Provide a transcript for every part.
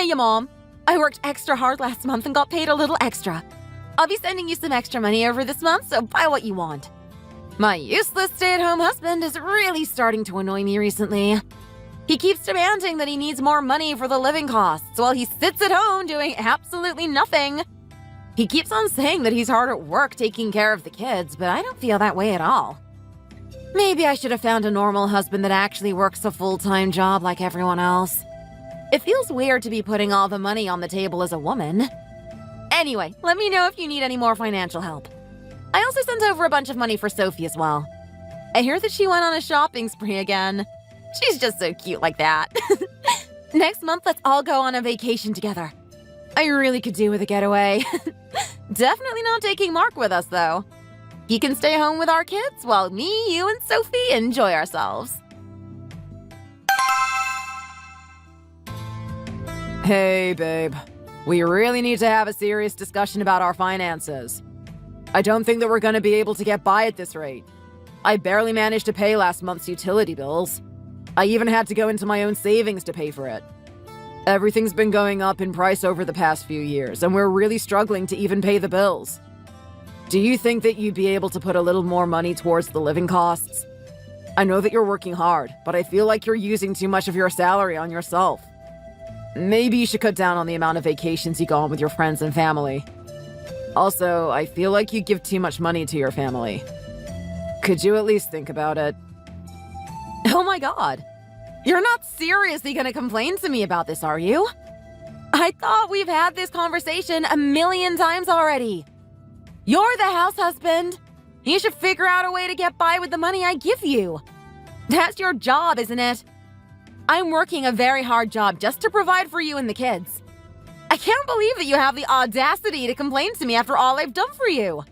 Hiya, Mom. I worked extra hard last month and got paid a little extra. I'll be sending you some extra money over this month, so buy what you want. My useless stay-at-home husband is really starting to annoy me recently. He keeps demanding that he needs more money for the living costs while he sits at home doing absolutely nothing. He keeps on saying that he's hard at work taking care of the kids, but I don't feel that way at all. Maybe I should have found a normal husband that actually works a full-time job like everyone else. It feels weird to be putting all the money on the table as a woman. Anyway, let me know if you need any more financial help. I also sent over a bunch of money for Sophie as well. I hear that she went on a shopping spree again. She's just so cute like that. Next month, let's all go on a vacation together. I really could do with a getaway. Definitely not taking Mark with us, though. He can stay home with our kids while me, you, and Sophie enjoy ourselves. Hey, babe. We really need to have a serious discussion about our finances. I don't think that we're going to be able to get by at this rate. I barely managed to pay last month's utility bills. I even had to go into my own savings to pay for it. Everything's been going up in price over the past few years, and we're really struggling to even pay the bills. Do you think that you'd be able to put a little more money towards the living costs? I know that you're working hard, but I feel like you're using too much of your salary on yourself. Maybe you should cut down on the amount of vacations you go on with your friends and family. Also, I feel like you give too much money to your family. Could you at least think about it? Oh my god. You're not seriously gonna complain to me about this, are you? I thought we've had this conversation a million times already. You're the house husband. You should figure out a way to get by with the money I give you. That's your job, isn't it? I'm working a very hard job just to provide for you and the kids. I can't believe that you have the audacity to complain to me after all I've done for you.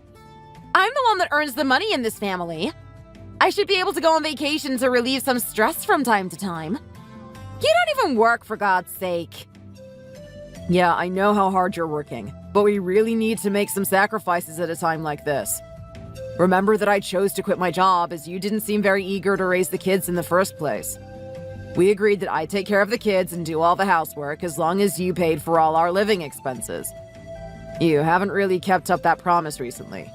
I'm the one that earns the money in this family. I should be able to go on vacation to relieve some stress from time to time. You don't even work, for God's sake. Yeah, I know how hard you're working, but we really need to make some sacrifices at a time like this. Remember that I chose to quit my job as you didn't seem very eager to raise the kids in the first place. We agreed that I'd take care of the kids and do all the housework as long as you paid for all our living expenses. You haven't really kept up that promise recently.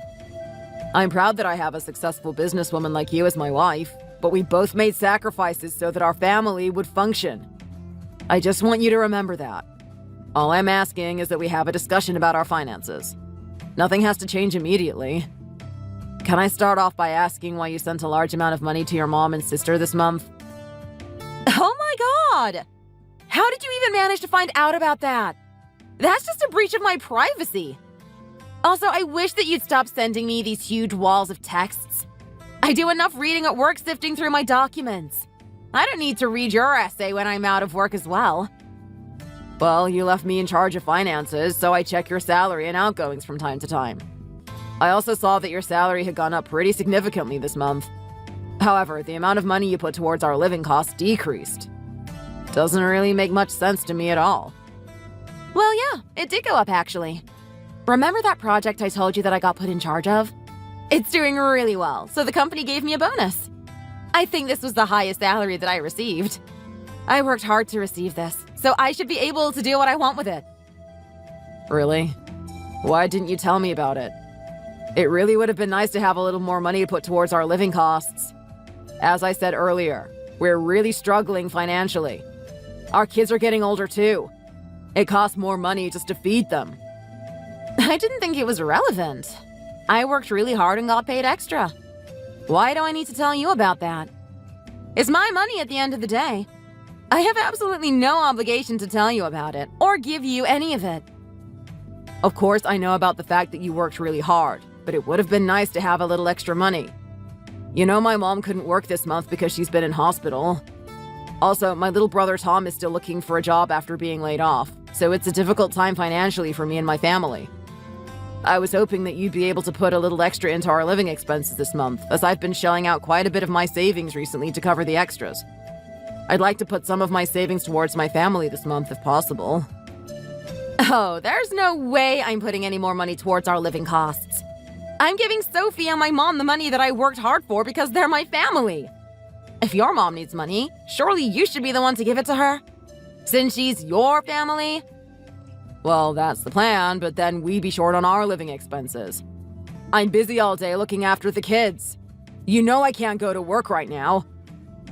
I'm proud that I have a successful businesswoman like you as my wife, but we both made sacrifices so that our family would function. I just want you to remember that. All I'm asking is that we have a discussion about our finances. Nothing has to change immediately. Can I start off by asking why you sent a large amount of money to your mom and sister this month? Oh my god! How did you even manage to find out about that? That's just a breach of my privacy. Also, I wish that you'd stop sending me these huge walls of texts. I do enough reading at work sifting through my documents. I don't need to read your essay when I'm out of work as well. Well, you left me in charge of finances, so I check your salary and outgoings from time to time. I also saw that your salary had gone up pretty significantly this month. However, the amount of money you put towards our living costs decreased. Doesn't really make much sense to me at all. Well, yeah, it did go up actually. Remember that project I told you that I got put in charge of? It's doing really well, so the company gave me a bonus. I think this was the highest salary that I received. I worked hard to receive this, so I should be able to do what I want with it. Really? Why didn't you tell me about it? It really would have been nice to have a little more money to put towards our living costs. As I said earlier, we're really struggling financially. Our kids are getting older too. It costs more money just to feed them. I didn't think it was relevant. I worked really hard and got paid extra. Why do I need to tell you about that? It's my money at the end of the day. I have absolutely no obligation to tell you about it, or give you any of it. Of course, I know about the fact that you worked really hard, but it would have been nice to have a little extra money. You know, my mom couldn't work this month because she's been in hospital. Also, my little brother Tom is still looking for a job after being laid off, so it's a difficult time financially for me and my family. I was hoping that you'd be able to put a little extra into our living expenses this month, as I've been shelling out quite a bit of my savings recently to cover the extras. I'd like to put some of my savings towards my family this month if possible. Oh, there's no way I'm putting any more money towards our living costs. I'm giving Sophie and my mom the money that I worked hard for because they're my family. If your mom needs money, surely you should be the one to give it to her. Since she's your family? Well, that's the plan, but then we'd be short on our living expenses. I'm busy all day looking after the kids. You know I can't go to work right now.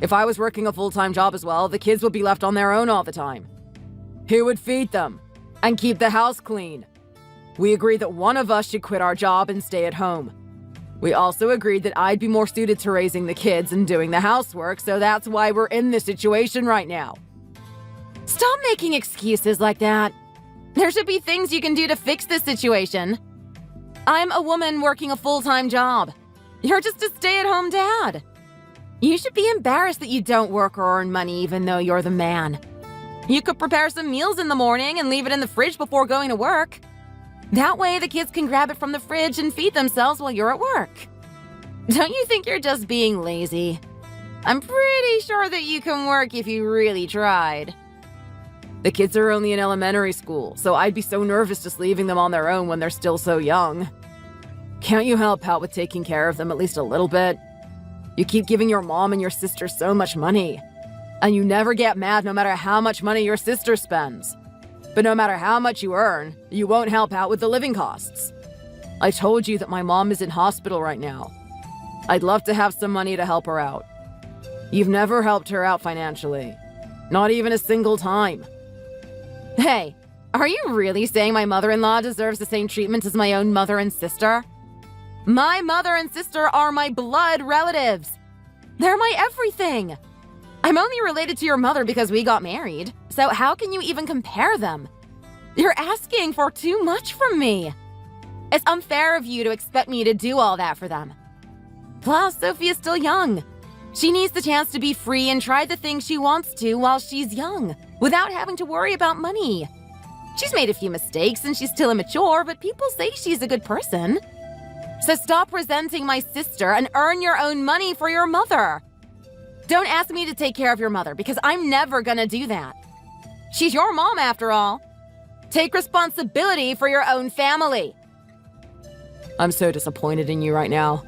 If I was working a full-time job as well, the kids would be left on their own all the time. Who would feed them and keep the house clean? We agreed that one of us should quit our job and stay at home. We also agreed that I'd be more suited to raising the kids and doing the housework, so that's why we're in this situation right now. Stop making excuses like that. There should be things you can do to fix this situation. I'm a woman working a full-time job. You're just a stay-at-home dad. You should be embarrassed that you don't work or earn money even though you're the man. You could prepare some meals in the morning and leave it in the fridge before going to work. That way the kids can grab it from the fridge and feed themselves while you're at work. Don't you think you're just being lazy? I'm pretty sure that you can work if you really tried. The kids are only in elementary school, so I'd be so nervous just leaving them on their own when they're still so young. Can't you help out with taking care of them at least a little bit? You keep giving your mom and your sister so much money. And you never get mad no matter how much money your sister spends. But no matter how much you earn, you won't help out with the living costs. I told you that my mom is in hospital right now. I'd love to have some money to help her out. You've never helped her out financially. Not even a single time. Hey, are you really saying my mother-in-law deserves the same treatment as my own mother and sister? My mother and sister are my blood relatives. They're my everything. I'm only related to your mother because we got married, so how can you even compare them? You're asking for too much from me. It's unfair of you to expect me to do all that for them. Plus, Sophia's still young. She needs the chance to be free and try the things she wants to while she's young, without having to worry about money. She's made a few mistakes and she's still immature, but people say she's a good person. So stop resenting my sister and earn your own money for your mother. Don't ask me to take care of your mother because I'm never gonna do that. She's your mom after all. Take responsibility for your own family. I'm so disappointed in you right now.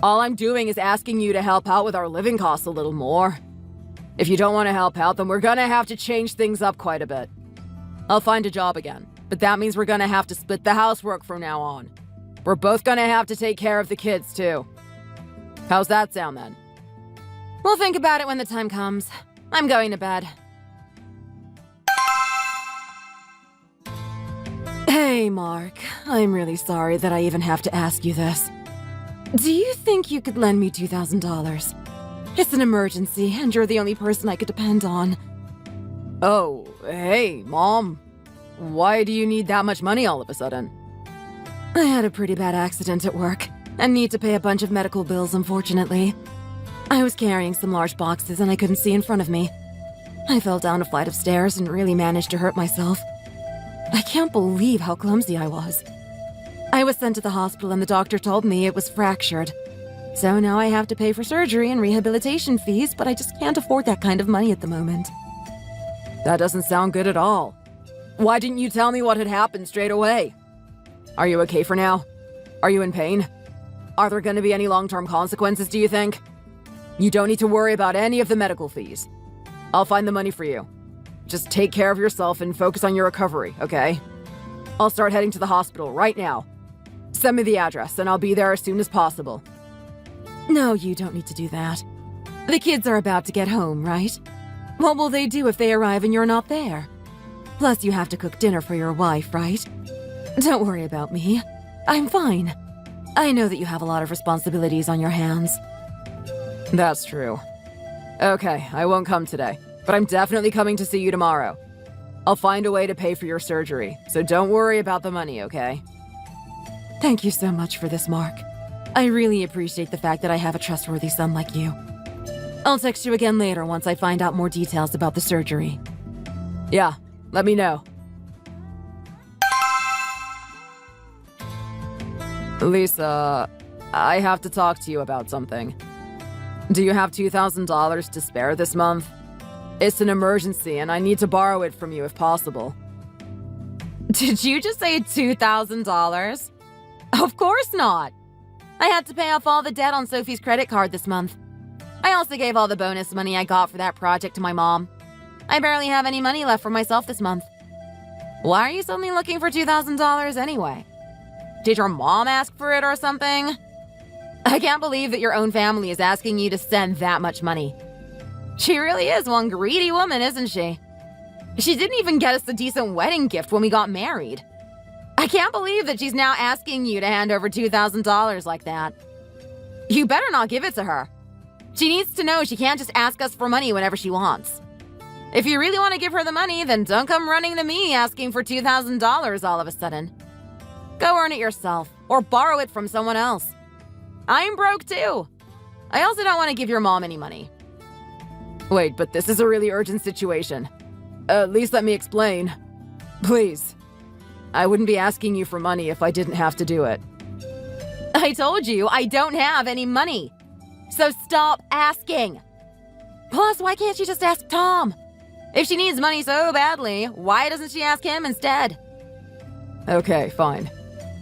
All I'm doing is asking you to help out with our living costs a little more. If you don't want to help out, then we're gonna have to change things up quite a bit. I'll find a job again, but that means we're gonna have to split the housework from now on. We're both gonna have to take care of the kids, too. How's that sound, then? We'll think about it when the time comes. I'm going to bed. Hey, Mark. I'm really sorry that I even have to ask you this. Do you think you could lend me $2,000? It's an emergency, and you're the only person I could depend on. Oh, hey, Mom. Why do you need that much money all of a sudden? I had a pretty bad accident at work, and need to pay a bunch of medical bills, unfortunately. I was carrying some large boxes and I couldn't see in front of me. I fell down a flight of stairs and really managed to hurt myself. I can't believe how clumsy I was. I was sent to the hospital and the doctor told me it was fractured. So now I have to pay for surgery and rehabilitation fees, but I just can't afford that kind of money at the moment. That doesn't sound good at all. Why didn't you tell me what had happened straight away? Are you okay for now? Are you in pain? Are there going to be any long-term consequences, do you think? You don't need to worry about any of the medical fees. I'll find the money for you. Just take care of yourself and focus on your recovery, okay? I'll start heading to the hospital right now. Send me the address and I'll be there as soon as possible. No, you don't need to do that. The kids are about to get home, right? What will they do if they arrive and you're not there? Plus, you have to cook dinner for your wife, right? Don't worry about me. I'm fine. I know that you have a lot of responsibilities on your hands. That's true. Okay, I won't come today, but I'm definitely coming to see you tomorrow. I'll find a way to pay for your surgery, so don't worry about the money, okay? Thank you so much for this, Mark. I really appreciate the fact that I have a trustworthy son like you. I'll text you again later once I find out more details about the surgery. Yeah, let me know. Lisa, I have to talk to you about something. Do you have $2,000 to spare this month? It's an emergency and I need to borrow it from you if possible. Did you just say $2,000? Of course not. I had to pay off all the debt on Sophie's credit card this month. I also gave all the bonus money I got for that project to my mom. I barely have any money left for myself this month. Why are you suddenly looking for $2,000 anyway? Did your mom ask for it or something? I can't believe that your own family is asking you to send that much money. She really is one greedy woman, isn't she? She didn't even get us a decent wedding gift when we got married. I can't believe that she's now asking you to hand over $2,000 like that. You better not give it to her. She needs to know she can't just ask us for money whenever she wants. If you really want to give her the money, then don't come running to me asking for $2,000 all of a sudden. Go earn it yourself, or borrow it from someone else. I'm broke too. I also don't want to give your mom any money. Wait, but this is a really urgent situation. At least let me explain. Please. I wouldn't be asking you for money if I didn't have to do it. I told you I don't have any money. So stop asking. Plus, why can't she just ask Tom? If she needs money so badly, why doesn't she ask him instead? Okay, fine.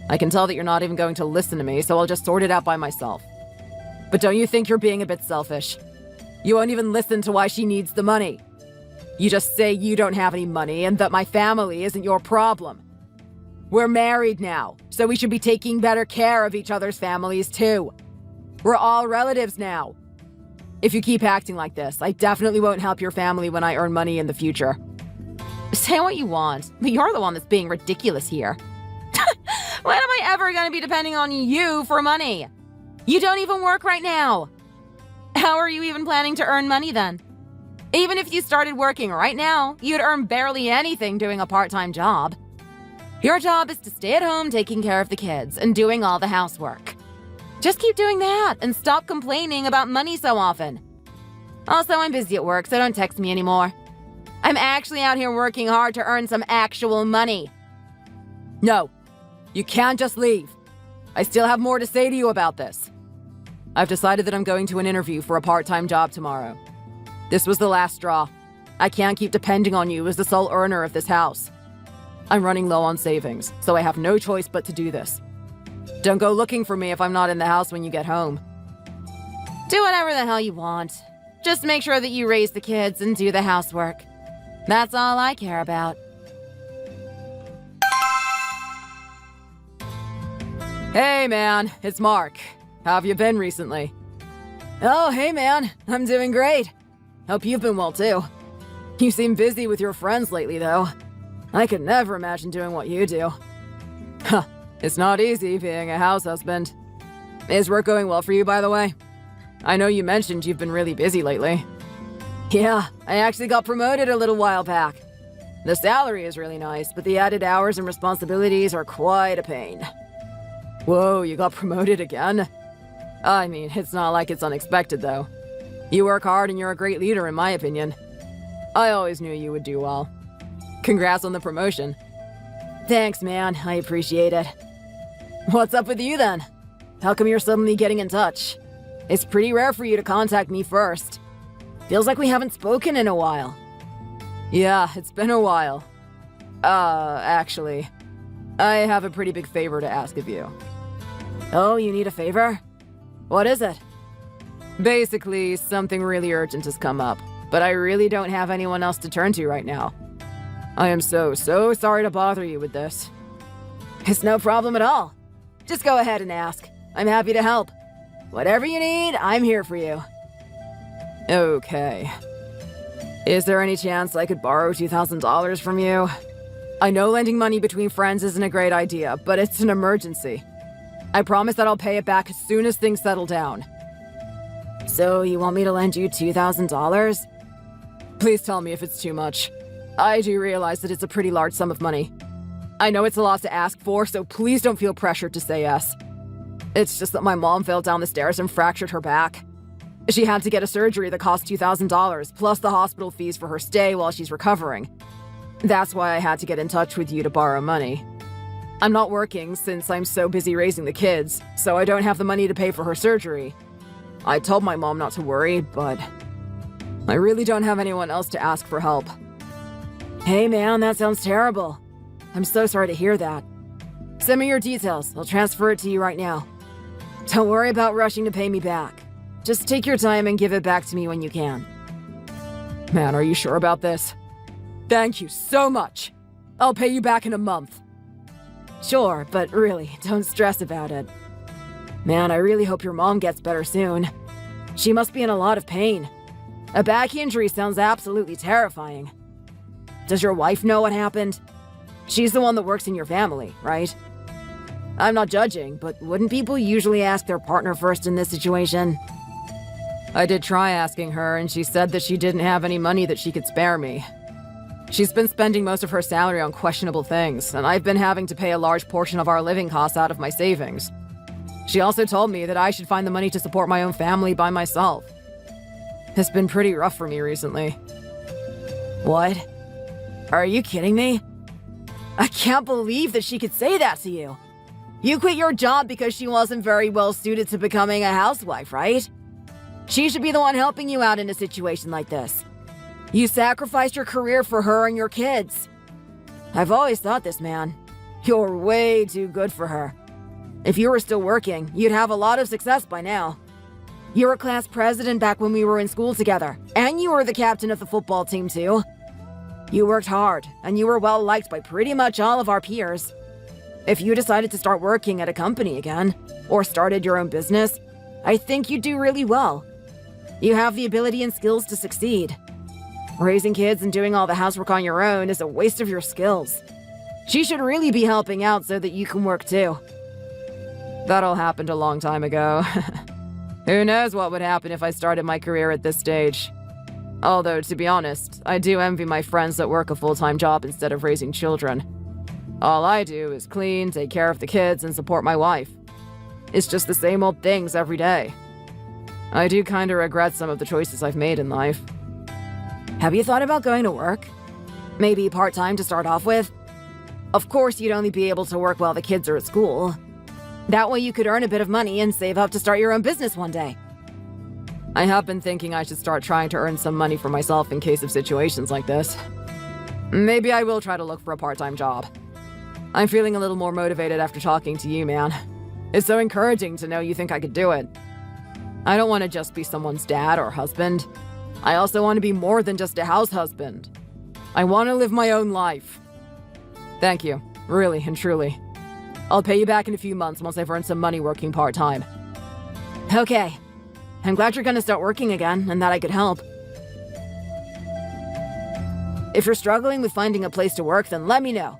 I can tell that you're not even going to listen to me, so I'll just sort it out by myself. But don't you think you're being a bit selfish? You won't even listen to why she needs the money. You just say you don't have any money and that my family isn't your problem. We're married now, so we should be taking better care of each other's families too. We're all relatives now. If you keep acting like this, I definitely won't help your family when I earn money in the future. Say what you want, but you're the one that's being ridiculous here. When am I ever going to be depending on you for money? You don't even work right now. How are you even planning to earn money then? Even if you started working right now, you'd earn barely anything doing a part-time job. Your job is to stay at home taking care of the kids and doing all the housework. Just keep doing that and stop complaining about money so often. Also, I'm busy at work, so don't text me anymore. I'm actually out here working hard to earn some actual money. No, you can't just leave. I still have more to say to you about this. I've decided that I'm going to an interview for a part-time job tomorrow. This was the last straw. I can't keep depending on you as the sole earner of this house. I'm running low on savings, so I have no choice but to do this. Don't go looking for me if I'm not in the house when you get home. Do whatever the hell you want. Just make sure that you raise the kids and do the housework. That's all I care about. Hey man, it's Mark. How have you been recently? Oh, hey man, I'm doing great. Hope you've been well too. You seem busy with your friends lately though. I could never imagine doing what you do. Huh, it's not easy being a house husband. Is work going well for you, by the way? I know you mentioned you've been really busy lately. Yeah, I actually got promoted a little while back. The salary is really nice, but the added hours and responsibilities are quite a pain. Whoa, you got promoted again? I mean, it's not like it's unexpected, though. You work hard and you're a great leader, in my opinion. I always knew you would do well. Congrats on the promotion. Thanks, man. I appreciate it. What's up with you, then? How come you're suddenly getting in touch? It's pretty rare for you to contact me first. Feels like we haven't spoken in a while. Yeah, it's been a while. Actually, I have a pretty big favor to ask of you. Oh, you need a favor? What is it? Basically, something really urgent has come up, but I really don't have anyone else to turn to right now. I am so sorry to bother you with this. It's no problem at all. Just go ahead and ask. I'm happy to help. Whatever you need, I'm here for you. Okay. Is there any chance I could borrow $2,000 from you? I know lending money between friends isn't a great idea, but it's an emergency. I promise that I'll pay it back as soon as things settle down. So you want me to lend you $2,000? Please tell me if it's too much. I do realize that it's a pretty large sum of money. I know it's a lot to ask for, so please don't feel pressured to say yes. It's just that my mom fell down the stairs and fractured her back. She had to get a surgery that cost $2,000, plus the hospital fees for her stay while she's recovering. That's why I had to get in touch with you to borrow money. I'm not working since I'm so busy raising the kids, so I don't have the money to pay for her surgery. I told my mom not to worry, but I really don't have anyone else to ask for help. Hey man, that sounds terrible. I'm so sorry to hear that. Send me your details. I'll transfer it to you right now. Don't worry about rushing to pay me back. Just take your time and give it back to me when you can. Man, are you sure about this? Thank you so much. I'll pay you back in a month. Sure, but really, don't stress about it. Man, I really hope your mom gets better soon. She must be in a lot of pain. A back injury sounds absolutely terrifying. Does your wife know what happened? She's the one that works in your family, right? I'm not judging, but wouldn't people usually ask their partner first in this situation? I did try asking her, and she said that she didn't have any money that she could spare me. She's been spending most of her salary on questionable things, and I've been having to pay a large portion of our living costs out of my savings. She also told me that I should find the money to support my own family by myself. It's been pretty rough for me recently. What? Are you kidding me? I can't believe that she could say that to you. You quit your job because she wasn't very well suited to becoming a housewife, right? She should be the one helping you out in a situation like this. You sacrificed your career for her and your kids. I've always thought this, man. You're way too good for her. If you were still working, you'd have a lot of success by now. You were class president back when we were in school together, and you were the captain of the football team too. You worked hard, and you were well liked by pretty much all of our peers. If you decided to start working at a company again, or started your own business, I think you'd do really well. You have the ability and skills to succeed. Raising kids and doing all the housework on your own is a waste of your skills. She should really be helping out so that you can work too. That all happened a long time ago. Who knows what would happen if I started my career at this stage. Although, to be honest, I do envy my friends that work a full-time job instead of raising children. All I do is clean, take care of the kids, and support my wife. It's just the same old things every day. I do kinda regret some of the choices I've made in life. Have you thought about going to work? Maybe part-time to start off with? Of course, you'd only be able to work while the kids are at school. That way you could earn a bit of money and save up to start your own business one day. I have been thinking I should start trying to earn some money for myself in case of situations like this. Maybe I will try to look for a part-time job. I'm feeling a little more motivated after talking to you, man. It's so encouraging to know you think I could do it. I don't want to just be someone's dad or husband. I also want to be more than just a house husband. I want to live my own life. Thank you, really and truly. I'll pay you back in a few months once I've earned some money working part-time. Okay. I'm glad you're gonna start working again, and that I could help. If you're struggling with finding a place to work, then let me know.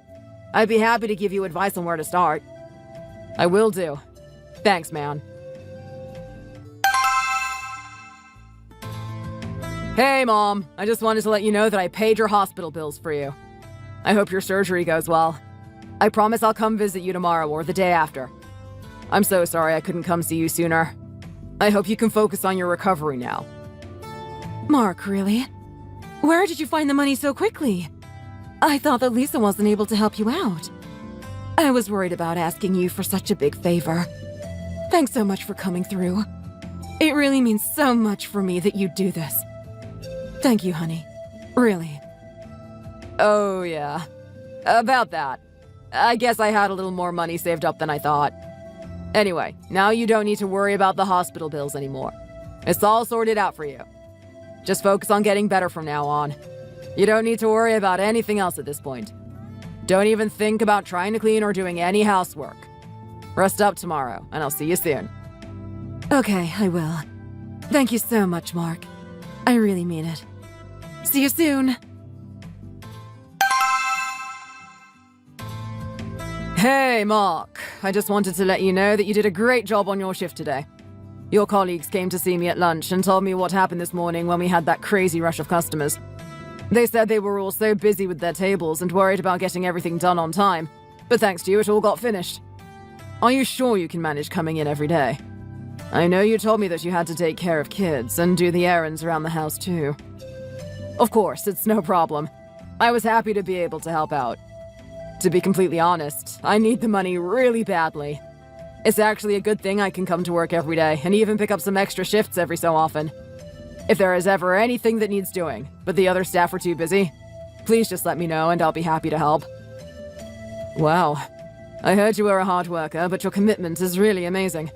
I'd be happy to give you advice on where to start. I will do. Thanks, man. Hey, Mom. I just wanted to let you know that I paid your hospital bills for you. I hope your surgery goes well. I promise I'll come visit you tomorrow or the day after. I'm so sorry I couldn't come see you sooner. I hope you can focus on your recovery now. Mark, really? Where did you find the money so quickly? I thought that Lisa wasn't able to help you out. I was worried about asking you for such a big favor. Thanks so much for coming through. It really means so much for me that you do this. Thank you, honey. Really. Oh, yeah. About that. I guess I had a little more money saved up than I thought. Anyway, now you don't need to worry about the hospital bills anymore. It's all sorted out for you. Just focus on getting better from now on. You don't need to worry about anything else at this point. Don't even think about trying to clean or doing any housework. Rest up tomorrow, and I'll see you soon. Okay, I will. Thank you so much, Mark. I really mean it. See you soon. Hey, Mark. I just wanted to let you know that you did a great job on your shift today. Your colleagues came to see me at lunch and told me what happened this morning when we had that crazy rush of customers. They said they were all so busy with their tables and worried about getting everything done on time, but thanks to you, it all got finished. Are you sure you can manage coming in every day? I know you told me that you had to take care of kids and do the errands around the house too. Of course, it's no problem. I was happy to be able to help out. To be completely honest, I need the money really badly. It's actually a good thing I can come to work every day and even pick up some extra shifts every so often. If there is ever anything that needs doing, but the other staff are too busy, please just let me know and I'll be happy to help. Wow. I heard you were a hard worker, but your commitment is really amazing.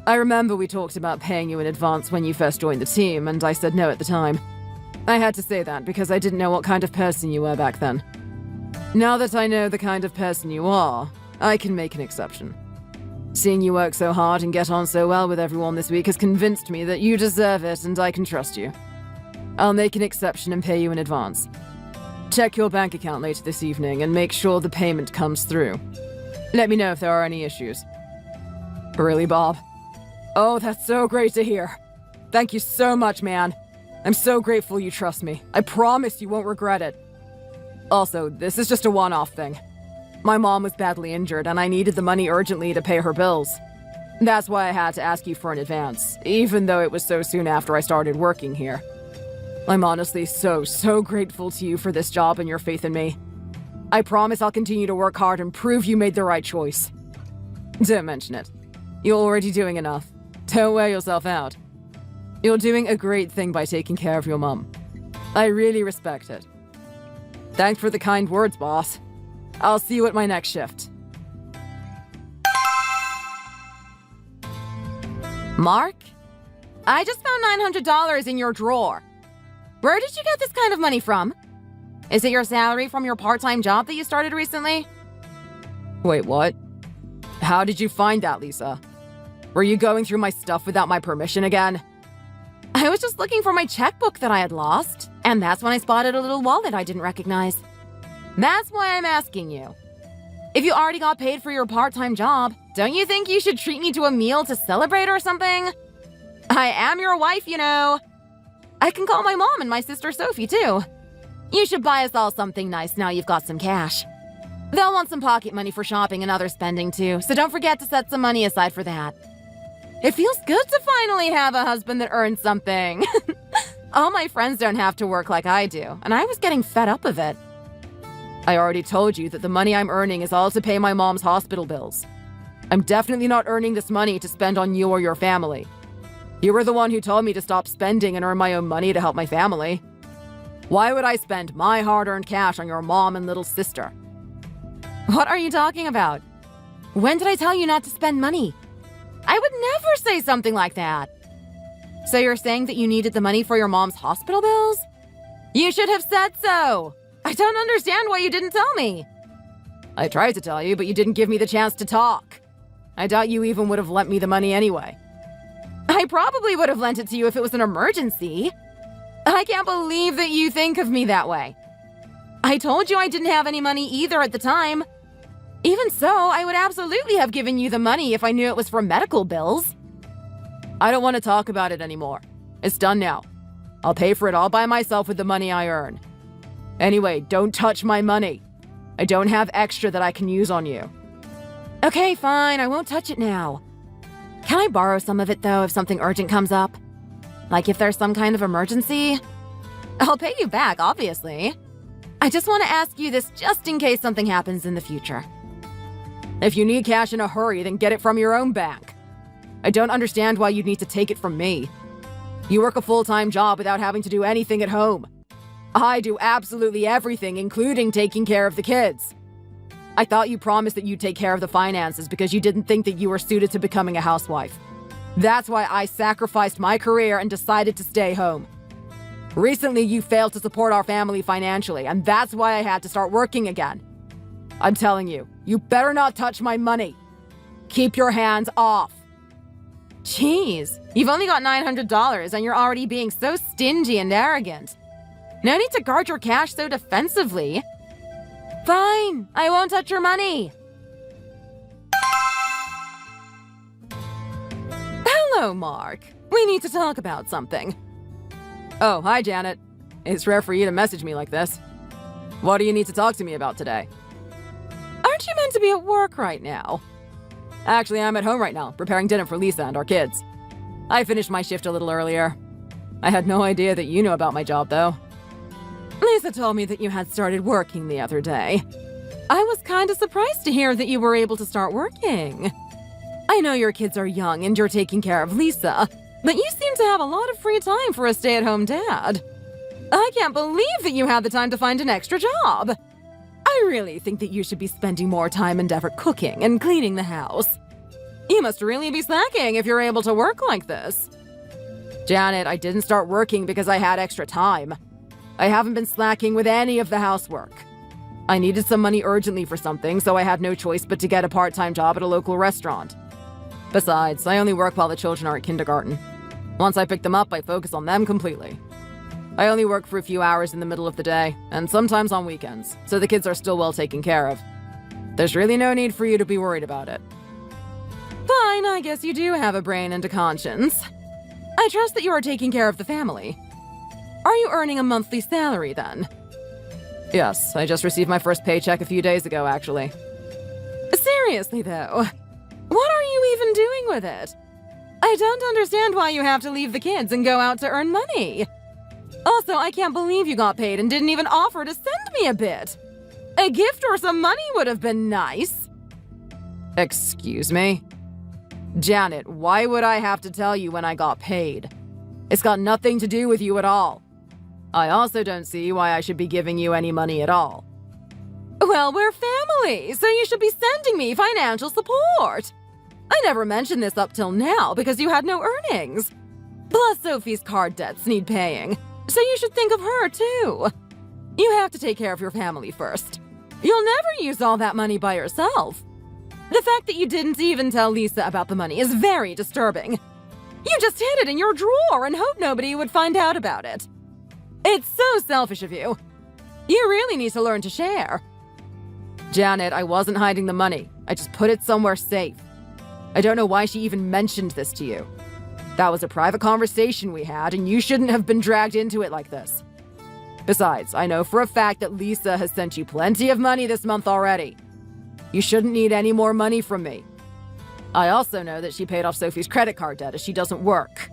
I remember we talked about paying you in advance when you first joined the team, and I said no at the time. I had to say that because I didn't know what kind of person you were back then. Now that I know the kind of person you are, I can make an exception. Seeing you work so hard and get on so well with everyone this week has convinced me that you deserve it and I can trust you. I'll make an exception and pay you in advance. Check your bank account later this evening and make sure the payment comes through. Let me know if there are any issues. Really, Bob? Oh, that's so great to hear. Thank you so much, man. I'm so grateful you trust me. I promise you won't regret it. Also, this is just a one-off thing. My mom was badly injured and I needed the money urgently to pay her bills. That's why I had to ask you for an advance, even though it was so soon after I started working here. I'm honestly so grateful to you for this job and your faith in me. I promise I'll continue to work hard and prove you made the right choice. Don't mention it. You're already doing enough. Don't wear yourself out. You're doing a great thing by taking care of your mom. I really respect it. Thanks for the kind words, boss. I'll see you at my next shift. Mark? I just found $900 in your drawer. Where did you get this kind of money from? Is it your salary from your part-time job that you started recently? Wait, what? How did you find that, Lisa? Were you going through my stuff without my permission again? I was just looking for my checkbook that I had lost, and that's when I spotted a little wallet I didn't recognize. That's why I'm asking you. If you already got paid for your part-time job, don't you think you should treat me to a meal to celebrate or something? I am your wife, you know. I can call my mom and my sister Sophie, too. You should buy us all something nice now you've got some cash. They'll want some pocket money for shopping and other spending, too, so don't forget to set some money aside for that. It feels good to finally have a husband that earns something. All my friends don't have to work like I do, and I was getting fed up of it. I already told you that the money I'm earning is all to pay my mom's hospital bills. I'm definitely not earning this money to spend on you or your family. You were the one who told me to stop spending and earn my own money to help my family. Why would I spend my hard-earned cash on your mom and little sister? What are you talking about? When did I tell you not to spend money? I would never say something like that. So you're saying that you needed the money for your mom's hospital bills? You should have said so. I don't understand why you didn't tell me. I tried to tell you, but you didn't give me the chance to talk. I doubt you even would have lent me the money anyway. I probably would have lent it to you if it was an emergency. I can't believe that you think of me that way. I told you I didn't have any money either at the time. Even so, I would absolutely have given you the money if I knew it was for medical bills. I don't want to talk about it anymore. It's done now. I'll pay for it all by myself with the money I earn. Anyway, don't touch my money. I don't have extra that I can use on you. Okay, fine. I won't touch it now. Can I borrow some of it, though, if something urgent comes up? Like if there's some kind of emergency? I'll pay you back, obviously. I just want to ask you this just in case something happens in the future. If you need cash in a hurry, then get it from your own bank. I don't understand why you'd need to take it from me. You work a full-time job without having to do anything at home. I do absolutely everything, including taking care of the kids. I thought you promised that you'd take care of the finances because you didn't think that you were suited to becoming a housewife. That's why I sacrificed my career and decided to stay home. Recently, you failed to support our family financially, and that's why I had to start working again. I'm telling you, you better not touch my money. Keep your hands off. Jeez, you've only got $900 and you're already being so stingy and arrogant. No need to guard your cash so defensively. Fine, I won't touch your money. Hello, Mark. We need to talk about something. Oh, hi, Janet. It's rare for you to message me like this. What do you need to talk to me about today? Aren't you meant to be at work right now? Actually, I'm at home right now, preparing dinner for Lisa and our kids. I finished my shift a little earlier. I had no idea that you knew about my job, though. Lisa told me that you had started working the other day. I was kind of surprised to hear that you were able to start working. I know your kids are young and you're taking care of Lisa, but you seem to have a lot of free time for a stay-at-home dad. I can't believe that you had the time to find an extra job. I really think that you should be spending more time and effort cooking and cleaning the house. You must really be slacking if you're able to work like this. Janet, I didn't start working because I had extra time. I haven't been slacking with any of the housework. I needed some money urgently for something, so I had no choice but to get a part-time job at a local restaurant. Besides, I only work while the children are at kindergarten. Once I pick them up, I focus on them completely. I only work for a few hours in the middle of the day, and sometimes on weekends, so the kids are still well taken care of. There's really no need for you to be worried about it. Fine, I guess you do have a brain and a conscience. I trust that you are taking care of the family. Are you earning a monthly salary, then? Yes, I just received my first paycheck a few days ago, actually. Seriously, though, what are you even doing with it? I don't understand why you have to leave the kids and go out to earn money. Also, I can't believe you got paid and didn't even offer to send me a bit. A gift or some money would have been nice. Excuse me? Janet, why would I have to tell you when I got paid? It's got nothing to do with you at all. I also don't see why I should be giving you any money at all. Well, we're family, so you should be sending me financial support. I never mentioned this up till now because you had no earnings. Plus, Sophie's card debts need paying, so you should think of her too. You have to take care of your family first. You'll never use all that money by yourself. The fact that you didn't even tell Lisa about the money is very disturbing. You just hid it in your drawer and hoped nobody would find out about it. It's so selfish of you. You really need to learn to share. Janet, I wasn't hiding the money. I just put it somewhere safe. I don't know why she even mentioned this to you. That was a private conversation we had, and you shouldn't have been dragged into it like this. Besides, I know for a fact that Lisa has sent you plenty of money this month already. You shouldn't need any more money from me. I also know that she paid off Sophie's credit card debt as she doesn't work.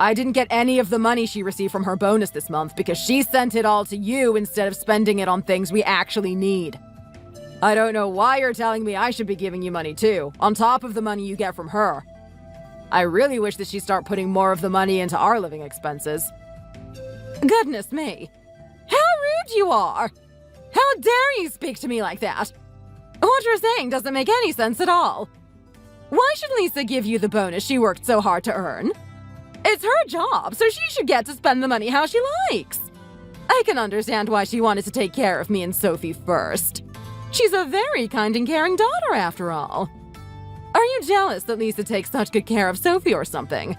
I didn't get any of the money she received from her bonus this month because she sent it all to you instead of spending it on things we actually need. I don't know why you're telling me I should be giving you money too, on top of the money you get from her. I really wish that she'd start putting more of the money into our living expenses. Goodness me. How rude you are! How dare you speak to me like that? What you're saying doesn't make any sense at all. Why should Lisa give you the bonus she worked so hard to earn? It's her job, so she should get to spend the money how she likes. I can understand why she wanted to take care of me and Sophie first. She's a very kind and caring daughter, after all. Are you jealous that Lisa takes such good care of Sophie or something?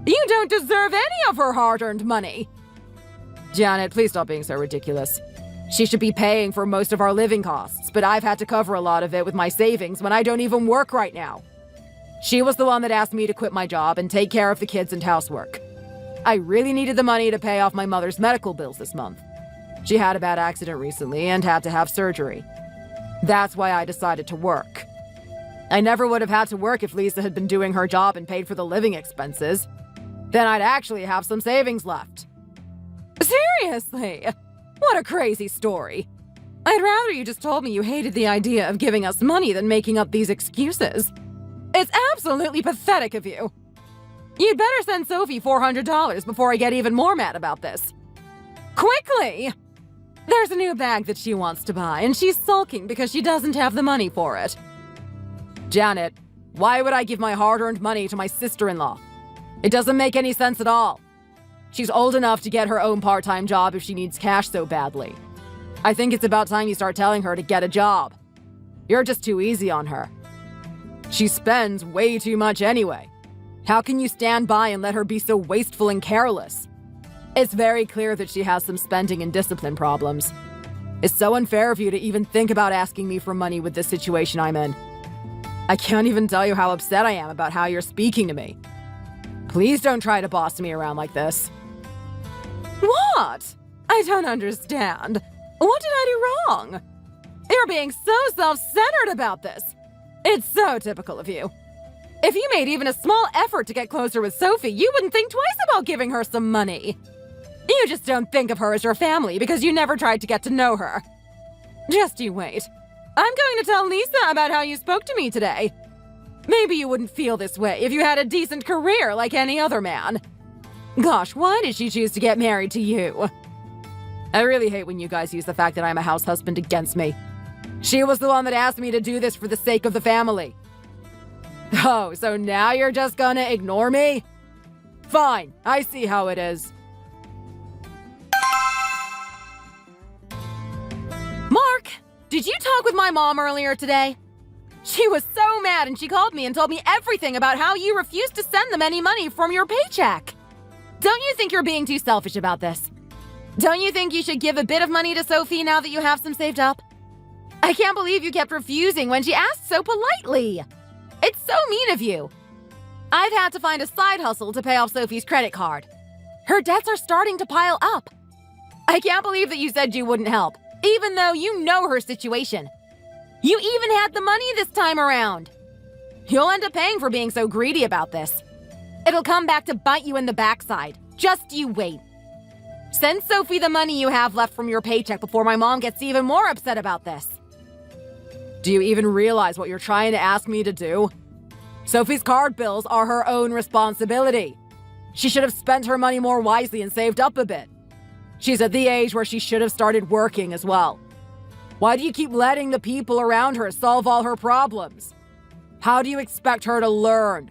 You don't deserve any of her hard-earned money. Janet, please stop being so ridiculous. She should be paying for most of our living costs, but I've had to cover a lot of it with my savings when I don't even work right now. She was the one that asked me to quit my job and take care of the kids and housework. I really needed the money to pay off my mother's medical bills this month. She had a bad accident recently and had to have surgery. That's why I decided to work. I never would have had to work if Lisa had been doing her job and paid for the living expenses. Then I'd actually have some savings left. Seriously? What a crazy story. I'd rather you just told me you hated the idea of giving us money than making up these excuses. It's absolutely pathetic of you. You'd better send Sophie $400 before I get even more mad about this. Quickly! There's a new bag that she wants to buy, and she's sulking because she doesn't have the money for it. Janet, why would I give my hard-earned money to my sister-in-law? It doesn't make any sense at all. She's old enough to get her own part-time job if she needs cash so badly. I think it's about time you start telling her to get a job. You're just too easy on her. She spends way too much anyway. How can you stand by and let her be so wasteful and careless? It's very clear that she has some spending and discipline problems. It's so unfair of you to even think about asking me for money with this situation I'm in. I can't even tell you how upset I am about how you're speaking to me. Please don't try to boss me around like this. What? I don't understand. What did I do wrong? You're being so self-centered about this. It's so typical of you. If you made even a small effort to get closer with Sophie, you wouldn't think twice about giving her some money. You just don't think of her as your family because you never tried to get to know her. Just you wait. I'm going to tell Lisa about how you spoke to me today. Maybe you wouldn't feel this way if you had a decent career like any other man. Gosh, why did she choose to get married to you? I really hate when you guys use the fact that I'm a house husband against me. She was the one that asked me to do this for the sake of the family. Oh, so now you're just gonna ignore me? Fine, I see how it is. did you talk with my mom earlier today? She was so mad and she called me and told me everything about how you refused to send them any money from your paycheck. Don't you think you're being too selfish about this? Don't you think you should give a bit of money to Sophie now that you have some saved up? I can't believe you kept refusing when she asked so politely. It's so mean of you. I've had to find a side hustle to pay off Sophie's credit card. Her debts are starting to pile up. I can't believe that you said you wouldn't help, even though you know her situation. You even had the money this time around. You'll end up paying for being so greedy about this. It'll come back to bite you in the backside. Just you wait. Send Sophie the money you have left from your paycheck before my mom gets even more upset about this. Do you even realize what you're trying to ask me to do? Sophie's card bills are her own responsibility. She should have spent her money more wisely and saved up a bit. She's at the age where she should have started working as well. Why do you keep letting the people around her solve all her problems? How do you expect her to learn?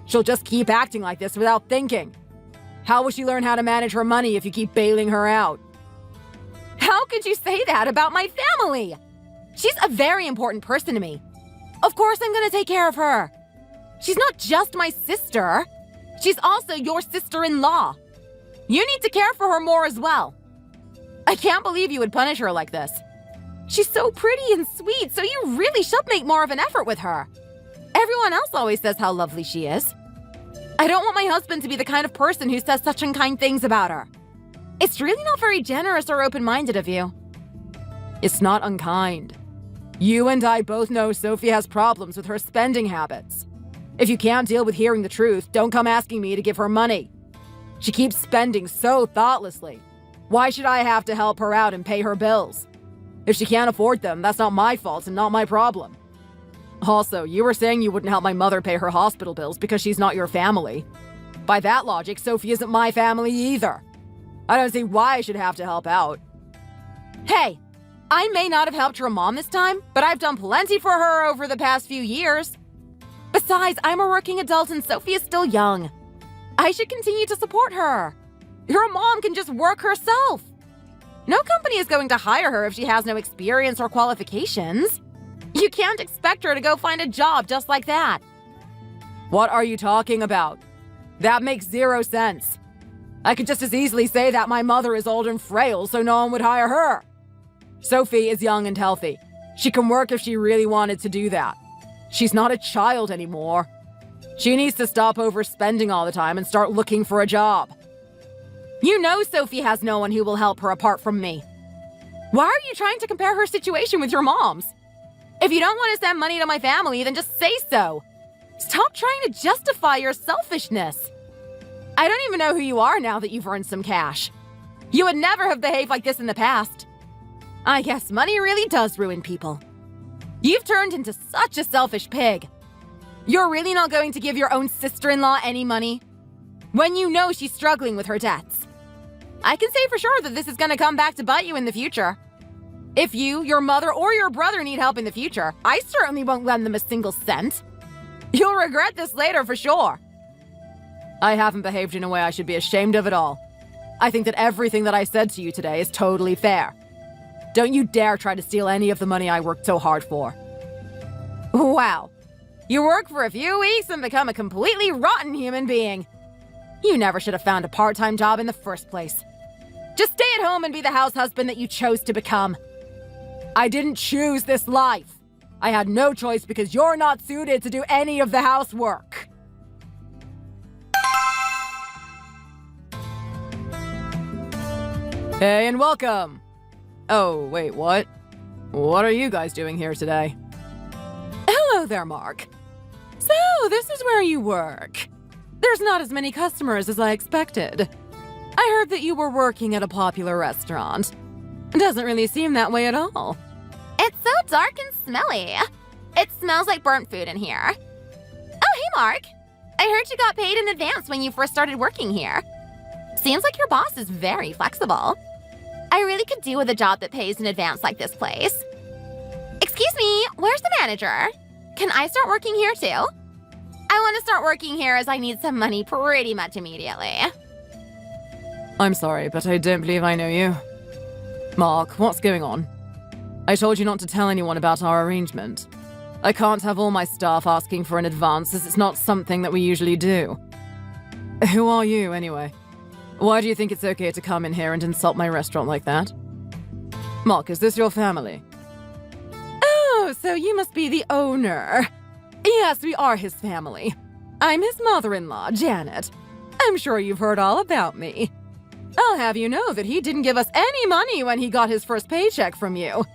She'll just keep acting like this without thinking. How will she learn how to manage her money if you keep bailing her out? How could you say that about my family? She's a very important person to me. Of course I'm gonna take care of her. She's not just my sister. She's also your sister-in-law. You need to care for her more as well. I can't believe you would punish her like this. She's so pretty and sweet, so you really should make more of an effort with her. Everyone else always says how lovely she is. I don't want my husband to be the kind of person who says such unkind things about her. It's really not very generous or open-minded of you. It's not unkind. You and I both know Sophie has problems with her spending habits. If you can't deal with hearing the truth, don't come asking me to give her money. She keeps spending so thoughtlessly. Why should I have to help her out and pay her bills? If she can't afford them, that's not my fault and not my problem. Also, you were saying you wouldn't help my mother pay her hospital bills because she's not your family. By that logic, Sophie isn't my family either. I don't see why I should have to help out. Hey, I may not have helped your mom this time, but I've done plenty for her over the past few years. Besides, I'm a working adult and Sophie is still young. I should continue to support her. Your mom can just work herself. No company is going to hire her if she has no experience or qualifications. You can't expect her to go find a job just like that. What are you talking about? That makes zero sense. I could just as easily say that my mother is old and frail so no one would hire her. Sophie is young and healthy. She can work if she really wanted to do that. She's not a child anymore. She needs to stop overspending all the time and start looking for a job. You know Sophie has no one who will help her apart from me. Why are you trying to compare her situation with your mom's? If you don't want to send money to my family, then just say so. Stop trying to justify your selfishness. I don't even know who you are now that you've earned some cash. You would never have behaved like this in the past. I guess money really does ruin people. You've turned into such a selfish pig. You're really not going to give your own sister-in-law any money? When you know she's struggling with her debts. I can say for sure that this is going to come back to bite you in the future. If you, your mother, or your brother need help in the future, I certainly won't lend them a single cent. You'll regret this later for sure. I haven't behaved in a way I should be ashamed of at all. I think that everything that I said to you today is totally fair. Don't you dare try to steal any of the money I worked so hard for. Wow. You work for a few weeks and become a completely rotten human being. You never should have found a part-time job in the first place. Just stay at home and be the house husband that you chose to become. I didn't choose this life. I had no choice because you're not suited to do any of the housework. Hey, and welcome. Oh, wait, what? What are you guys doing here today? Hello there, Mark. So, this is where you work. There's not as many customers as I expected. I heard that you were working at a popular restaurant. Doesn't really seem that way at all. It's so dark and smelly. It smells like burnt food in here. Oh, hey, Mark. I heard you got paid in advance when you first started working here. Seems like your boss is very flexible. I really could do with a job that pays in advance like this place. Excuse me, where's the manager? Can I start working here too? I want to start working here as I need some money pretty much immediately. I'm sorry, but I don't believe I know you. Mark, what's going on? I told you not to tell anyone about our arrangement. I can't have all my staff asking for an advance as it's not something that we usually do. Who are you, anyway? Why do you think it's okay to come in here and insult my restaurant like that? Mark, is this your family? Oh, so you must be the owner. Yes, we are his family. I'm his mother-in-law, Janet. I'm sure you've heard all about me. I'll have you know that he didn't give us any money when he got his first paycheck from you.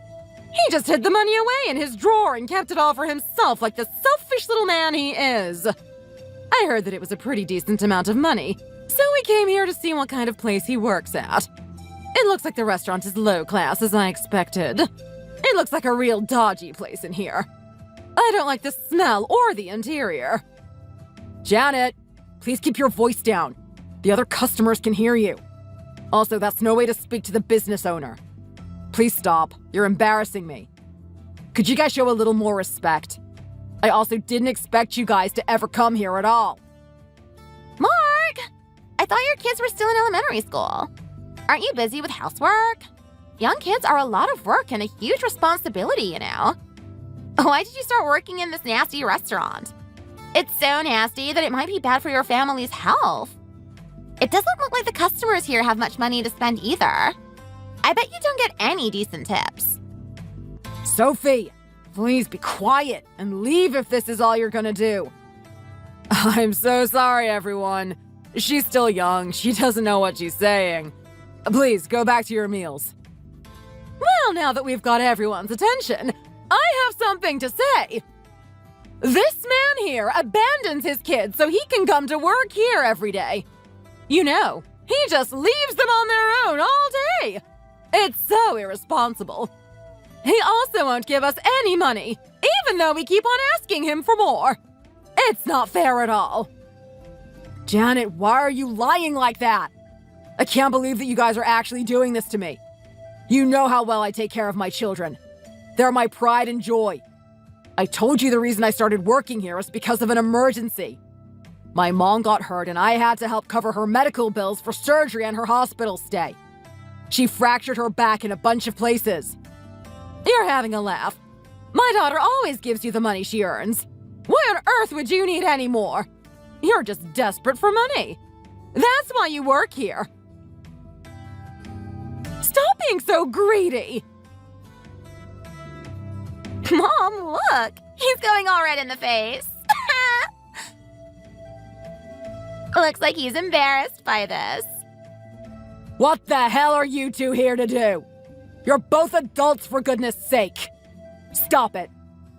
He just hid the money away in his drawer and kept it all for himself like the selfish little man he is. I heard that it was a pretty decent amount of money, so we came here to see what kind of place he works at. It looks like the restaurant is low class, as I expected. It looks like a real dodgy place in here. I don't like the smell or the interior. Janet, please keep your voice down. The other customers can hear you. Also, that's no way to speak to the business owner. Please stop. You're embarrassing me. Could you guys show a little more respect? I also didn't expect you guys to ever come here at all. Mark! I thought your kids were still in elementary school. Aren't you busy with housework? Young kids are a lot of work and a huge responsibility, you know. Why did you start working in this nasty restaurant? It's so nasty that it might be bad for your family's health. It doesn't look like the customers here have much money to spend either. I bet you don't get any decent tips. Sophie, please be quiet and leave if this is all you're gonna do. I'm so sorry, everyone. She's still young. She doesn't know what she's saying. Please, go back to your meals. Well, now that we've got everyone's attention, I have something to say. This man here abandons his kids so he can come to work here every day. You know, he just leaves them on their own all day. It's so irresponsible. He also won't give us any money, even though we keep on asking him for more. It's not fair at all. Janet, why are you lying like that? I can't believe that you guys are actually doing this to me. You know how well I take care of my children. They're my pride and joy. I told you the reason I started working here was because of an emergency. My mom got hurt and I had to help cover her medical bills for surgery and her hospital stay. She fractured her back in a bunch of places. You're having a laugh. My daughter always gives you the money she earns. Why on earth would you need any more? You're just desperate for money. That's why you work here. Stop being so greedy. Mom, look! He's going all red in the face. Looks like he's embarrassed by this. What the hell are you two here to do? You're both adults, for goodness sake. Stop it.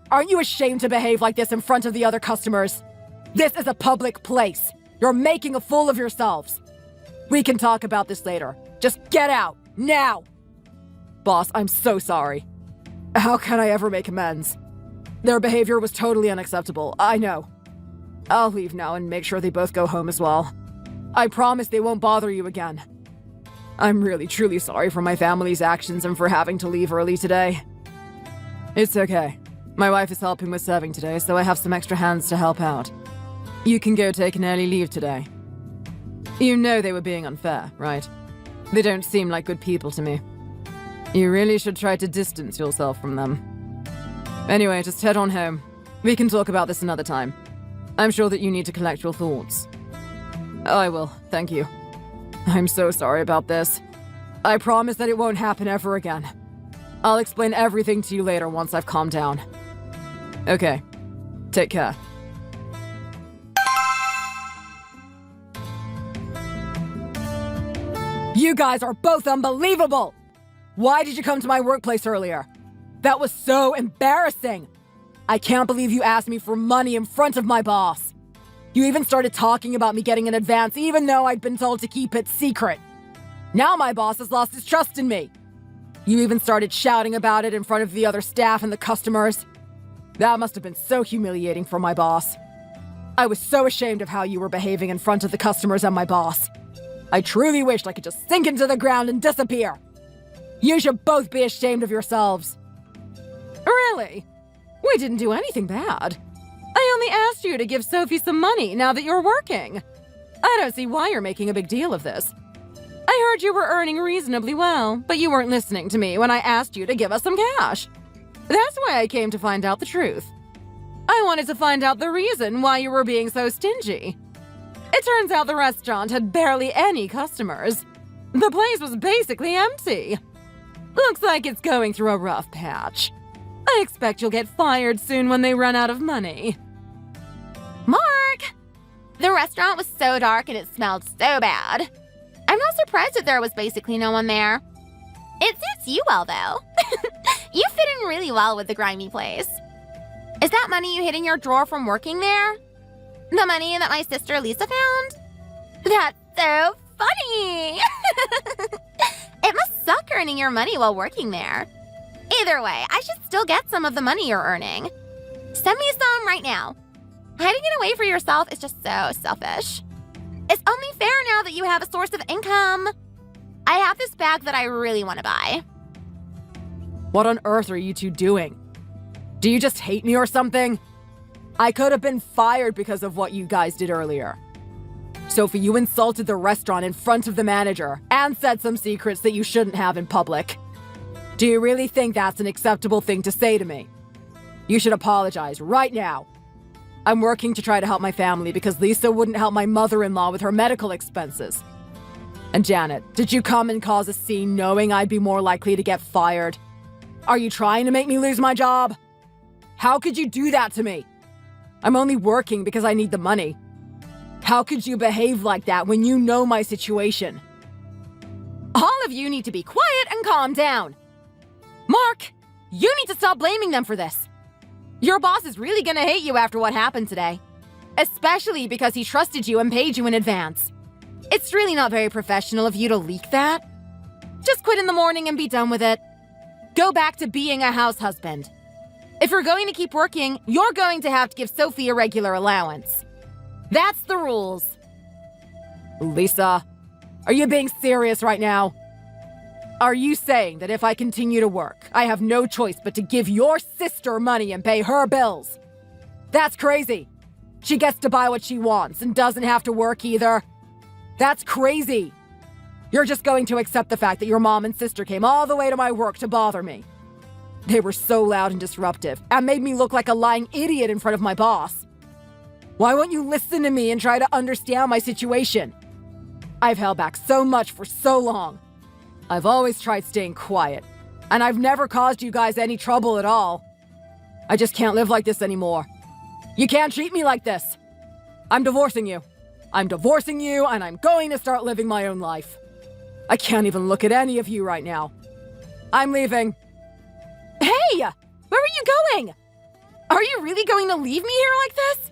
Aren't you ashamed to behave like this in front of the other customers? This is a public place. You're making a fool of yourselves. We can talk about this later. Just get out, now! Boss, I'm so sorry. How can I ever make amends? Their behavior was totally unacceptable, I know. I'll leave now and make sure they both go home as well. I promise they won't bother you again. I'm really, truly sorry for my family's actions and for having to leave early today. It's okay. My wife is helping with serving today, so I have some extra hands to help out. You can go take an early leave today. You know they were being unfair, right? They don't seem like good people to me. You really should try to distance yourself from them. Anyway, just head on home. We can talk about this another time. I'm sure that you need to collect your thoughts. I will, thank you. I'm so sorry about this. I promise that it won't happen ever again. I'll explain everything to you later once I've calmed down. Okay, take care. You guys are both unbelievable! Why did you come to my workplace earlier? That was so embarrassing! I can't believe you asked me for money in front of my boss. You even started talking about me getting an advance even though I'd been told to keep it secret. Now my boss has lost his trust in me. You even started shouting about it in front of the other staff and the customers. That must have been so humiliating for my boss. I was so ashamed of how you were behaving in front of the customers and my boss. I truly wished I could just sink into the ground and disappear. You should both be ashamed of yourselves. Really? We didn't do anything bad. I only asked you to give Sophie some money now that you're working. I don't see why you're making a big deal of this. I I heard you were earning reasonably well, but you weren't listening to me when I asked you to give us some cash. That's why I came to find out the truth. I wanted to find out the reason why you were being so stingy. It turns out the restaurant had barely any customers. The place was basically empty. Looks like it's going through a rough patch. I expect you'll get fired soon when they run out of money. Mark! The restaurant was so dark and it smelled so bad. I'm not surprised that there was basically no one there. It suits you well, though. You fit in really well with the grimy place. Is that money you hid in your drawer from working there? The money that my sister Lisa found? That's so funny! It must suck earning your money while working there. Either way, I should still get some of the money you're earning. Send me some right now. Hiding it away for yourself is just so selfish. It's only fair now that you have a source of income. I have this bag that I really want to buy. What on earth are you two doing? Do you just hate me or something? I could have been fired because of what you guys did earlier. Sophie, you insulted the restaurant in front of the manager and said some secrets that you shouldn't have in public. Do you really think that's an acceptable thing to say to me? You should apologize right now. I'm working to try to help my family because Lisa wouldn't help my mother-in-law with her medical expenses. And Janet, did you come and cause a scene knowing I'd be more likely to get fired? Are you trying to make me lose my job? How could you do that to me? I'm only working because I need the money. How could you behave like that when you know my situation? All of you need to be quiet and calm down. Mark, you need to stop blaming them for this. Your boss is really gonna hate you after what happened today. Especially because he trusted you and paid you in advance. It's really not very professional of you to leak that. Just quit in the morning and be done with it. Go back to being a house husband. If you're going to keep working, you're going to have to give Sophie a regular allowance. That's the rules. Lisa, are you being serious right now? Are you saying that if I continue to work, I have no choice but to give your sister money and pay her bills? That's crazy. She gets to buy what she wants and doesn't have to work either. That's crazy. You're just going to accept the fact that your mom and sister came all the way to my work to bother me. They were so loud and disruptive and made me look like a lying idiot in front of my boss. Why won't you listen to me and try to understand my situation? I've held back so much for so long. I've always tried staying quiet, and I've never caused you guys any trouble at all. I just can't live like this anymore. You can't treat me like this. I'm divorcing you. I'm divorcing you, and I'm going to start living my own life. I can't even look at any of you right now. I'm leaving. Hey! Where are you going? Are you really going to leave me here like this?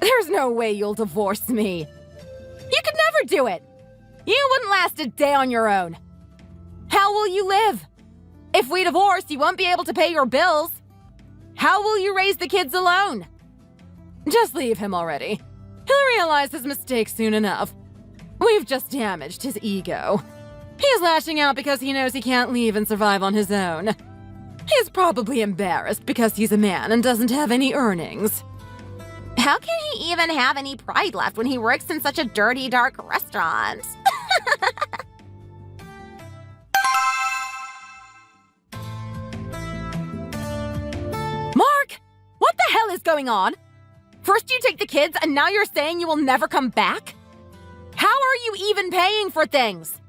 There's no way you'll divorce me. You could never do it. You wouldn't last a day on your own. How will you live? If we divorce, you won't be able to pay your bills. How will you raise the kids alone? Just leave him already. He'll realize his mistake soon enough. We've just damaged his ego. He's lashing out because he knows he can't leave and survive on his own. He's probably embarrassed because he's a man and doesn't have any earnings. How can he even have any pride left when he works in such a dirty, dark restaurant? Mark! What the hell is going on? First you take the kids and now you're saying you will never come back? How are you even paying for things?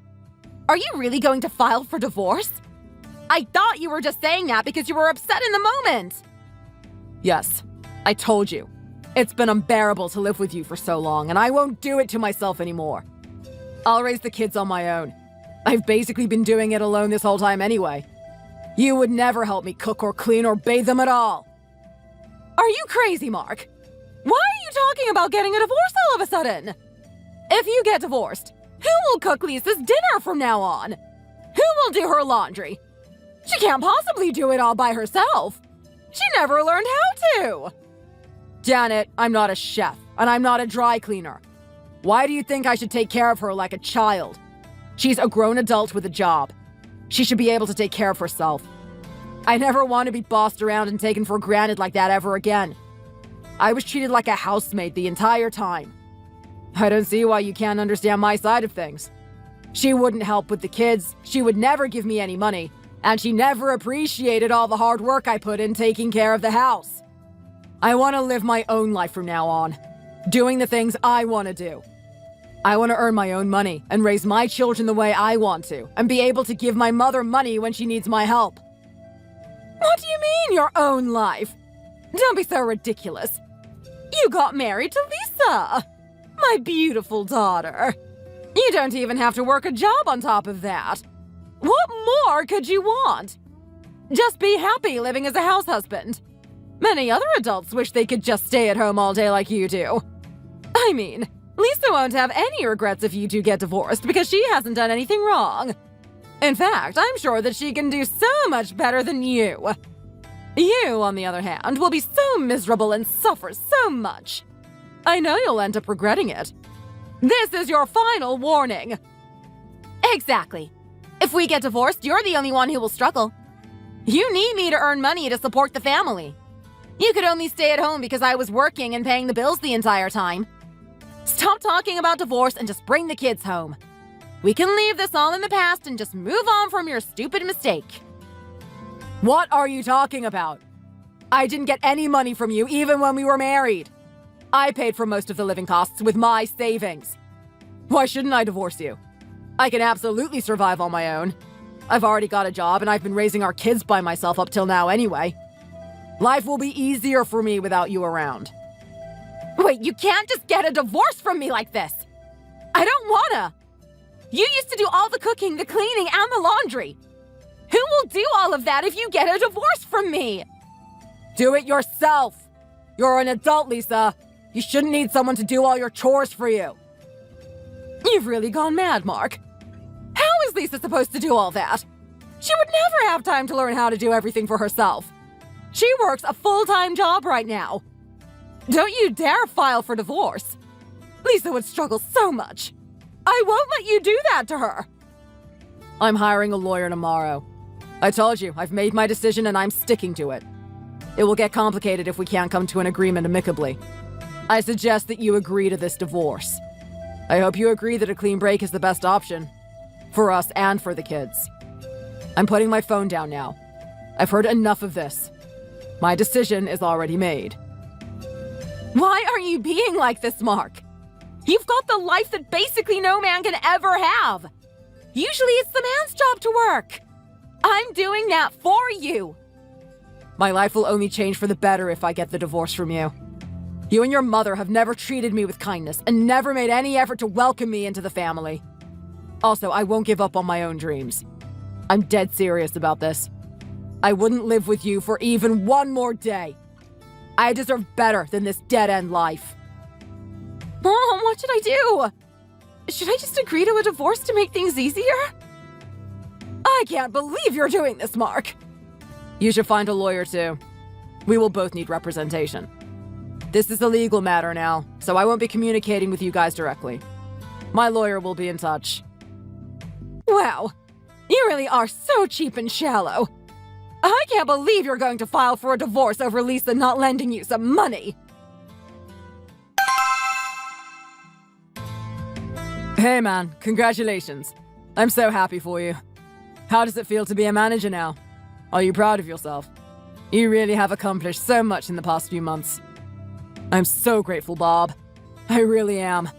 Are you really going to file for divorce? I thought you were just saying that because you were upset in the moment. Yes, I told you. It's been unbearable to live with you for so long, and I won't do it to myself anymore. I'll raise the kids on my own. I've basically been doing it alone this whole time anyway. You would never help me cook or clean or bathe them at all. Are you crazy, Mark? Why are you talking about getting a divorce all of a sudden? If you get divorced, who will cook Lisa's dinner from now on? Who will do her laundry? She can't possibly do it all by herself. She never learned how to. Janet, I'm not a chef, and I'm not a dry cleaner. Why do you think I should take care of her like a child? She's a grown adult with a job. She should be able to take care of herself. I never want to be bossed around and taken for granted like that ever again. I was treated like a housemaid the entire time. I don't see why you can't understand my side of things. She wouldn't help with the kids, she would never give me any money, and she never appreciated all the hard work I put in taking care of the house. I want to live my own life from now on, doing the things I want to do. I want to earn my own money and raise my children the way I want to, and be able to give my mother money when she needs my help. What do you mean, your own life? Don't be so ridiculous. You got married to Lisa, my beautiful daughter. You don't even have to work a job on top of that. What more could you want? Just be happy living as a house husband. Many other adults wish they could just stay at home all day like you do. I mean, Lisa won't have any regrets if you two get divorced because she hasn't done anything wrong. In fact, I'm sure that she can do so much better than you. You, on the other hand, will be so miserable and suffer so much. I know you'll end up regretting it. This is your final warning. Exactly. If we get divorced, you're the only one who will struggle. You need me to earn money to support the family. You could only stay at home because I was working and paying the bills the entire time. Stop talking about divorce and just bring the kids home. We can leave this all in the past and just move on from your stupid mistake. What are you talking about? I didn't get any money from you even when we were married. I paid for most of the living costs with my savings. Why shouldn't I divorce you? I can absolutely survive on my own. I've already got a job and I've been raising our kids by myself up till now anyway. Life will be easier for me without you around. Wait, you can't just get a divorce from me like this. I don't wanna. You used to do all the cooking, the cleaning, and the laundry. Who will do all of that if you get a divorce from me? Do it yourself. You're an adult, Lisa. You shouldn't need someone to do all your chores for you. You've really gone mad, Mark. How is Lisa supposed to do all that? She would never have time to learn how to do everything for herself. She works a full-time job right now. Don't you dare file for divorce. Lisa would struggle so much. I won't let you do that to her. I'm hiring a lawyer tomorrow. I told you, I've made my decision and I'm sticking to it. It will get complicated if we can't come to an agreement amicably. I suggest that you agree to this divorce. I hope you agree that a clean break is the best option. For us and for the kids. I'm putting my phone down now. I've heard enough of this. My decision is already made. Why are you being like this, Mark? You've got the life that basically no man can ever have. Usually it's the man's job to work. I'm doing that for you. My life will only change for the better if I get the divorce from you. You and your mother have never treated me with kindness and never made any effort to welcome me into the family. Also, I won't give up on my own dreams. I'm dead serious about this. I wouldn't live with you for even one more day. I deserve better than this dead-end life. Mom, what should I do? Should I just agree to a divorce to make things easier? I can't believe you're doing this, Mark. You should find a lawyer too. We will both need representation. This is a legal matter now, so I won't be communicating with you guys directly. My lawyer will be in touch. Wow, you really are so cheap and shallow. I can't believe you're going to file for a divorce over Lisa not lending you some money. Hey man, congratulations. I'm so happy for you. How does it feel to be a manager now? Are you proud of yourself? You really have accomplished so much in the past few months. I'm so grateful, Bob. I really am.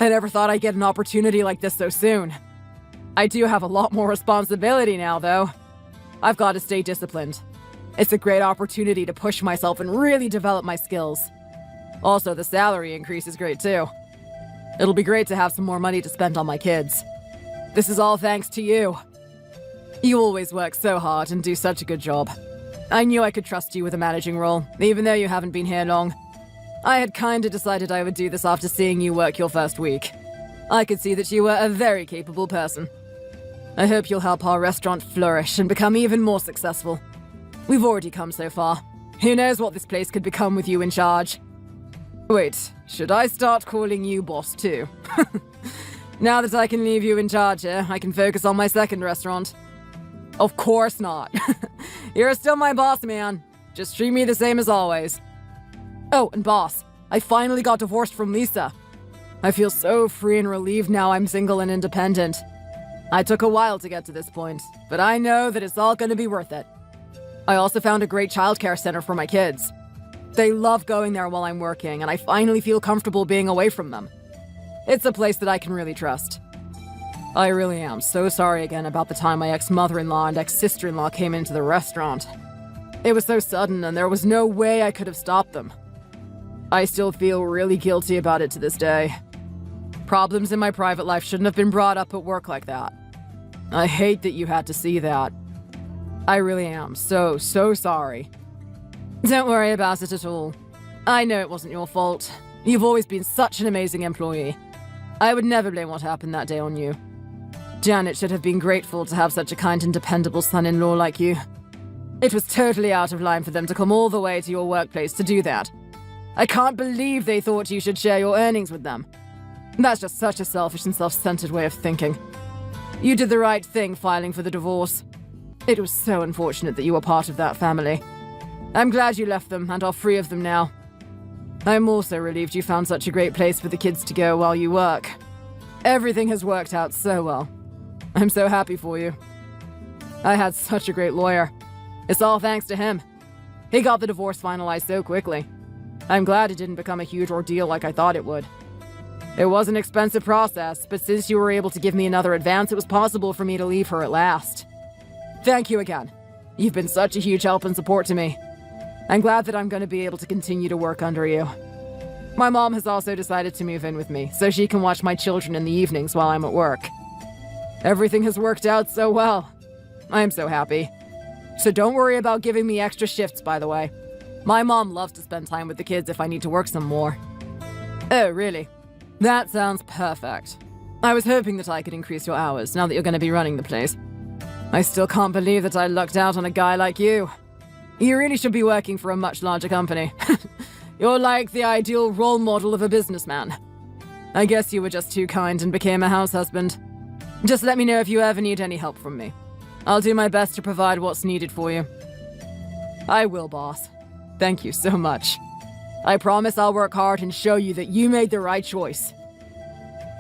I never thought I'd get an opportunity like this so soon. I do have a lot more responsibility now, though. I've got to stay disciplined. It's a great opportunity to push myself and really develop my skills. Also, the salary increase is great, too. It'll be great to have some more money to spend on my kids. This is all thanks to you. You always work so hard and do such a good job. I knew I could trust you with a managing role, even though you haven't been here long. I had kinda decided I would do this after seeing you work your first week. I could see that you were a very capable person. I hope you'll help our restaurant flourish and become even more successful. We've already come so far. Who knows what this place could become with you in charge? Wait, should I start calling you boss too? Now that I can leave you in charge here, I can focus on my second restaurant. Of course not. You're still my boss, man. Just treat me the same as always. Oh, and boss, I finally got divorced from Lisa. I feel so free and relieved now I'm single and independent. I took a while to get to this point, but I know that it's all going to be worth it. I also found a great childcare center for my kids. They love going there while I'm working, and I finally feel comfortable being away from them. It's a place that I can really trust. I really am so sorry again about the time my ex-mother-in-law and ex-sister-in-law came into the restaurant. It was so sudden, and there was no way I could have stopped them. I still feel really guilty about it to this day. Problems in my private life shouldn't have been brought up at work like that. I hate that you had to see that. I really am so sorry. Don't worry about it at all. I know it wasn't your fault. You've always been such an amazing employee. I would never blame what happened that day on you. Janet should have been grateful to have such a kind and dependable son-in-law like you. It was totally out of line for them to come all the way to your workplace to do that. I can't believe they thought you should share your earnings with them. That's just such a selfish and self-centered way of thinking. You did the right thing filing for the divorce. It was so unfortunate that you were part of that family. I'm glad you left them and are free of them now. I'm also relieved you found such a great place for the kids to go while you work. Everything has worked out so well. I'm so happy for you. I had such a great lawyer. It's all thanks to him. He got the divorce finalized so quickly. I'm glad it didn't become a huge ordeal like I thought it would. It was an expensive process, but since you were able to give me another advance, it was possible for me to leave her at last. Thank you again. You've been such a huge help and support to me. I'm glad that I'm going to be able to continue to work under you. My mom has also decided to move in with me, so she can watch my children in the evenings while I'm at work. Everything has worked out so well. I'm so happy. So don't worry about giving me extra shifts, by the way. My mom loves to spend time with the kids if I need to work some more. Oh, really? That sounds perfect. I was hoping that I could increase your hours now that you're going to be running the place. I still can't believe that I lucked out on a guy like you. You really should be working for a much larger company. You're like the ideal role model of a businessman. I guess you were just too kind and became a house husband. Just let me know if you ever need any help from me. I'll do my best to provide what's needed for you. I will, boss. Thank you so much. I promise I'll work hard and show you that you made the right choice.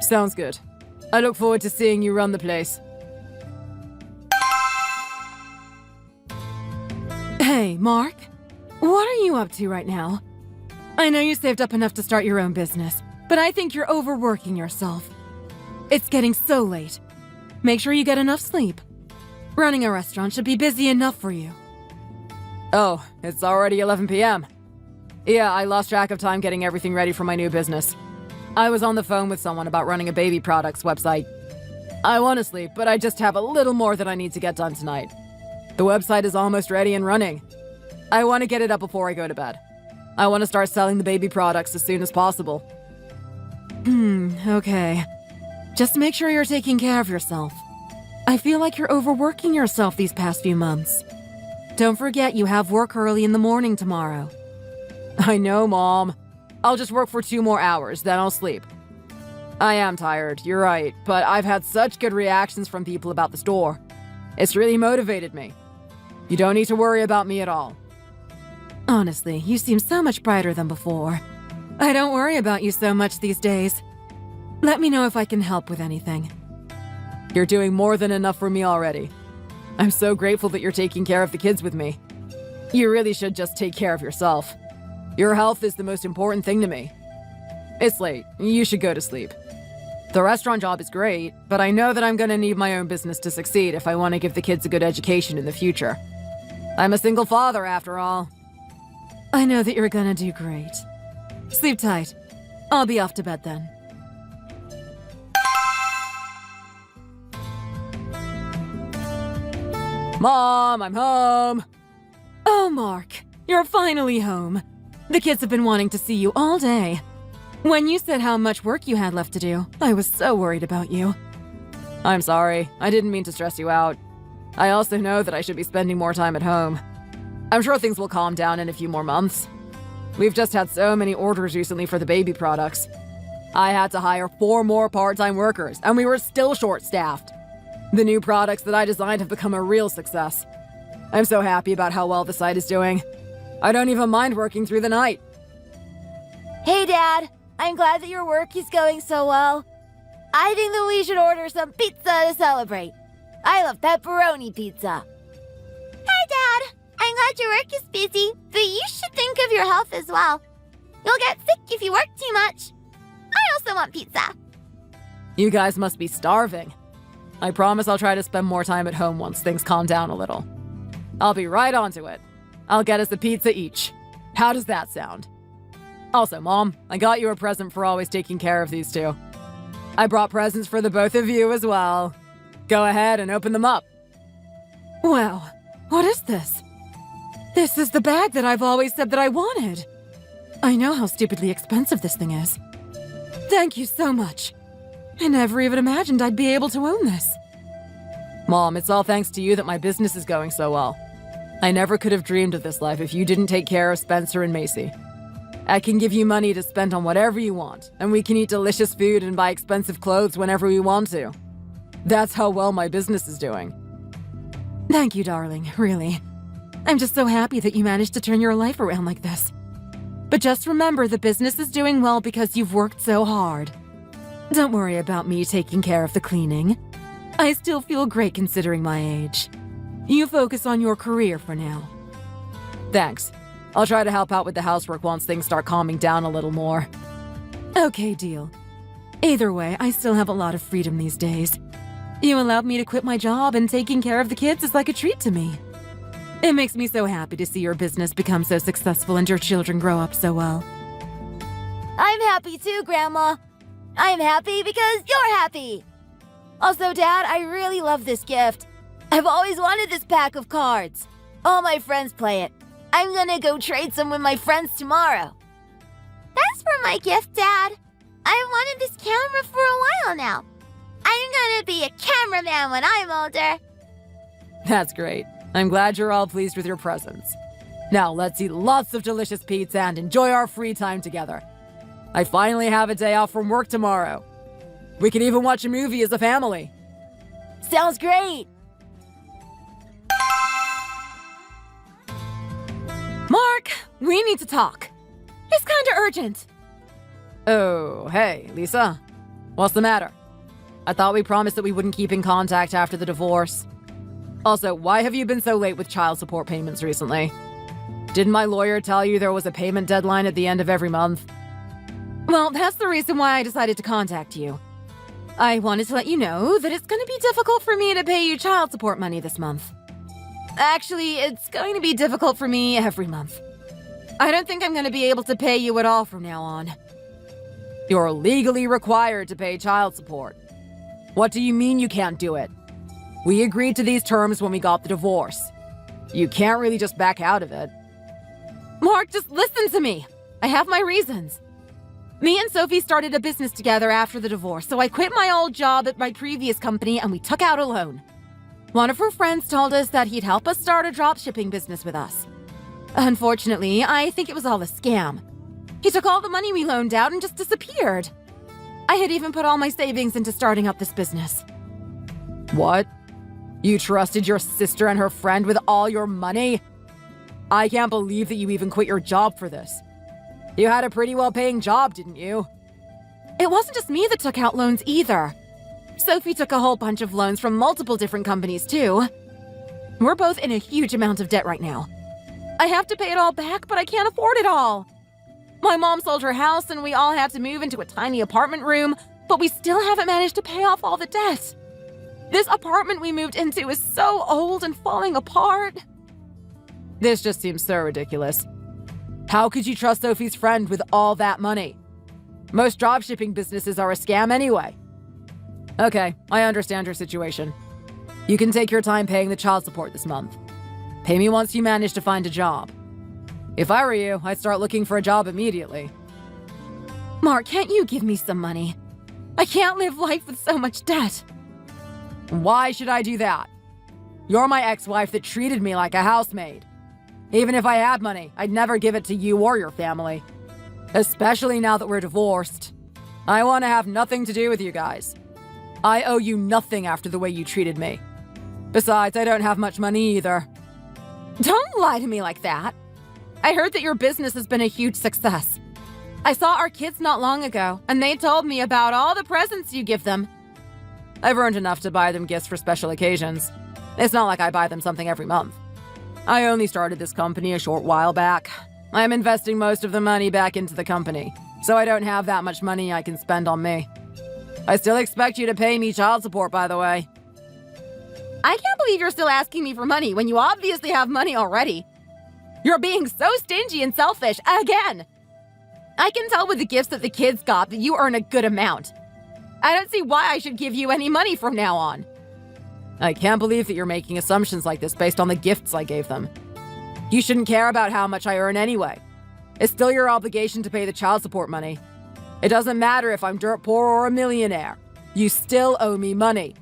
Sounds good. I look forward to seeing you run the place. Hey, Mark. What are you up to right now? I know you saved up enough to start your own business, but I think you're overworking yourself. It's getting so late. Make sure you get enough sleep. Running a restaurant should be busy enough for you. Oh, it's already 11 p.m. Yeah, I lost track of time getting everything ready for my new business. I was on the phone with someone about running a baby products website. I want to sleep, but I just have a little more that I need to get done tonight. The website is almost ready and running. I want to get it up before I go to bed. I want to start selling the baby products as soon as possible. Okay. Just make sure you're taking care of yourself. I feel like you're overworking yourself these past few months. Don't forget you have work early in the morning tomorrow. I know, Mom. I'll just work for 2 more hours, then I'll sleep. I am tired, you're right, but I've had such good reactions from people about the store. It's really motivated me. You don't need to worry about me at all. Honestly, you seem so much brighter than before. I don't worry about you so much these days. Let me know if I can help with anything. You're doing more than enough for me already. I'm so grateful that you're taking care of the kids with me. You really should just take care of yourself. Your health is the most important thing to me. It's late. You should go to sleep. The restaurant job is great, but I know that I'm going to need my own business to succeed if I want to give the kids a good education in the future. I'm a single father, after all. I know that you're going to do great. Sleep tight. I'll be off to bed then. Mom, I'm home! Oh, Mark, you're finally home. The kids have been wanting to see you all day. When you said how much work you had left to do, I was so worried about you. I'm sorry. I didn't mean to stress you out. I also know that I should be spending more time at home. I'm sure things will calm down in a few more months. We've just had so many orders recently for the baby products. I had to hire 4 more part-time workers, and we were still short-staffed. The new products that I designed have become a real success. I'm so happy about how well the site is doing. I don't even mind working through the night. Hey, Dad. I'm glad that your work is going so well. I think that we should order some pizza to celebrate. I love pepperoni pizza. Hi, Dad. I'm glad your work is busy, but you should think of your health as well. You'll get sick if you work too much. I also want pizza. You guys must be starving. I promise I'll try to spend more time at home once things calm down a little. I'll be right onto it. I'll get us a pizza each. How does that sound? Also, Mom, I got you a present for always taking care of these two. I brought presents for the both of you as well. Go ahead and open them up. Wow, what is this? This is the bag that I've always said that I wanted. I know how stupidly expensive this thing is. Thank you so much. I never even imagined I'd be able to own this. Mom, it's all thanks to you that my business is going so well. I never could have dreamed of this life if you didn't take care of Spencer and Macy. I can give you money to spend on whatever you want, and we can eat delicious food and buy expensive clothes whenever we want to. That's how well my business is doing. Thank you, darling, really. I'm just so happy that you managed to turn your life around like this. But just remember the business is doing well because you've worked so hard. Don't worry about me taking care of the cleaning. I still feel great considering my age. You focus on your career for now. Thanks. I'll try to help out with the housework once things start calming down a little more. Okay, deal. Either way, I still have a lot of freedom these days. You allowed me to quit my job, and taking care of the kids is like a treat to me. It makes me so happy to see your business become so successful and your children grow up so well. I'm happy too, Grandma. I'm happy because you're happy. Also, Dad, I really love this gift. I've always wanted this pack of cards. All my friends play it. I'm gonna go trade some with my friends tomorrow. Thanks for my gift, Dad. I've wanted this camera for a while now. I'm gonna be a cameraman when I'm older. That's great. I'm glad you're all pleased with your presents. Now let's eat lots of delicious pizza and enjoy our free time together. I finally have a day off from work tomorrow. We can even watch a movie as a family. Sounds great. Mark, we need to talk. It's kinda urgent. Oh, hey, Lisa. What's the matter? I thought we promised that we wouldn't keep in contact after the divorce. Also, why have you been so late with child support payments recently? Didn't my lawyer tell you there was a payment deadline at the end of every month? Well, that's the reason why I decided to contact you. I wanted to let you know that it's going to be difficult for me to pay you child support money this month. Actually, it's going to be difficult for me every month. I don't think I'm going to be able to pay you at all from now on. You're legally required to pay child support. What do you mean you can't do it? We agreed to these terms when we got the divorce. You can't really just back out of it. Mark, just listen to me. I have my reasons. Me and Sophie started a business together after the divorce, so I quit my old job at my previous company and we took out a loan. One of her friends told us that he'd help us start a dropshipping business with us. Unfortunately, I think it was all a scam. He took all the money we loaned out and just disappeared. I had even put all my savings into starting up this business. What? You trusted your sister and her friend with all your money? I can't believe that you even quit your job for this. You had a pretty well-paying job, didn't you? It wasn't just me that took out loans either. Sophie took a whole bunch of loans from multiple different companies too. We're both in a huge amount of debt right now. I have to pay it all back, but I can't afford it all. My mom sold her house and we all had to move into a tiny apartment room, but we still haven't managed to pay off all the debt. This apartment we moved into is so old and falling apart. This just seems so ridiculous. How could you trust Sophie's friend with all that money? Most dropshipping businesses are a scam anyway. Okay, I understand your situation. You can take your time paying the child support this month. Pay me once you manage to find a job. If I were you, I'd start looking for a job immediately. Mark, can't you give me some money? I can't live life with so much debt. Why should I do that? You're my ex-wife that treated me like a housemaid. Even if I had money, I'd never give it to you or your family. Especially now that we're divorced. I want to have nothing to do with you guys. I owe you nothing after the way you treated me. Besides, I don't have much money either. Don't lie to me like that. I heard that your business has been a huge success. I saw our kids not long ago, and they told me about all the presents you give them. I've earned enough to buy them gifts for special occasions. It's not like I buy them something every month. I only started this company a short while back. I'm investing most of the money back into the company, so I don't have that much money I can spend on me. I still expect you to pay me child support, by the way. I can't believe you're still asking me for money when you obviously have money already. You're being so stingy and selfish again. I can tell with the gifts that the kids got that you earn a good amount. I don't see why I should give you any money from now on. I can't believe that you're making assumptions like this based on the gifts I gave them. You shouldn't care about how much I earn anyway. It's still your obligation to pay the child support money. It doesn't matter if I'm dirt poor or a millionaire. You still owe me money.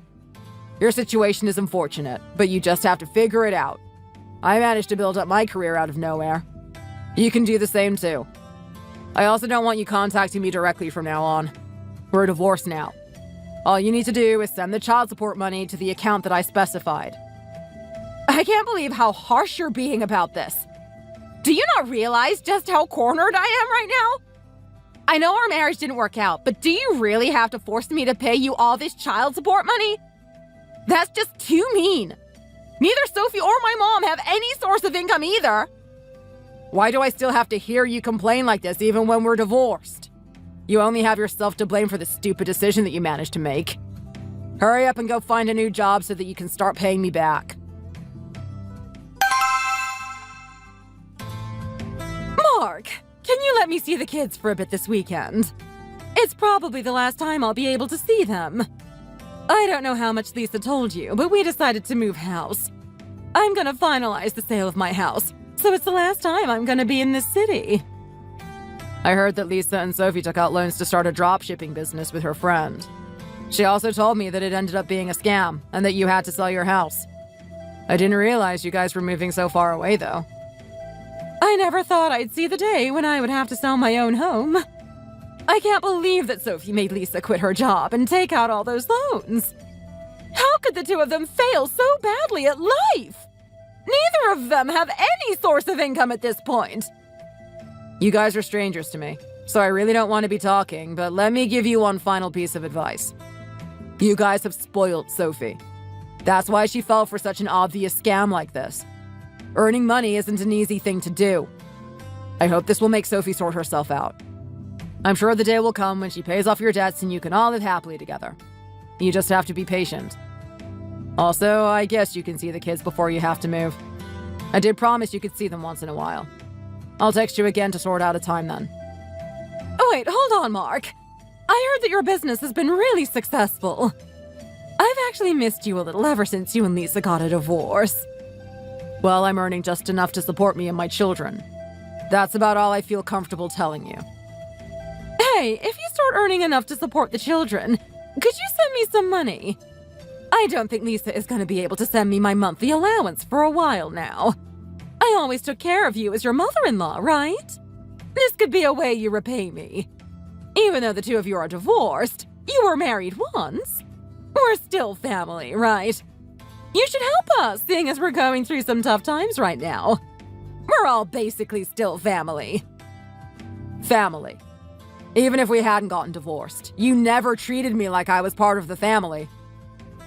Your situation is unfortunate, but you just have to figure it out. I managed to build up my career out of nowhere. You can do the same too. I also don't want you contacting me directly from now on. We're divorced now. All you need to do is send the child support money to the account that I specified. I can't believe how harsh you're being about this. Do you not realize just how cornered I am right now? I know our marriage didn't work out, but do you really have to force me to pay you all this child support money? That's just too mean. Neither Sophie or my mom have any source of income either. Why do I still have to hear you complain like this even when we're divorced? You only have yourself to blame for the stupid decision that you managed to make. Hurry up and go find a new job so that you can start paying me back. Mark, can you let me see the kids for a bit this weekend? It's probably the last time I'll be able to see them. I don't know how much Lisa told you, but we decided to move house. I'm gonna finalize the sale of my house, so it's the last time I'm gonna be in this city. I heard that Lisa and Sophie took out loans to start a dropshipping business with her friend. She also told me that it ended up being a scam and that you had to sell your house. I didn't realize you guys were moving so far away, though. I never thought I'd see the day when I would have to sell my own home. I can't believe that Sophie made Lisa quit her job and take out all those loans. How could the two of them fail so badly at life? Neither of them have any source of income at this point. You guys are strangers to me, so I really don't want to be talking, but let me give you one final piece of advice. You guys have spoiled Sophie. That's why she fell for such an obvious scam like this. Earning money isn't an easy thing to do. I hope this will make Sophie sort herself out. I'm sure the day will come when she pays off your debts and you can all live happily together. You just have to be patient. Also, I guess you can see the kids before you have to move. I did promise you could see them once in a while. I'll text you again to sort out a time then. Oh wait, hold on, Mark. I heard that your business has been really successful. I've actually missed you a little ever since you and Lisa got a divorce. Well, I'm earning just enough to support me and my children. That's about all I feel comfortable telling you. Hey, if you start earning enough to support the children, could you send me some money? I don't think Lisa is going to be able to send me my monthly allowance for a while now. I always took care of you as your mother-in-law, right? This could be a way you repay me. Even though the two of you are divorced, you were married once. We're still family, right? You should help us, seeing as we're going through some tough times right now. We're all basically still family. Family. Even if we hadn't gotten divorced, you never treated me like I was part of the family.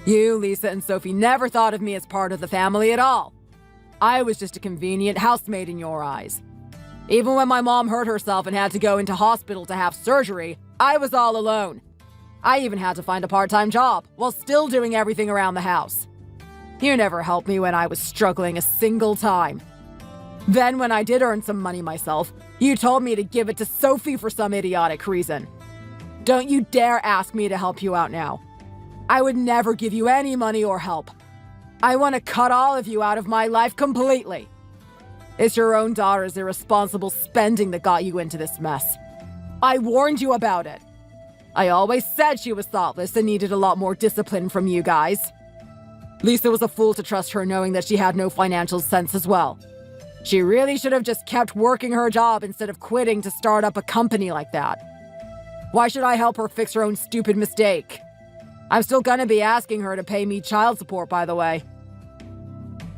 You, Lisa, and Sophie never thought of me as part of the family at all. I was just a convenient housemaid in your eyes. Even when my mom hurt herself and had to go into hospital to have surgery, I was all alone. I even had to find a part-time job while still doing everything around the house. You never helped me when I was struggling a single time. Then when I did earn some money myself, you told me to give it to Sophie for some idiotic reason. Don't you dare ask me to help you out now. I would never give you any money or help. I want to cut all of you out of my life completely. It's your own daughter's irresponsible spending that got you into this mess. I warned you about it. I always said she was thoughtless and needed a lot more discipline from you guys. Lisa was a fool to trust her knowing that she had no financial sense as well. She really should have just kept working her job instead of quitting to start up a company like that. Why should I help her fix her own stupid mistake? I'm still gonna be asking her to pay me child support, by the way.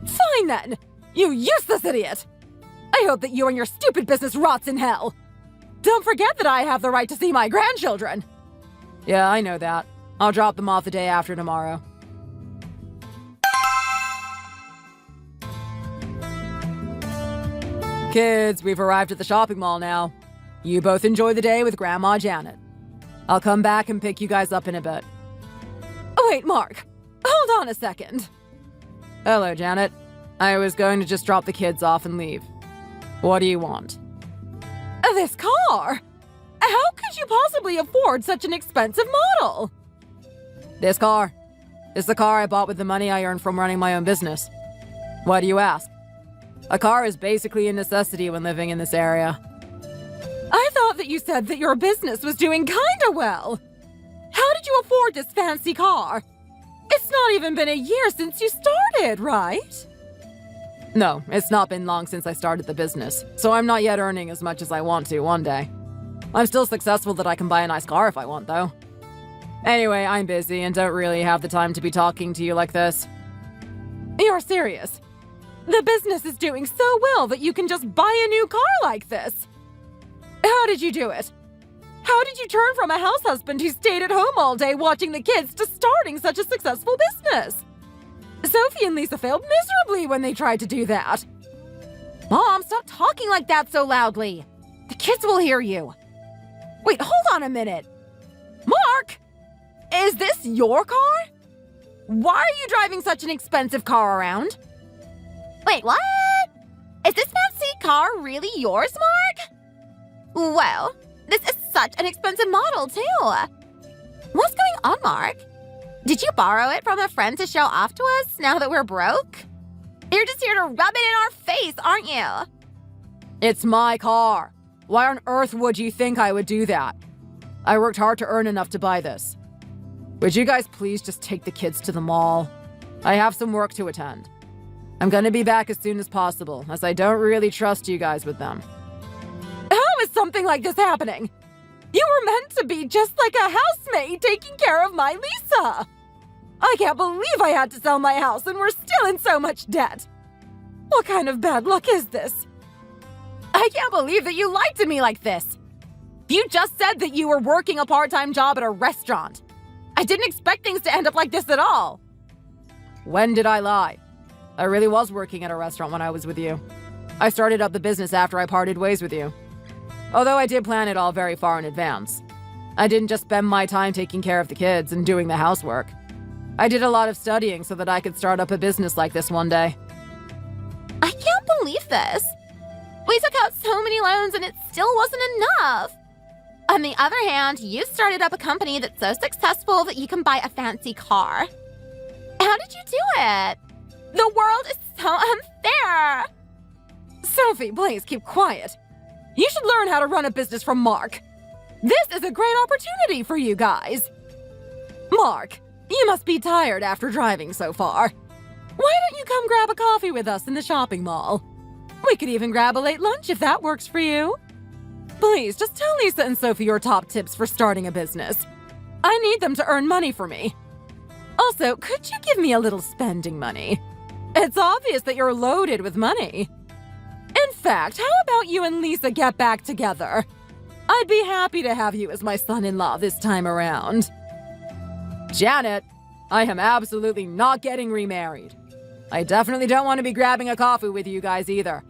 Fine then! You useless idiot! I hope that you and your stupid business rots in hell! Don't forget that I have the right to see my grandchildren. Yeah, I know that. I'll drop them off the day after tomorrow. Kids, we've arrived at the shopping mall now. You both enjoy the day with Grandma Janet. I'll come back and pick you guys up in a bit. Oh, wait, Mark. Hold on a second. Hello, Janet. I was going to just drop the kids off and leave. What do you want? This car? How could you possibly afford such an expensive model? This car. It's the car I bought with the money I earned from running my own business. Why do you ask? A car is basically a necessity when living in this area. I thought that you said that your business was doing kinda well. How did you afford this fancy car? It's not even been a year since you started, right? No, it's not been long since I started the business, so I'm not yet earning as much as I want to one day. I'm still successful that I can buy a nice car if I want, though. Anyway, I'm busy and don't really have the time to be talking to you like this. You're serious? The business is doing so well that you can just buy a new car like this? How did you do it? How did you turn from a house husband who stayed at home all day watching the kids to starting such a successful business? Sophie and Lisa failed miserably when they tried to do that. Mom, stop talking like that so loudly. The kids will hear you. Wait, hold on a minute. Mark! Is this your car? Why are you driving such an expensive car around? Wait, what? Is this fancy car really yours, Mark? Well, this is such an expensive model, too. What's going on, Mark? Did you borrow it from a friend to show off to us now that we're broke? You're just here to rub it in our face, aren't you? It's my car. Why on earth would you think I would do that? I worked hard to earn enough to buy this. Would you guys please just take the kids to the mall? I have some work to attend. I'm gonna be back as soon as possible, as I don't really trust you guys with them. How is something like this happening? You were meant to be just like a housemaid taking care of my Lisa. I can't believe I had to sell my house and we're still in so much debt. What kind of bad luck is this? I can't believe that you lied to me like this. You just said that you were working a part-time job at a restaurant. I didn't expect things to end up like this at all. When did I lie? I really was working at a restaurant when I was with you. I started up the business after I parted ways with you. Although I did plan it all very far in advance. I didn't just spend my time taking care of the kids and doing the housework. I did a lot of studying so that I could start up a business like this one day. I can't believe this. We took out so many loans and it still wasn't enough. On the other hand, you started up a company that's so successful that you can buy a fancy car. How did you do it? The world is so unfair. Sophie, please keep quiet. You should learn how to run a business from Mark. This is a great opportunity for you guys. Mark, you must be tired after driving so far. Why don't you come grab a coffee with us in the shopping mall? We could even grab a late lunch if that works for you. Please, just tell Lisa and Sophie your top tips for starting a business. I need them to earn money for me. Also, could you give me a little spending money? It's obvious that you're loaded with money. In fact, how about you and Lisa get back together? I'd be happy to have you as my son-in-law this time around. Janet, I am absolutely not getting remarried. I definitely don't want to be grabbing a coffee with you guys either.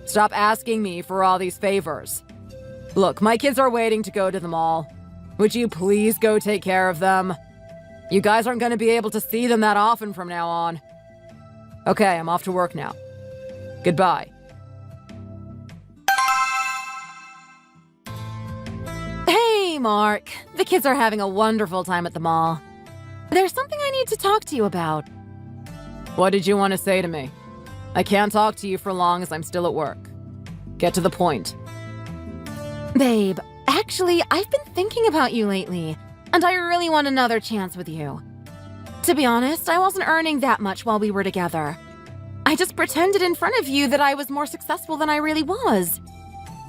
Stop asking me for all these favors. Look, my kids are waiting to go to the mall. Would you please go take care of them? You guys aren't going to be able to see them that often from now on. Okay, I'm off to work now. Goodbye. Hey, Mark. The kids are having a wonderful time at the mall. There's something I need to talk to you about. What did you want to say to me? I can't talk to you for long as I'm still at work. Get to the point. Babe, actually, I've been thinking about you lately, and I really want another chance with you. To be honest, I wasn't earning that much while we were together. I just pretended in front of you that I was more successful than I really was.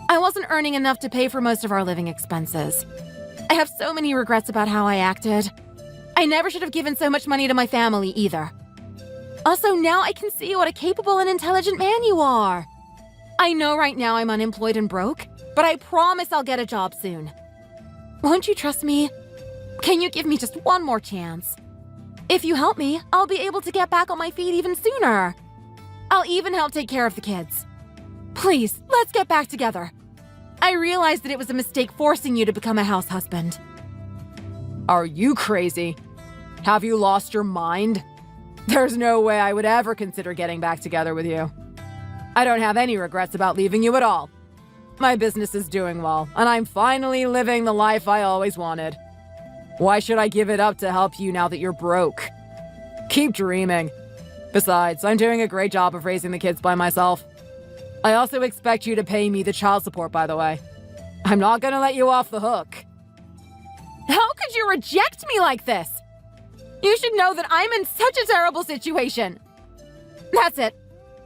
I wasn't earning enough to pay for most of our living expenses. I have so many regrets about how I acted. I never should have given so much money to my family either. Also, now I can see what a capable and intelligent man you are. I know right now I'm unemployed and broke, but I promise I'll get a job soon. Won't you trust me? Can you give me just one more chance? If you help me, I'll be able to get back on my feet even sooner. I'll even help take care of the kids. Please, let's get back together. I realized that it was a mistake forcing you to become a house husband. Are you crazy? Have you lost your mind? There's no way I would ever consider getting back together with you. I don't have any regrets about leaving you at all. My business is doing well, and I'm finally living the life I always wanted. Why should I give it up to help you now that you're broke? Keep dreaming. Besides, I'm doing a great job of raising the kids by myself. I also expect you to pay me the child support, by the way. I'm not gonna let you off the hook. How could you reject me like this? You should know that I'm in such a terrible situation. That's it.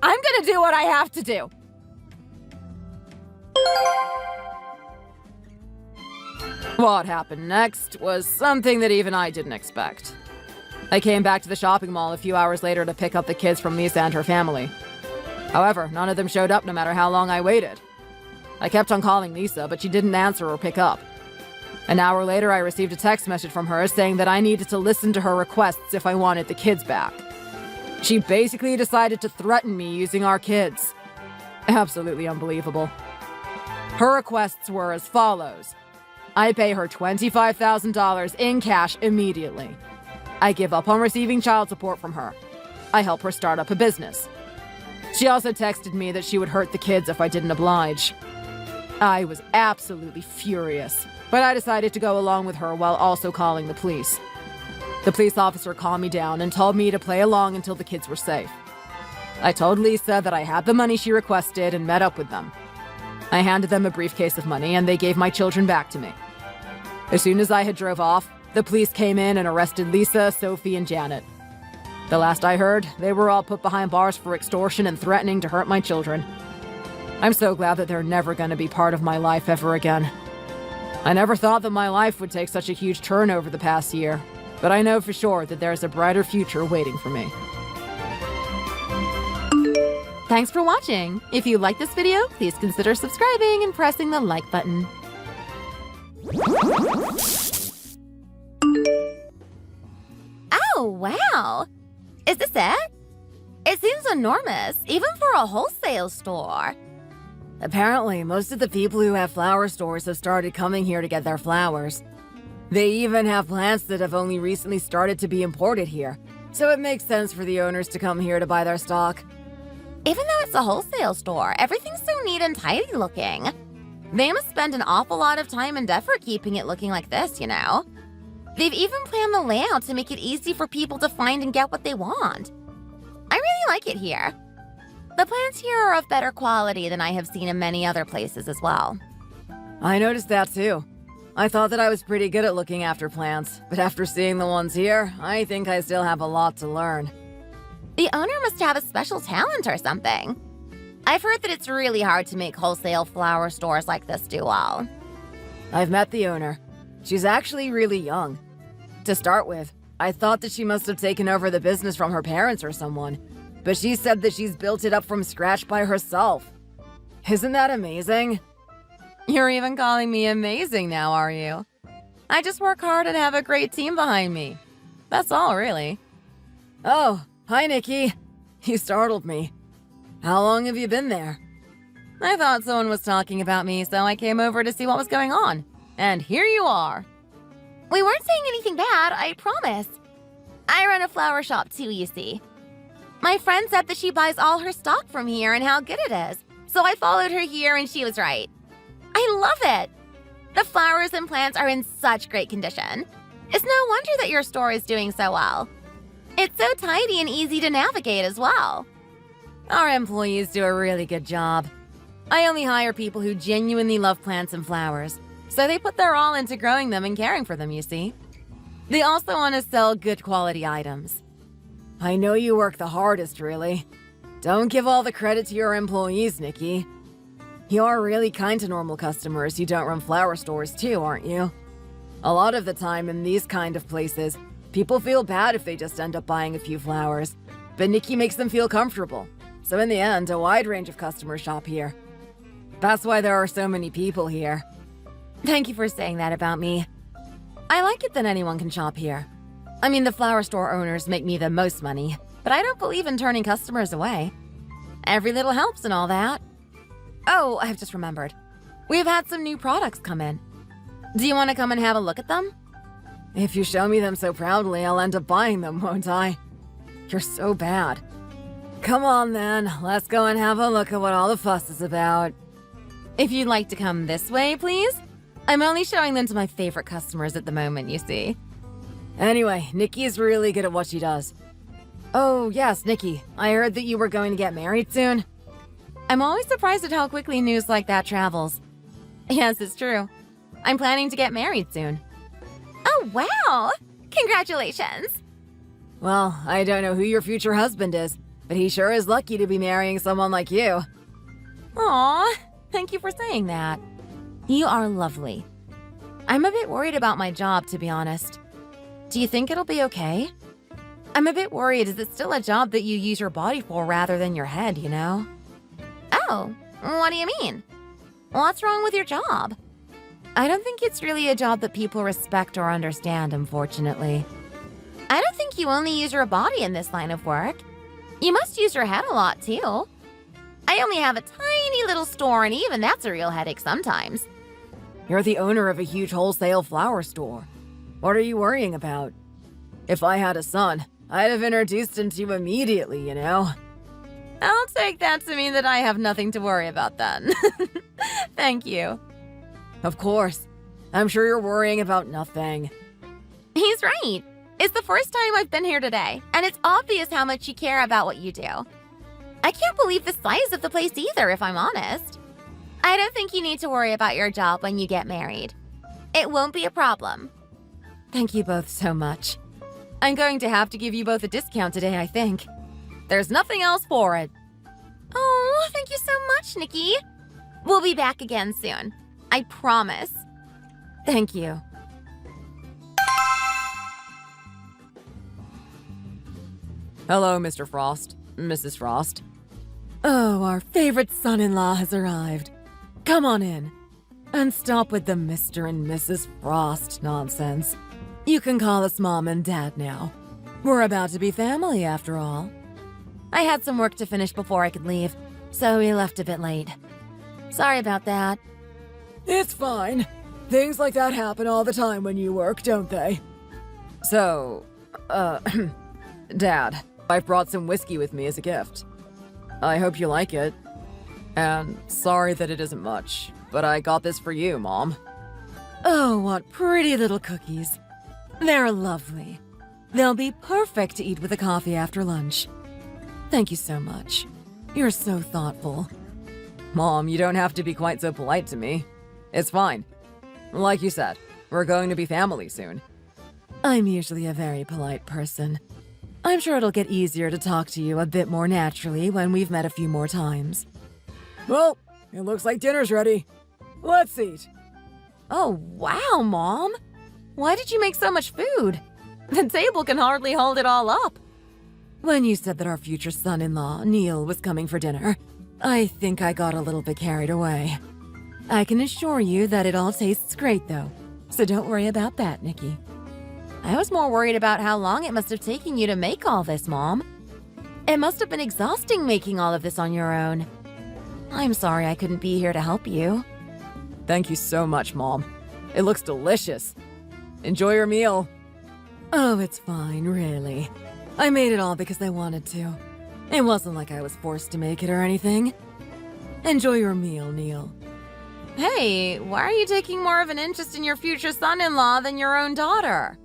I'm gonna do what I have to do. What happened next was something that even I didn't expect. I came back to the shopping mall a few hours later to pick up the kids from Lisa and her family. However, none of them showed up no matter how long I waited. I kept on calling Lisa, but she didn't answer or pick up. An hour later, I received a text message from her saying that I needed to listen to her requests if I wanted the kids back. She basically decided to threaten me using our kids. Absolutely unbelievable. Her requests were as follows. I pay her $25,000 in cash immediately. I give up on receiving child support from her. I help her start up a business. She also texted me that she would hurt the kids if I didn't oblige. I was absolutely furious, but I decided to go along with her while also calling the police. The police officer calmed me down and told me to play along until the kids were safe. I told Lisa that I had the money she requested and met up with them. I handed them a briefcase of money and they gave my children back to me. As soon as I had drove off, the police came in and arrested Lisa, Sophie, and Janet. The last I heard, they were all put behind bars for extortion and threatening to hurt my children. I'm so glad that they're never going to be part of my life ever again. I never thought that my life would take such a huge turn over the past year, but I know for sure that there's a brighter future waiting for me. Thanks for watching. If you like this video, please consider subscribing and pressing the like button. Oh, wow. Is this it? It seems enormous, even for a wholesale store. Apparently, most of the people who have flower stores have started coming here to get their flowers. They even have plants that have only recently started to be imported here, so it makes sense for the owners to come here to buy their stock. Even though it's a wholesale store, everything's so neat and tidy looking. They must spend an awful lot of time and effort keeping it looking like this, you know? They've even planned the layout to make it easy for people to find and get what they want. I really like it here. The plants here are of better quality than I have seen in many other places as well. I noticed that too. I thought that I was pretty good at looking after plants, but after seeing the ones here, I think I still have a lot to learn. The owner must have a special talent or something. I've heard that it's really hard to make wholesale flower stores like this do well. I've met the owner. She's actually really young. To start with, I thought that she must have taken over the business from her parents or someone, but she said that she's built it up from scratch by herself. Isn't that amazing? You're even calling me amazing now, are you? I just work hard and have a great team behind me. That's all, really. Oh, hi, Nikki. You startled me. How long have you been there? I thought someone was talking about me, so I came over to see what was going on. And here you are. We weren't saying anything bad, I promise. I run a flower shop too, you see. My friend said that she buys all her stock from here and how good it is, so I followed her here and she was right. I love it! The flowers and plants are in such great condition. It's no wonder that your store is doing so well. It's so tidy and easy to navigate as well. Our employees do a really good job. I only hire people who genuinely love plants and flowers, so they put their all into growing them and caring for them, you see. They also want to sell good quality items. I know you work the hardest, really. Don't give all the credit to your employees, Nikki. You're really kind to normal customers who don't run flower stores too, aren't you? A lot of the time in these kind of places, people feel bad if they just end up buying a few flowers, but Nikki makes them feel comfortable. So in the end, a wide range of customers shop here. That's why there are so many people here. Thank you for saying that about me. I like it that anyone can shop here. I mean, the flower store owners make me the most money, but I don't believe in turning customers away. Every little helps and all that. Oh, I've just remembered. We've had some new products come in. Do you want to come and have a look at them? If you show me them so proudly, I'll end up buying them, won't I? You're so bad. Come on then, let's go and have a look at what all the fuss is about. If you'd like to come this way, please. I'm only showing them to my favorite customers at the moment, you see. Anyway, Nikki is really good at what she does. Oh, yes, Nikki, I heard that you were going to get married soon. I'm always surprised at how quickly news like that travels. Yes, it's true. I'm planning to get married soon. Oh, wow! Congratulations! Well, I don't know who your future husband is, but he sure is lucky to be marrying someone like you. Aw, thank you for saying that. You are lovely. I'm a bit worried about my job, to be honest. Do you think it'll be okay? I'm a bit worried as it's still a job that you use your body for rather than your head, you know? Oh, what do you mean? What's wrong with your job? I don't think it's really a job that people respect or understand, unfortunately. I don't think you only use your body in this line of work. You must use your head a lot, too. I only have a tiny little store, and even that's a real headache sometimes. You're the owner of a huge wholesale flower store. What are you worrying about? If I had a son, I'd have introduced him to you immediately, you know? I'll take that to mean that I have nothing to worry about then. Thank you. Of course. I'm sure you're worrying about nothing. He's right. It's the first time I've been here today, and it's obvious how much you care about what you do. I can't believe the size of the place either, if I'm honest. I don't think you need to worry about your job when you get married. It won't be a problem. Thank you both so much. I'm going to have to give you both a discount today, I think. There's nothing else for it. Oh, thank you so much, Nikki. We'll be back again soon. I promise. Thank you. Hello, Mr. Frost. Mrs. Frost. Oh, our favorite son-in-law has arrived. Come on in. And stop with the Mr. and Mrs. Frost nonsense. You can call us Mom and Dad now. We're about to be family, after all. I had some work to finish before I could leave, so we left a bit late. Sorry about that. It's fine. Things like that happen all the time when you work, don't they? So, Dad, I brought some whiskey with me as a gift. I hope you like it. And sorry that it isn't much, but I got this for you, Mom. Oh, what pretty little cookies. They're lovely. They'll be perfect to eat with a coffee after lunch. Thank you so much. You're so thoughtful. Mom, you don't have to be quite so polite to me. It's fine. Like you said, we're going to be family soon. I'm usually a very polite person. I'm sure it'll get easier to talk to you a bit more naturally when we've met a few more times. Well, it looks like dinner's ready. Let's eat. Oh, wow, Mom. Why did you make so much food? The table can hardly hold it all up. When you said that our future son-in-law, Neil, was coming for dinner, I think I got a little bit carried away. I can assure you that it all tastes great, though, so don't worry about that, Nikki. I was more worried about how long it must have taken you to make all this, Mom. It must have been exhausting making all of this on your own. I'm sorry I couldn't be here to help you. Thank you so much, Mom. It looks delicious. Enjoy your meal. Oh, it's fine, really. I made it all because I wanted to. It wasn't like I was forced to make it or anything. Enjoy your meal, Neil. Hey, why are you taking more of an interest in your future son-in-law than your own daughter?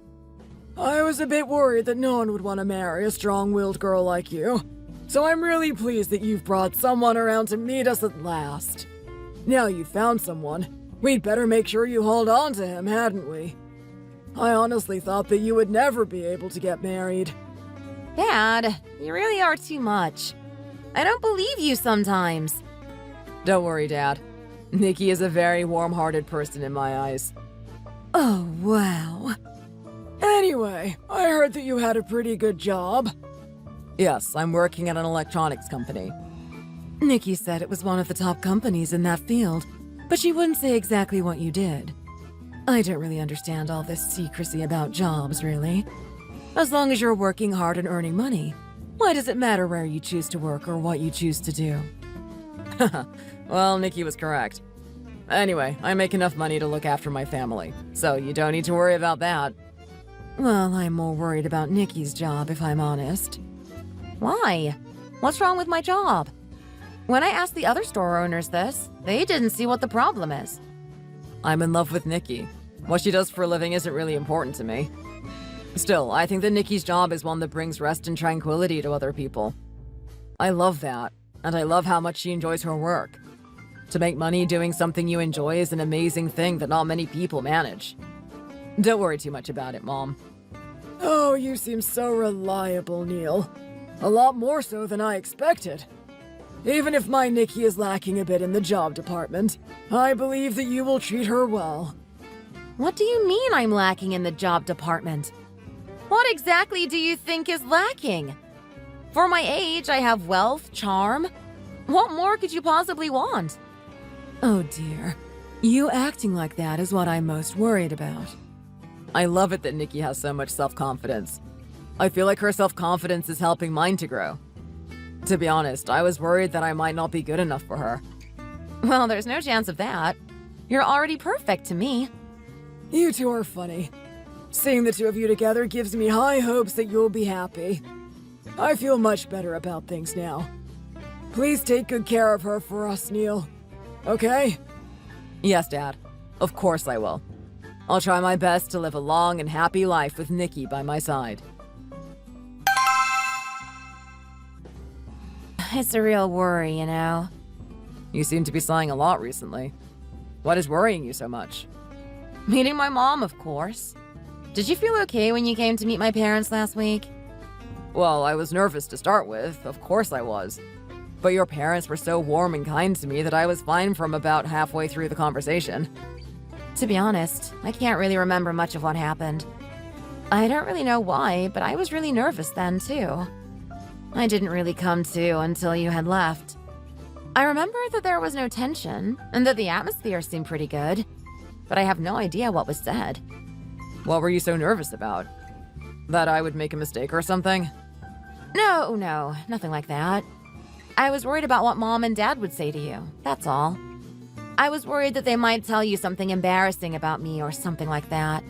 I was a bit worried that no one would want to marry a strong-willed girl like you. So I'm really pleased that you've brought someone around to meet us at last. Now you've found someone, we'd better make sure you hold on to him, hadn't we? I honestly thought that you would never be able to get married. Dad, you really are too much. I don't believe you sometimes. Don't worry, Dad. Nikki is a very warm-hearted person in my eyes. Oh, wow. Anyway, I heard that you had a pretty good job. Yes, I'm working at an electronics company. Nikki said it was one of the top companies in that field, but she wouldn't say exactly what you did. I don't really understand all this secrecy about jobs, really. As long as you're working hard and earning money, why does it matter where you choose to work or what you choose to do? Well, Nikki was correct. Anyway, I make enough money to look after my family, so you don't need to worry about that. Well, I'm more worried about Nikki's job, if I'm honest. Why? What's wrong with my job? When I asked the other store owners this, they didn't see what the problem is. I'm in love with Nikki. What she does for a living isn't really important to me. Still, I think that Nikki's job is one that brings rest and tranquility to other people. I love that, and I love how much she enjoys her work. To make money doing something you enjoy is an amazing thing that not many people manage. Don't worry too much about it, Mom. Oh, you seem so reliable, Neil. A lot more so than I expected. Even if my Nikki is lacking a bit in the job department, I believe that you will treat her well. What do you mean I'm lacking in the job department? What exactly do you think is lacking? For my age, I have wealth, charm. What more could you possibly want? Oh dear. You acting like that is what I'm most worried about. I love it that Nikki has so much self-confidence. I feel like her self-confidence is helping mine to grow. To be honest, I was worried that I might not be good enough for her. Well, there's no chance of that. You're already perfect to me. You two are funny. Seeing the two of you together gives me high hopes that you'll be happy. I feel much better about things now. Please take good care of her for us, Neil. Okay? Yes, Dad. Of course I will. I'll try my best to live a long and happy life with Nikki by my side. It's a real worry, you know. You seem to be sighing a lot recently. What is worrying you so much? Meeting my mom, of course. Did you feel okay when you came to meet my parents last week? Well, I was nervous to start with. Of course I was. But your parents were so warm and kind to me that I was fine from about halfway through the conversation. To be honest, I can't really remember much of what happened. I don't really know why, but I was really nervous then, too. I didn't really come to until you had left. I remember that there was no tension, and that the atmosphere seemed pretty good, but I have no idea what was said. What were you so nervous about? That I would make a mistake or something? No, nothing like that. I was worried about what Mom and Dad would say to you, that's all. I was worried that they might tell you something embarrassing about me or something like that.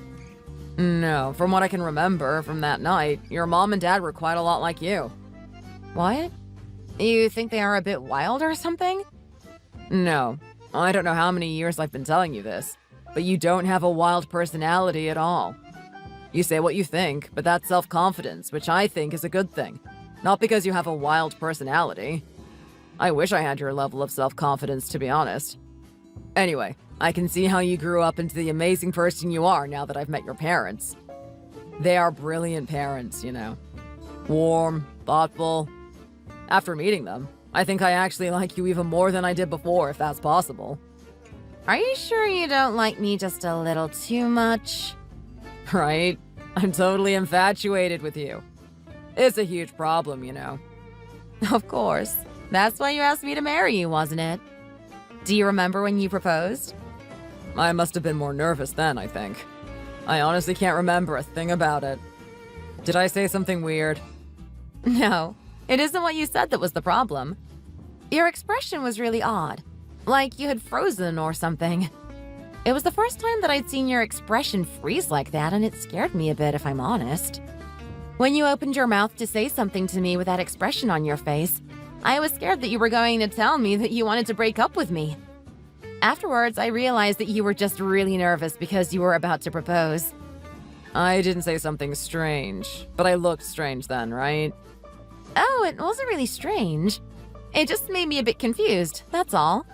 No, from what I can remember from that night, your mom and dad were quite a lot like you. What? You think they are a bit wild or something? No. I don't know how many years I've been telling you this, but you don't have a wild personality at all. You say what you think, but that's self-confidence, which I think is a good thing. Not because you have a wild personality. I wish I had your level of self-confidence, to be honest. Anyway, I can see how you grew up into the amazing person you are now that I've met your parents. They are brilliant parents, you know. Warm, thoughtful. After meeting them, I think I actually like you even more than I did before, if that's possible. Are you sure you don't like me just a little too much? Right? I'm totally infatuated with you. It's a huge problem, you know. Of course. That's why you asked me to marry you, wasn't it? Do you remember when you proposed? I must have been more nervous then, I think. I honestly can't remember a thing about it. Did I say something weird? No, it isn't what you said that was the problem. Your expression was really odd, like you had frozen or something. It was the first time that I'd seen your expression freeze like that, and it scared me a bit, if I'm honest. When you opened your mouth to say something to me with that expression on your face, I was scared that you were going to tell me that you wanted to break up with me. Afterwards, I realized that you were just really nervous because you were about to propose. I didn't say something strange, but I looked strange then, right? Oh, it wasn't really strange. It just made me a bit confused, that's all.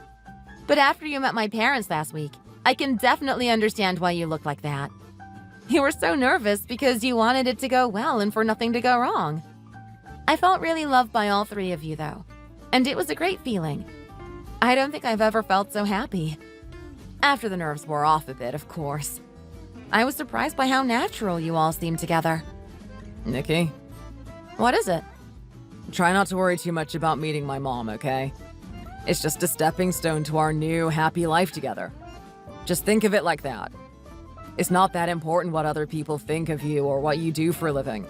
But after you met my parents last week, I can definitely understand why you look like that. You were so nervous because you wanted it to go well and for nothing to go wrong. I felt really loved by all three of you, though, and it was a great feeling. I don't think I've ever felt so happy. After the nerves wore off a bit, of course. I was surprised by how natural you all seemed together. Nikki? What is it? Try not to worry too much about meeting my mom, okay? It's just a stepping stone to our new, happy life together. Just think of it like that. It's not that important what other people think of you or what you do for a living.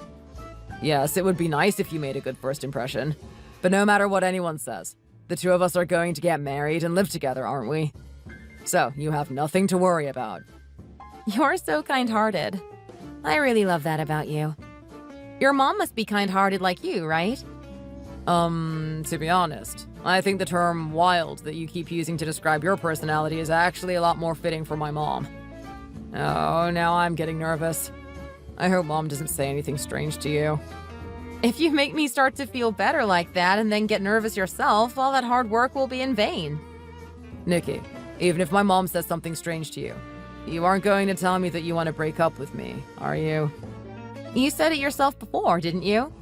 Yes, it would be nice if you made a good first impression. But no matter what anyone says, the two of us are going to get married and live together, aren't we? So, you have nothing to worry about. You're so kind-hearted. I really love that about you. Your mom must be kind-hearted like you, right? To be honest, I think the term wild that you keep using to describe your personality is actually a lot more fitting for my mom. Oh, now I'm getting nervous. I hope Mom doesn't say anything strange to you. If you make me start to feel better like that and then get nervous yourself, all that hard work will be in vain. Nikki, even if my mom says something strange to you, you aren't going to tell me that you want to break up with me, are you? You said it yourself before, didn't you?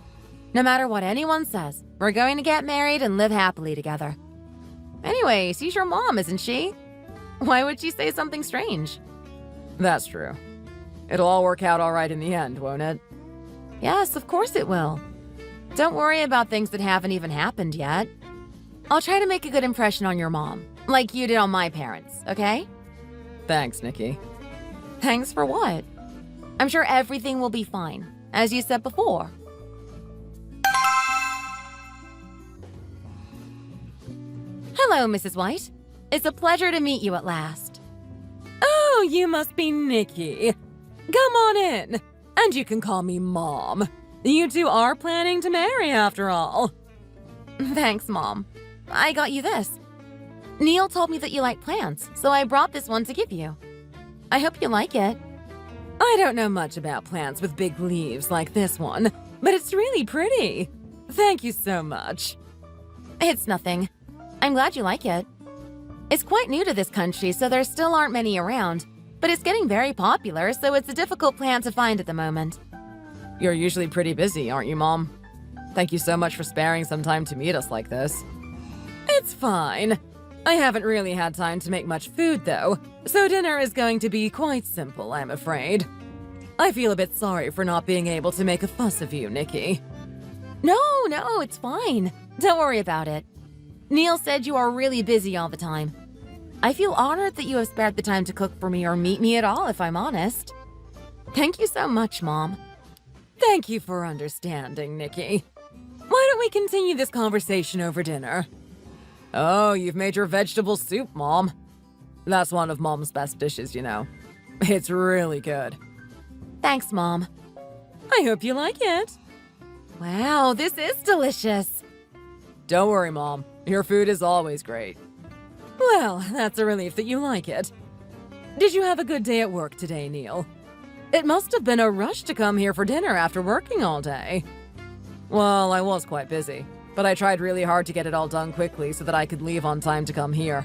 No matter what anyone says, we're going to get married and live happily together. Anyway, she's your mom, isn't she? Why would she say something strange? That's true. It'll all work out all right in the end, won't it? Yes, of course it will. Don't worry about things that haven't even happened yet. I'll try to make a good impression on your mom, like you did on my parents, okay? Thanks, Nikki. Thanks for what? I'm sure everything will be fine, as you said before. Hello, Mrs. White. It's a pleasure to meet you at last. Oh, you must be Nikki. Come on in. And you can call me Mom. You two are planning to marry after all. Thanks, Mom. I got you this. Neil told me that you like plants, so I brought this one to give you. I hope you like it. I don't know much about plants with big leaves like this one, but it's really pretty. Thank you so much. It's nothing. I'm glad you like it. It's quite new to this country, so there still aren't many around, but it's getting very popular, so it's a difficult plant to find at the moment. You're usually pretty busy, aren't you, Mom? Thank you so much for sparing some time to meet us like this. It's fine. I haven't really had time to make much food, though, so dinner is going to be quite simple, I'm afraid. I feel a bit sorry for not being able to make a fuss of you, Nikki. No, it's fine. Don't worry about it. Neil said you are really busy all the time. I feel honored that you have spared the time to cook for me or meet me at all, if I'm honest. Thank you so much, Mom. Thank you for understanding, Nikki. Why don't we continue this conversation over dinner? Oh, you've made your vegetable soup, Mom. That's one of Mom's best dishes, you know. It's really good. Thanks, Mom. I hope you like it. Wow, this is delicious. Don't worry, Mom. Your food is always great. Well, that's a relief that you like it. Did you have a good day at work today, Neil? It must have been a rush to come here for dinner after working all day. Well, I was quite busy, but I tried really hard to get it all done quickly so that I could leave on time to come here.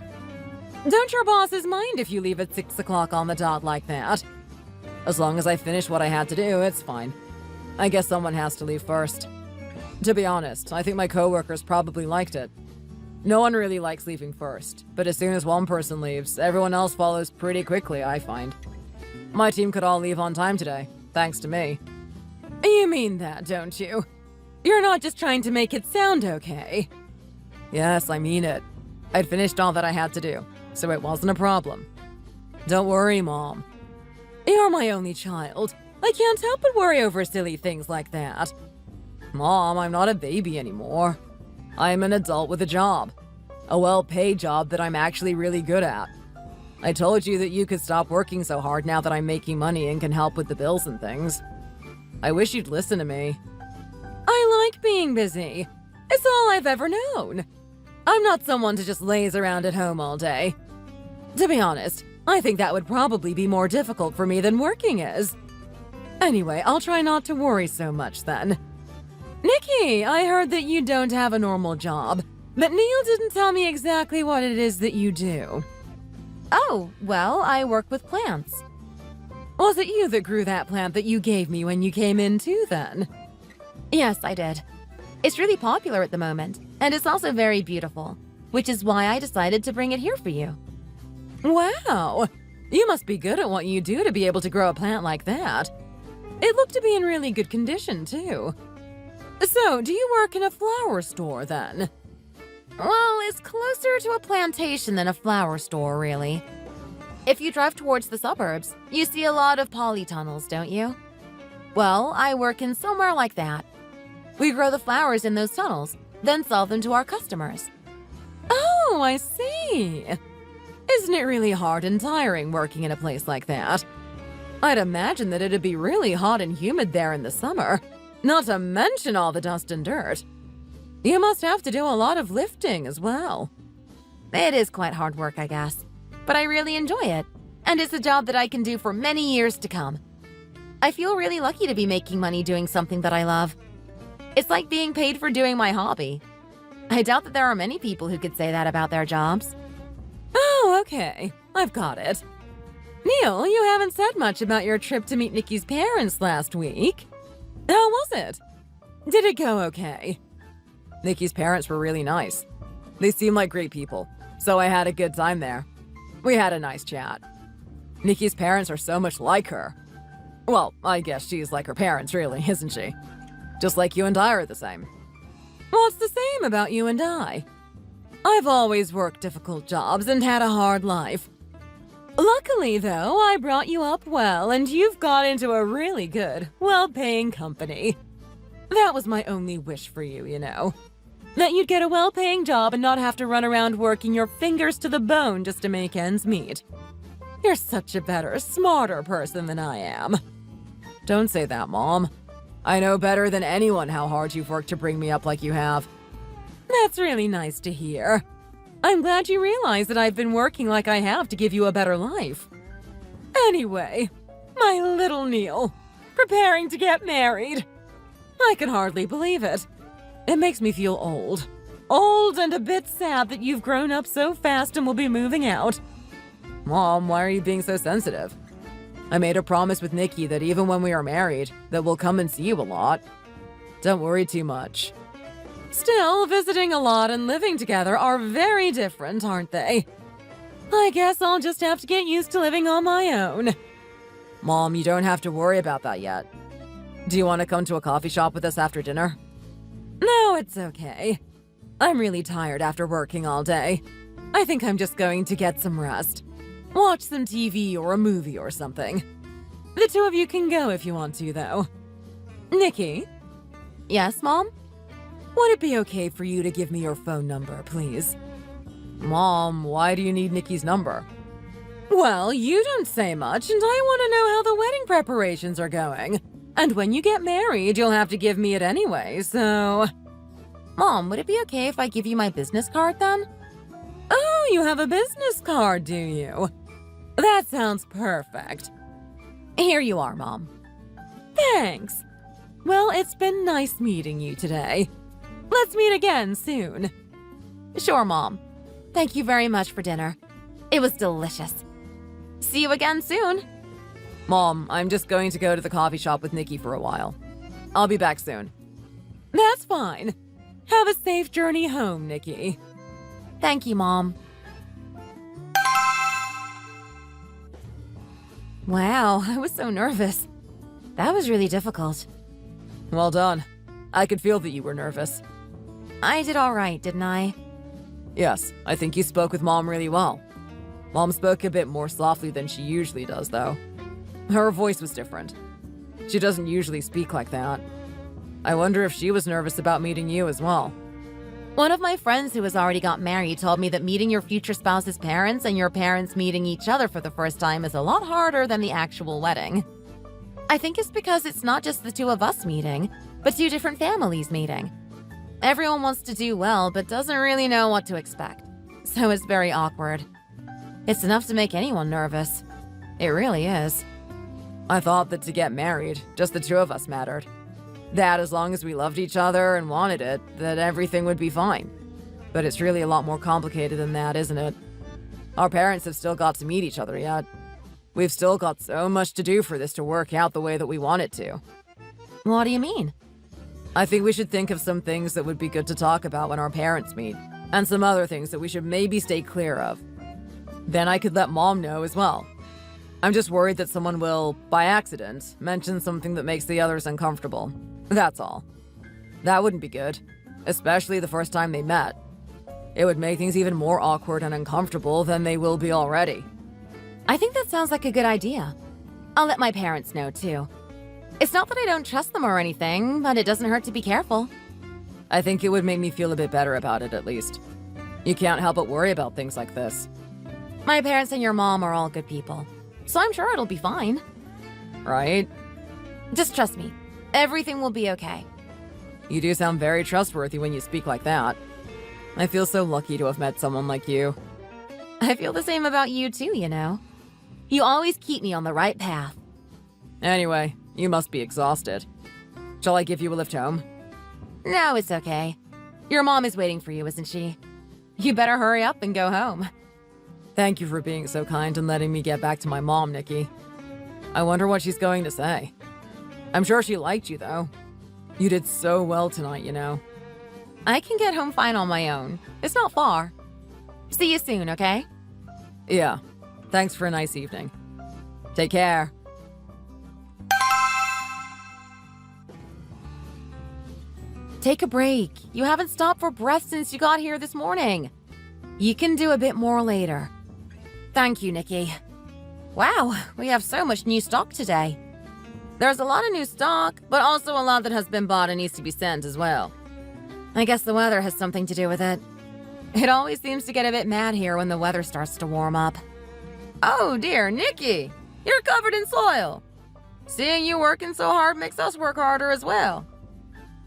Don't your bosses mind if you leave at 6 o'clock on the dot like that? As long as I finish what I had to do, it's fine. I guess someone has to leave first. To be honest, I think my coworkers probably liked it. No one really likes leaving first, but as soon as one person leaves, everyone else follows pretty quickly, I find. My team could all leave on time today, thanks to me. You mean that, don't you? You're not just trying to make it sound okay. Yes, I mean it. I'd finished all that I had to do, so it wasn't a problem. Don't worry, Mom. You're my only child. I can't help but worry over silly things like that. Mom, I'm not a baby anymore. I'm an adult with a job. A well-paid job that I'm actually really good at. I told you that you could stop working so hard now that I'm making money and can help with the bills and things. I wish you'd listen to me. I like being busy. It's all I've ever known. I'm not someone to just laze around at home all day. To be honest, I think that would probably be more difficult for me than working is. Anyway, I'll try not to worry so much then. Nikki, I heard that you don't have a normal job, but Neil didn't tell me exactly what it is that you do. Oh, well, I work with plants. Was it you that grew that plant that you gave me when you came in too, then? Yes, I did. It's really popular at the moment, and it's also very beautiful, which is why I decided to bring it here for you. Wow! You must be good at what you do to be able to grow a plant like that. It looked to be in really good condition, too. So, do you work in a flower store, then? Well, it's closer to a plantation than a flower store, really. If you drive towards the suburbs, you see a lot of polytunnels, don't you? Well, I work in somewhere like that. We grow the flowers in those tunnels, then sell them to our customers. Oh, I see. Isn't it really hard and tiring working in a place like that? I'd imagine that it'd be really hot and humid there in the summer, not to mention all the dust and dirt. You must have to do a lot of lifting as well. It is quite hard work, I guess, but I really enjoy it, and it's a job that I can do for many years to come. I feel really lucky to be making money doing something that I love. It's like being paid for doing my hobby. I doubt that there are many people who could say that about their jobs. Oh, okay. I've got it. Neil, you haven't said much about your trip to meet Nikki's parents last week. How was it? Did it go okay? Nikki's parents were really nice. They seem like great people, so I had a good time there. We had a nice chat. Nikki's parents are so much like her. Well, I guess she's like her parents, really, isn't she? Just like you and I are the same. What's the same about you and I? I've always worked difficult jobs and had a hard life. Luckily, though, I brought you up well, and you've got into a really good, well-paying company. That was my only wish for you, you know. That you'd get a well-paying job and not have to run around working your fingers to the bone just to make ends meet. You're such a better, smarter person than I am. Don't say that, Mom. I know better than anyone how hard you've worked to bring me up like you have. That's really nice to hear. I'm glad you realize that I've been working like I have to give you a better life. Anyway, my little Neil, preparing to get married. I can hardly believe it. It makes me feel old. Old and a bit sad that you've grown up so fast and will be moving out. Mom, why are you being so sensitive? I made a promise with Nikki that even when we are married, that we'll come and see you a lot. Don't worry too much. Still, visiting a lot and living together are very different, aren't they? I guess I'll just have to get used to living on my own. Mom, you don't have to worry about that yet. Do you want to come to a coffee shop with us after dinner? No, it's okay. I'm really tired after working all day. I think I'm just going to get some rest. Watch some TV or a movie or something. The two of you can go if you want to, though. Nikki? Yes, Mom? Would it be okay for you to give me your phone number, please? Mom, why do you need Nikki's number? Well, you don't say much, and I want to know how the wedding preparations are going. And when you get married, you'll have to give me it anyway, so... Mom, would it be okay if I give you my business card then? Oh, you have a business card, do you? That sounds perfect. Here you are, Mom. Thanks. Well, it's been nice meeting you today. Let's meet again soon. Sure, Mom. Thank you very much for dinner. It was delicious. See you again soon. Mom, I'm just going to go to the coffee shop with Nikki for a while. I'll be back soon. That's fine. Have a safe journey home, Nikki. Thank you, Mom. Wow, I was so nervous. That was really difficult. Well done. I could feel that you were nervous. I did all right, didn't I? Yes, I think you spoke with Mom really well. Mom spoke a bit more softly than she usually does, though. Her voice was different. She doesn't usually speak like that. I wonder if she was nervous about meeting you as well. One of my friends who has already got married told me that meeting your future spouse's parents and your parents meeting each other for the first time is a lot harder than the actual wedding. I think it's because it's not just the two of us meeting, but two different families meeting. Everyone wants to do well, but doesn't really know what to expect. So it's very awkward. It's enough to make anyone nervous. It really is. I thought that to get married, just the two of us mattered. That as long as we loved each other and wanted it, that everything would be fine. But it's really a lot more complicated than that, isn't it? Our parents have still got to meet each other yet. We've still got so much to do for this to work out the way that we want it to. What do you mean? I think we should think of some things that would be good to talk about when our parents meet, and some other things that we should maybe stay clear of. Then I could let Mom know as well. I'm just worried that someone will, by accident, mention something that makes the others uncomfortable. That's all. That wouldn't be good, especially the first time they met. It would make things even more awkward and uncomfortable than they will be already. I think that sounds like a good idea. I'll let my parents know, too. It's not that I don't trust them or anything, but it doesn't hurt to be careful. I think it would make me feel a bit better about it, at least. You can't help but worry about things like this. My parents and your mom are all good people, so I'm sure it'll be fine. Right? Just trust me. Everything will be okay. You do sound very trustworthy when you speak like that. I feel so lucky to have met someone like you. I feel the same about you, too, you know. You always keep me on the right path. Anyway, you must be exhausted. Shall I give you a lift home? No, it's okay. Your mom is waiting for you, isn't she? You better hurry up and go home. Thank you for being so kind and letting me get back to my mom, Nikki. I wonder what she's going to say. I'm sure she liked you, though. You did so well tonight, you know. I can get home fine on my own. It's not far. See you soon, okay? Yeah. Thanks for a nice evening. Take care. Take a break. You haven't stopped for breath since you got here this morning. You can do a bit more later. Thank you, Nikki. Wow, we have so much new stock today. There's a lot of new stock, but also a lot that has been bought and needs to be sent as well. I guess the weather has something to do with it. It always seems to get a bit mad here when the weather starts to warm up. Oh dear, Nikki! You're covered in soil! Seeing you working so hard makes us work harder as well.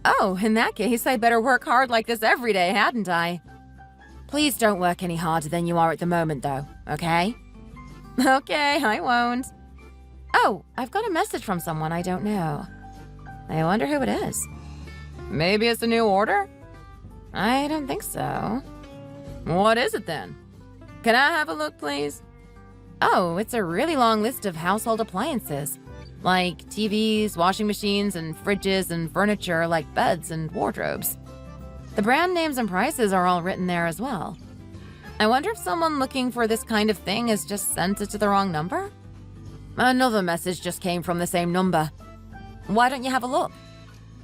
Oh, in that case, I'd better work hard like this every day, hadn't I? Please don't work any harder than you are at the moment, though, okay? Okay, I won't. Oh, I've got a message from someone I don't know. I wonder who it is. Maybe it's a new order? I don't think so. What is it then? Can I have a look, please? Oh, it's a really long list of household appliances. Like TVs, washing machines, and fridges and furniture like beds and wardrobes. The brand names and prices are all written there as well. I wonder if someone looking for this kind of thing has just sent it to the wrong number? Another message just came from the same number. Why don't you have a look?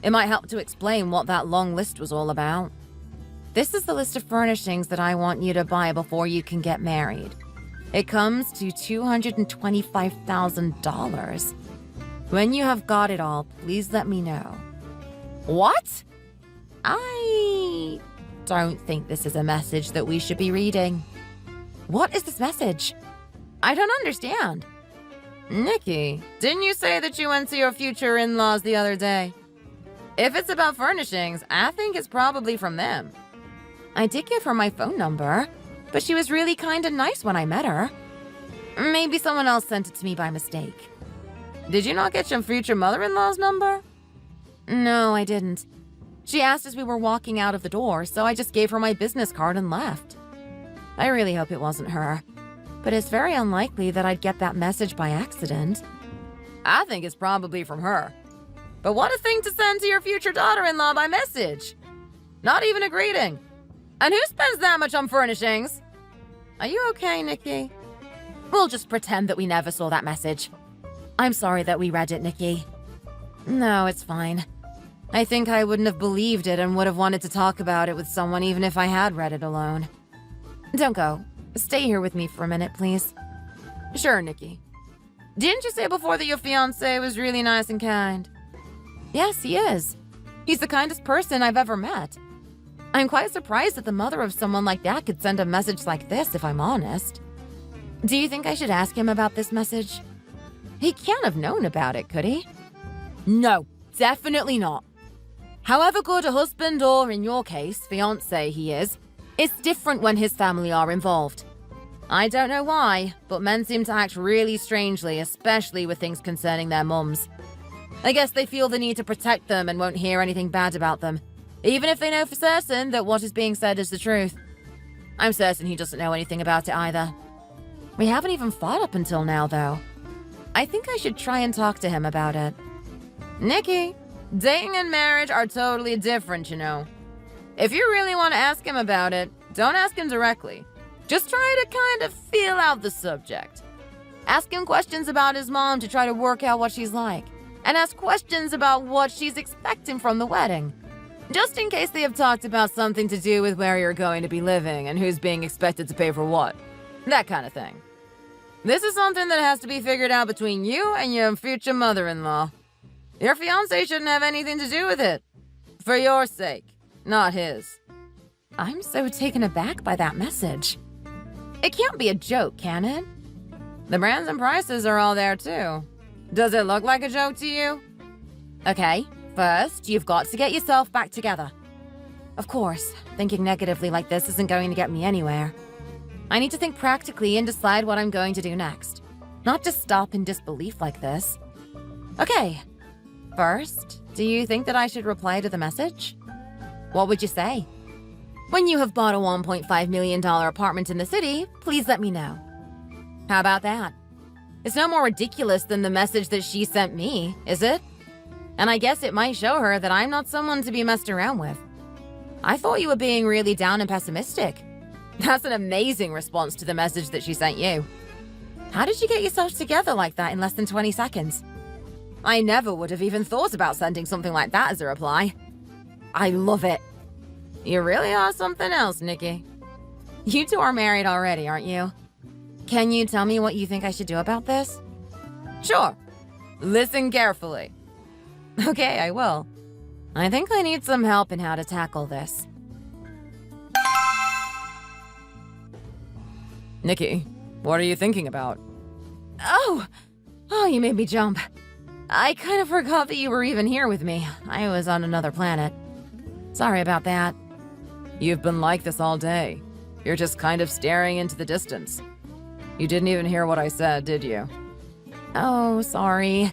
It might help to explain what that long list was all about. This is the list of furnishings that I want you to buy before you can get married. It comes to $225,000. When you have got it all, please let me know. What? I don't think this is a message that we should be reading. What is this message? I don't understand. Nikki, didn't you say that you went to your future in-laws the other day? If it's about furnishings, I think it's probably from them. I did give her my phone number, but she was really kind and nice when I met her. Maybe someone else sent it to me by mistake. Did you not get your future mother-in-law's number? No, I didn't. She asked as we were walking out of the door, so I just gave her my business card and left. I really hope it wasn't her, but it's very unlikely that I'd get that message by accident. I think it's probably from her. But what a thing to send to your future daughter-in-law by message. Not even a greeting. And who spends that much on furnishings? Are you okay, Nikki? We'll just pretend that we never saw that message. I'm sorry that we read it, Nikki. No, it's fine. I think I wouldn't have believed it and would have wanted to talk about it with someone even if I had read it alone. Don't go. Stay here with me for a minute, please. Sure, Nikki. Didn't you say before that your fiancé was really nice and kind? Yes, he is. He's the kindest person I've ever met. I'm quite surprised that the mother of someone like that could send a message like this, if I'm honest. Do you think I should ask him about this message? He can't have known about it, could he? No, definitely not. However good a husband or, in your case, fiancé he is, it's different when his family are involved. I don't know why, but men seem to act really strangely, especially with things concerning their mums. I guess they feel the need to protect them and won't hear anything bad about them, even if they know for certain that what is being said is the truth. I'm certain he doesn't know anything about it either. We haven't even fought up until now, though. I think I should try and talk to him about it. Nikki, dating and marriage are totally different, you know. If you really want to ask him about it, don't ask him directly. Just try to kind of feel out the subject. Ask him questions about his mom to try to work out what she's like. And ask questions about what she's expecting from the wedding. Just in case they have talked about something to do with where you're going to be living and who's being expected to pay for what. That kind of thing. This is something that has to be figured out between you and your future mother-in-law. Your fiancé shouldn't have anything to do with it. For your sake, not his. I'm so taken aback by that message. It can't be a joke, can it? The brands and prices are all there too. Does it look like a joke to you? Okay, first, you've got to get yourself back together. Of course, thinking negatively like this isn't going to get me anywhere. I need to think practically and decide what I'm going to do next. Not just stop in disbelief like this. Okay, first, do you think that I should reply to the message? What would you say? When you have bought a $1.5 million apartment in the city, please let me know. How about that? It's no more ridiculous than the message that she sent me, is it? And I guess it might show her that I'm not someone to be messed around with. I thought you were being really down and pessimistic. That's an amazing response to the message that she sent you. How did you get yourself together like that in less than 20 seconds? I never would have even thought about sending something like that as a reply. I love it. You really are something else, Nikki. You two are married already, aren't you? Can you tell me what you think I should do about this? Sure. Listen carefully. Okay, I will. I think I need some help in how to tackle this. Nikki, what are you thinking about? Oh, you made me jump. I kind of forgot that you were even here with me. I was on another planet. Sorry about that. You've been like this all day. You're just kind of staring into the distance. You didn't even hear what I said, did you? Oh, sorry.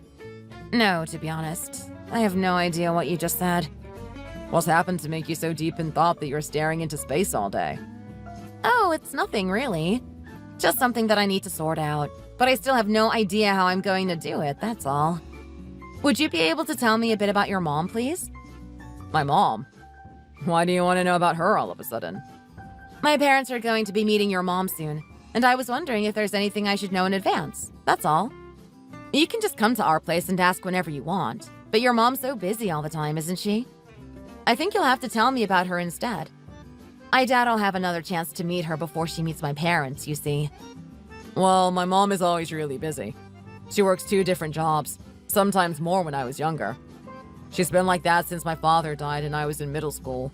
No, to be honest. I have no idea what you just said. What's happened to make you so deep in thought that you're staring into space all day? Oh, it's nothing really. Just something that I need to sort out. But I still have no idea how I'm going to do it, that's all. Would you be able to tell me a bit about your mom, please? My mom? Why do you want to know about her all of a sudden? My parents are going to be meeting your mom soon, and I was wondering if there's anything I should know in advance. That's all. You can just come to our place and ask whenever you want, but your mom's so busy all the time, isn't she? I think you'll have to tell me about her instead. I doubt I'll have another chance to meet her before she meets my parents, you see. Well, my mom is always really busy. She works 2 different jobs, sometimes more when I was younger. She's been like that since my father died and I was in middle school.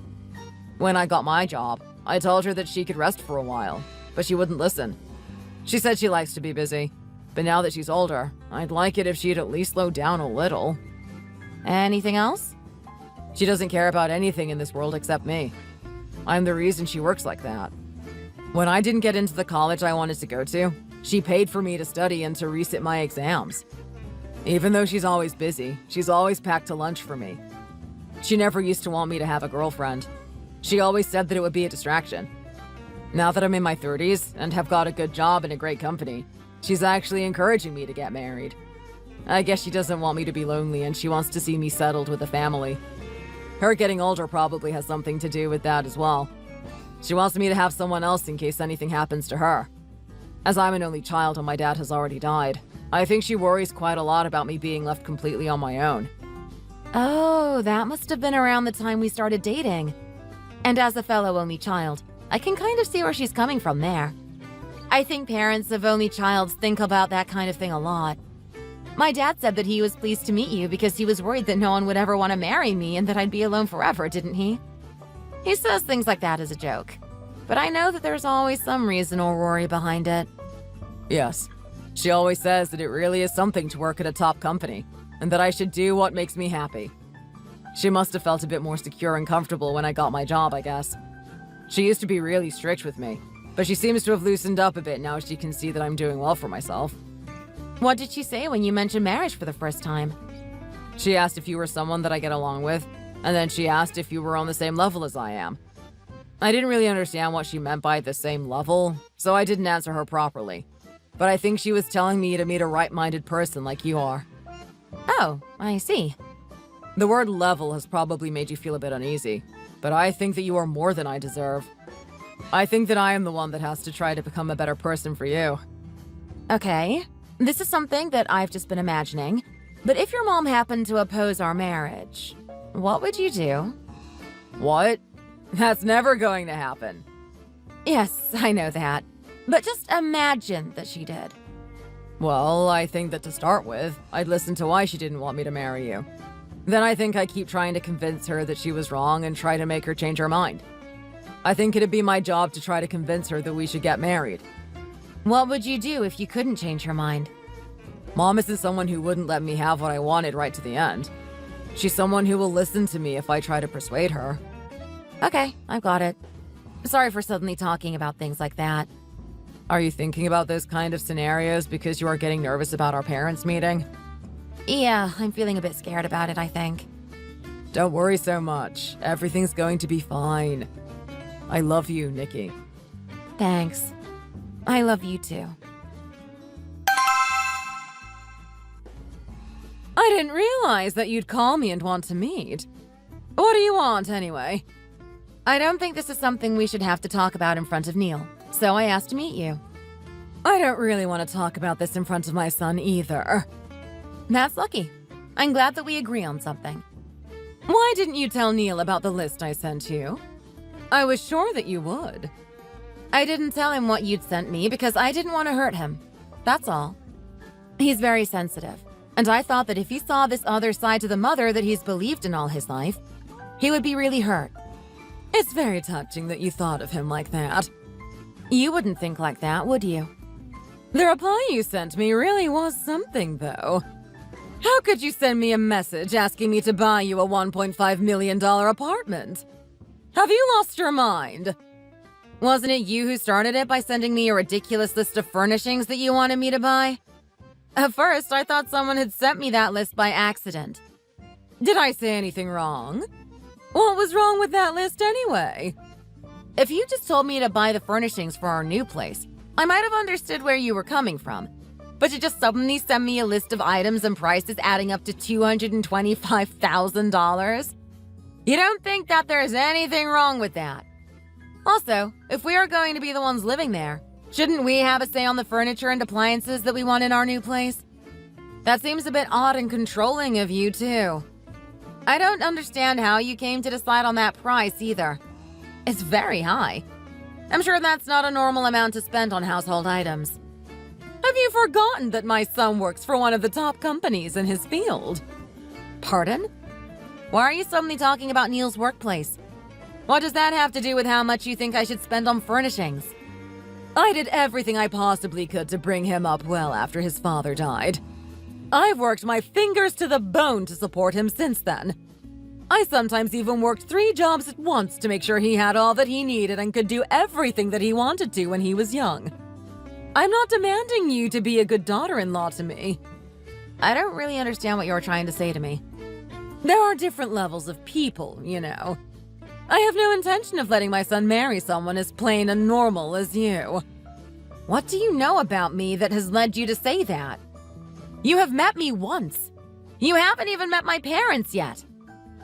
When I got my job, I told her that she could rest for a while, but she wouldn't listen. She said she likes to be busy, but now that she's older, I'd like it if she'd at least slow down a little. Anything else? She doesn't care about anything in this world except me. I'm the reason she works like that. When I didn't get into the college I wanted to go to, she paid for me to study and to resit my exams. Even though she's always busy, she's always packed a lunch for me. She never used to want me to have a girlfriend. She always said that it would be a distraction. Now that I'm in my 30s and have got a good job in a great company, she's actually encouraging me to get married. I guess she doesn't want me to be lonely and she wants to see me settled with a family. Her getting older probably has something to do with that as well. She wants me to have someone else in case anything happens to her. As I'm an only child and my dad has already died, I think she worries quite a lot about me being left completely on my own. Oh, that must have been around the time we started dating. And as a fellow only child, I can kind of see where she's coming from there. I think parents of only childs think about that kind of thing a lot. My dad said that he was pleased to meet you because he was worried that no one would ever want to marry me and that I'd be alone forever, didn't he? He says things like that as a joke. But I know that there's always some reason or worry behind it. Yes. She always says that it really is something to work at a top company, and that I should do what makes me happy. She must have felt a bit more secure and comfortable when I got my job, I guess. She used to be really strict with me, but she seems to have loosened up a bit now she can see that I'm doing well for myself. What did she say when you mentioned marriage for the first time? She asked if you were someone that I get along with, and then she asked if you were on the same level as I am. I didn't really understand what she meant by the same level, so I didn't answer her properly. But I think she was telling me to meet a right-minded person like you are. Oh, I see. The word level has probably made you feel a bit uneasy, but I think that you are more than I deserve. I think that I am the one that has to try to become a better person for you. Okay, this is something that I've just been imagining, but if your mom happened to oppose our marriage, what would you do? What? That's never going to happen. Yes, I know that. But just imagine that she did. Well, I think that to start with, I'd listen to why she didn't want me to marry you. Then I think I keep trying to convince her that she was wrong and try to make her change her mind. I think it'd be my job to try to convince her that we should get married. What would you do if you couldn't change her mind? Mom isn't someone who wouldn't let me have what I wanted right to the end. She's someone who will listen to me if I try to persuade her. Okay, I've got it. Sorry for suddenly talking about things like that. Are you thinking about those kind of scenarios because you are getting nervous about our parents' meeting? Yeah, I'm feeling a bit scared about it, I think. Don't worry so much. Everything's going to be fine. I love you, Nikki. Thanks. I love you too. I didn't realize that you'd call me and want to meet. What do you want, anyway? I don't think this is something we should have to talk about in front of Neil, so I asked to meet you. I don't really want to talk about this in front of my son either. That's lucky. I'm glad that we agree on something. Why didn't you tell Neil about the list I sent you? I was sure that you would. I didn't tell him what you'd sent me because I didn't want to hurt him. That's all. He's very sensitive, and I thought that if he saw this other side to the mother that he's believed in all his life, he would be really hurt. It's very touching that you thought of him like that. You wouldn't think like that, would you? The reply you sent me really was something, though. How could you send me a message asking me to buy you a $1.5 million apartment? Have you lost your mind? Wasn't it you who started it by sending me a ridiculous list of furnishings that you wanted me to buy? At first, I thought someone had sent me that list by accident. Did I say anything wrong? What was wrong with that list anyway? If you just told me to buy the furnishings for our new place, I might have understood where you were coming from. But to just suddenly send me a list of items and prices adding up to $225,000? You don't think that there's anything wrong with that? Also, if we are going to be the ones living there, shouldn't we have a say on the furniture and appliances that we want in our new place? That seems a bit odd and controlling of you, too. I don't understand how you came to decide on that price either. It's very high. I'm sure that's not a normal amount to spend on household items. Have you forgotten that my son works for one of the top companies in his field? Pardon? Why are you suddenly talking about Neil's workplace? What does that have to do with how much you think I should spend on furnishings? I did everything I possibly could to bring him up well after his father died. I've worked my fingers to the bone to support him since then. I sometimes even worked 3 jobs at once to make sure he had all that he needed and could do everything that he wanted to when he was young. I'm not demanding you to be a good daughter-in-law to me. I don't really understand what you're trying to say to me. There are different levels of people, you know. I have no intention of letting my son marry someone as plain and normal as you. What do you know about me that has led you to say that? You have met me once. You haven't even met my parents yet.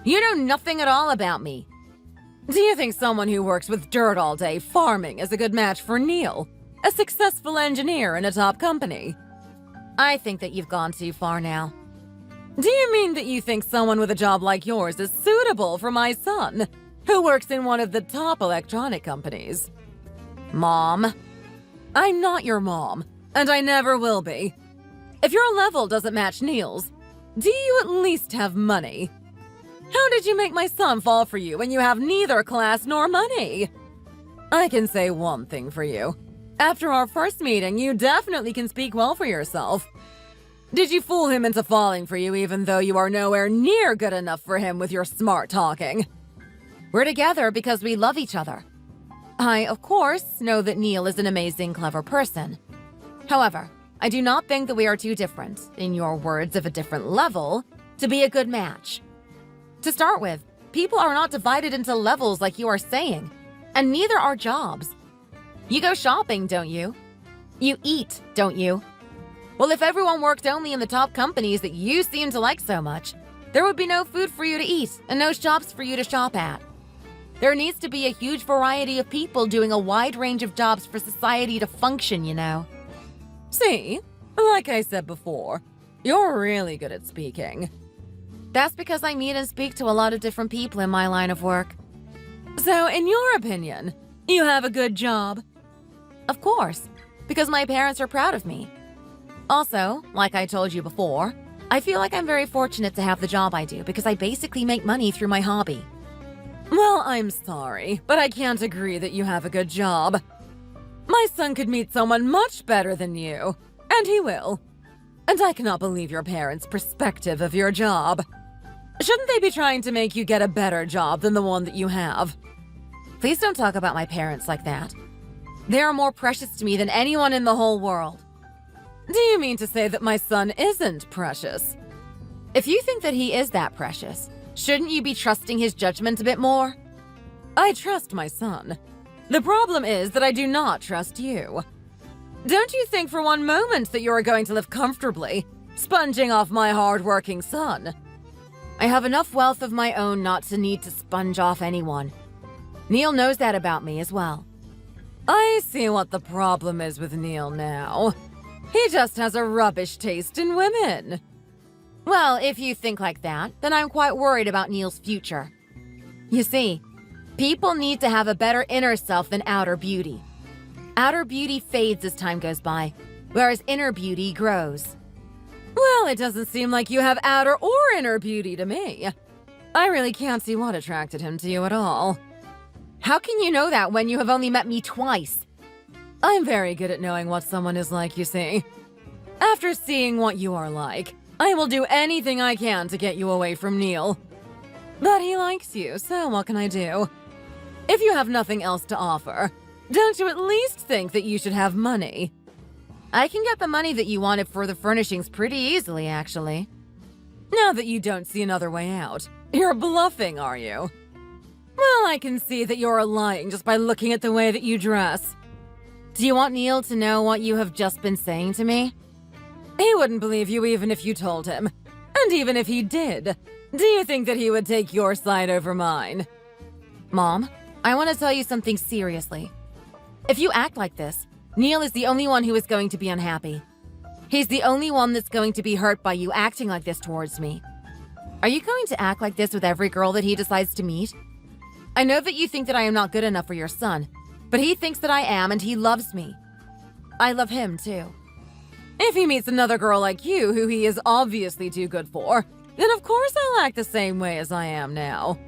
You know nothing at all about me. Do you think someone who works with dirt all day farming is a good match for Neil? A successful engineer in a top company? I think that you've gone too far now. Do you mean that you think someone with a job like yours is suitable for my son, who works in one of the top electronic companies? Mom? I'm not your mom, and I never will be. If your level doesn't match Neil's, do you at least have money? How did you make my son fall for you when you have neither class nor money? I can say one thing for you. After our first meeting, you definitely can speak well for yourself. Did you fool him into falling for you even though you are nowhere near good enough for him with your smart talking? We're together because we love each other. I, of course, know that Neil is an amazing, clever person. However, I do not think that we are too different, in your words, of a different level, to be a good match. To start with, people are not divided into levels like you are saying, and neither are jobs. You go shopping, don't you? You eat, don't you? Well, if everyone worked only in the top companies that you seem to like so much, there would be no food for you to eat and no shops for you to shop at. There needs to be a huge variety of people doing a wide range of jobs for society to function, you know. See? Like I said before, you're really good at speaking. That's because I meet and speak to a lot of different people in my line of work. So, in your opinion, you have a good job? Of course, because my parents are proud of me. Also, like I told you before, I feel like I'm very fortunate to have the job I do because I basically make money through my hobby. Well, I'm sorry, but I can't agree that you have a good job. My son could meet someone much better than you, and he will. And I cannot believe your parents' perspective of your job. Shouldn't they be trying to make you get a better job than the one that you have? Please don't talk about my parents like that. They are more precious to me than anyone in the whole world. Do you mean to say that my son isn't precious? If you think that he is that precious, shouldn't you be trusting his judgment a bit more? I trust my son. The problem is that I do not trust you. Don't you think for one moment that you are going to live comfortably, sponging off my hard-working son? I have enough wealth of my own not to need to sponge off anyone. Neil knows that about me as well. I see what the problem is with Neil now. He just has a rubbish taste in women. Well, if you think like that, then I'm quite worried about Neil's future. You see, people need to have a better inner self than outer beauty. Outer beauty fades as time goes by, whereas inner beauty grows. Well, it doesn't seem like you have outer or inner beauty to me. I really can't see what attracted him to you at all. How can you know that when you have only met me twice? I'm very good at knowing what someone is like, you see. After seeing what you are like, I will do anything I can to get you away from Neil. But he likes you, so what can I do? If you have nothing else to offer, don't you at least think that you should have money? I can get the money that you wanted for the furnishings pretty easily, actually. Now that you don't see another way out, you're bluffing, are you? Well, I can see that you're lying just by looking at the way that you dress. Do you want Neil to know what you have just been saying to me? He wouldn't believe you even if you told him. And even if he did, do you think that he would take your side over mine? Mom, I want to tell you something seriously. If you act like this, Neil is the only one who is going to be unhappy. He's the only one that's going to be hurt by you acting like this towards me. Are you going to act like this with every girl that he decides to meet? I know that you think that I am not good enough for your son, but he thinks that I am and he loves me. I love him too. If he meets another girl like you who he is obviously too good for, then of course I'll act the same way as I am now.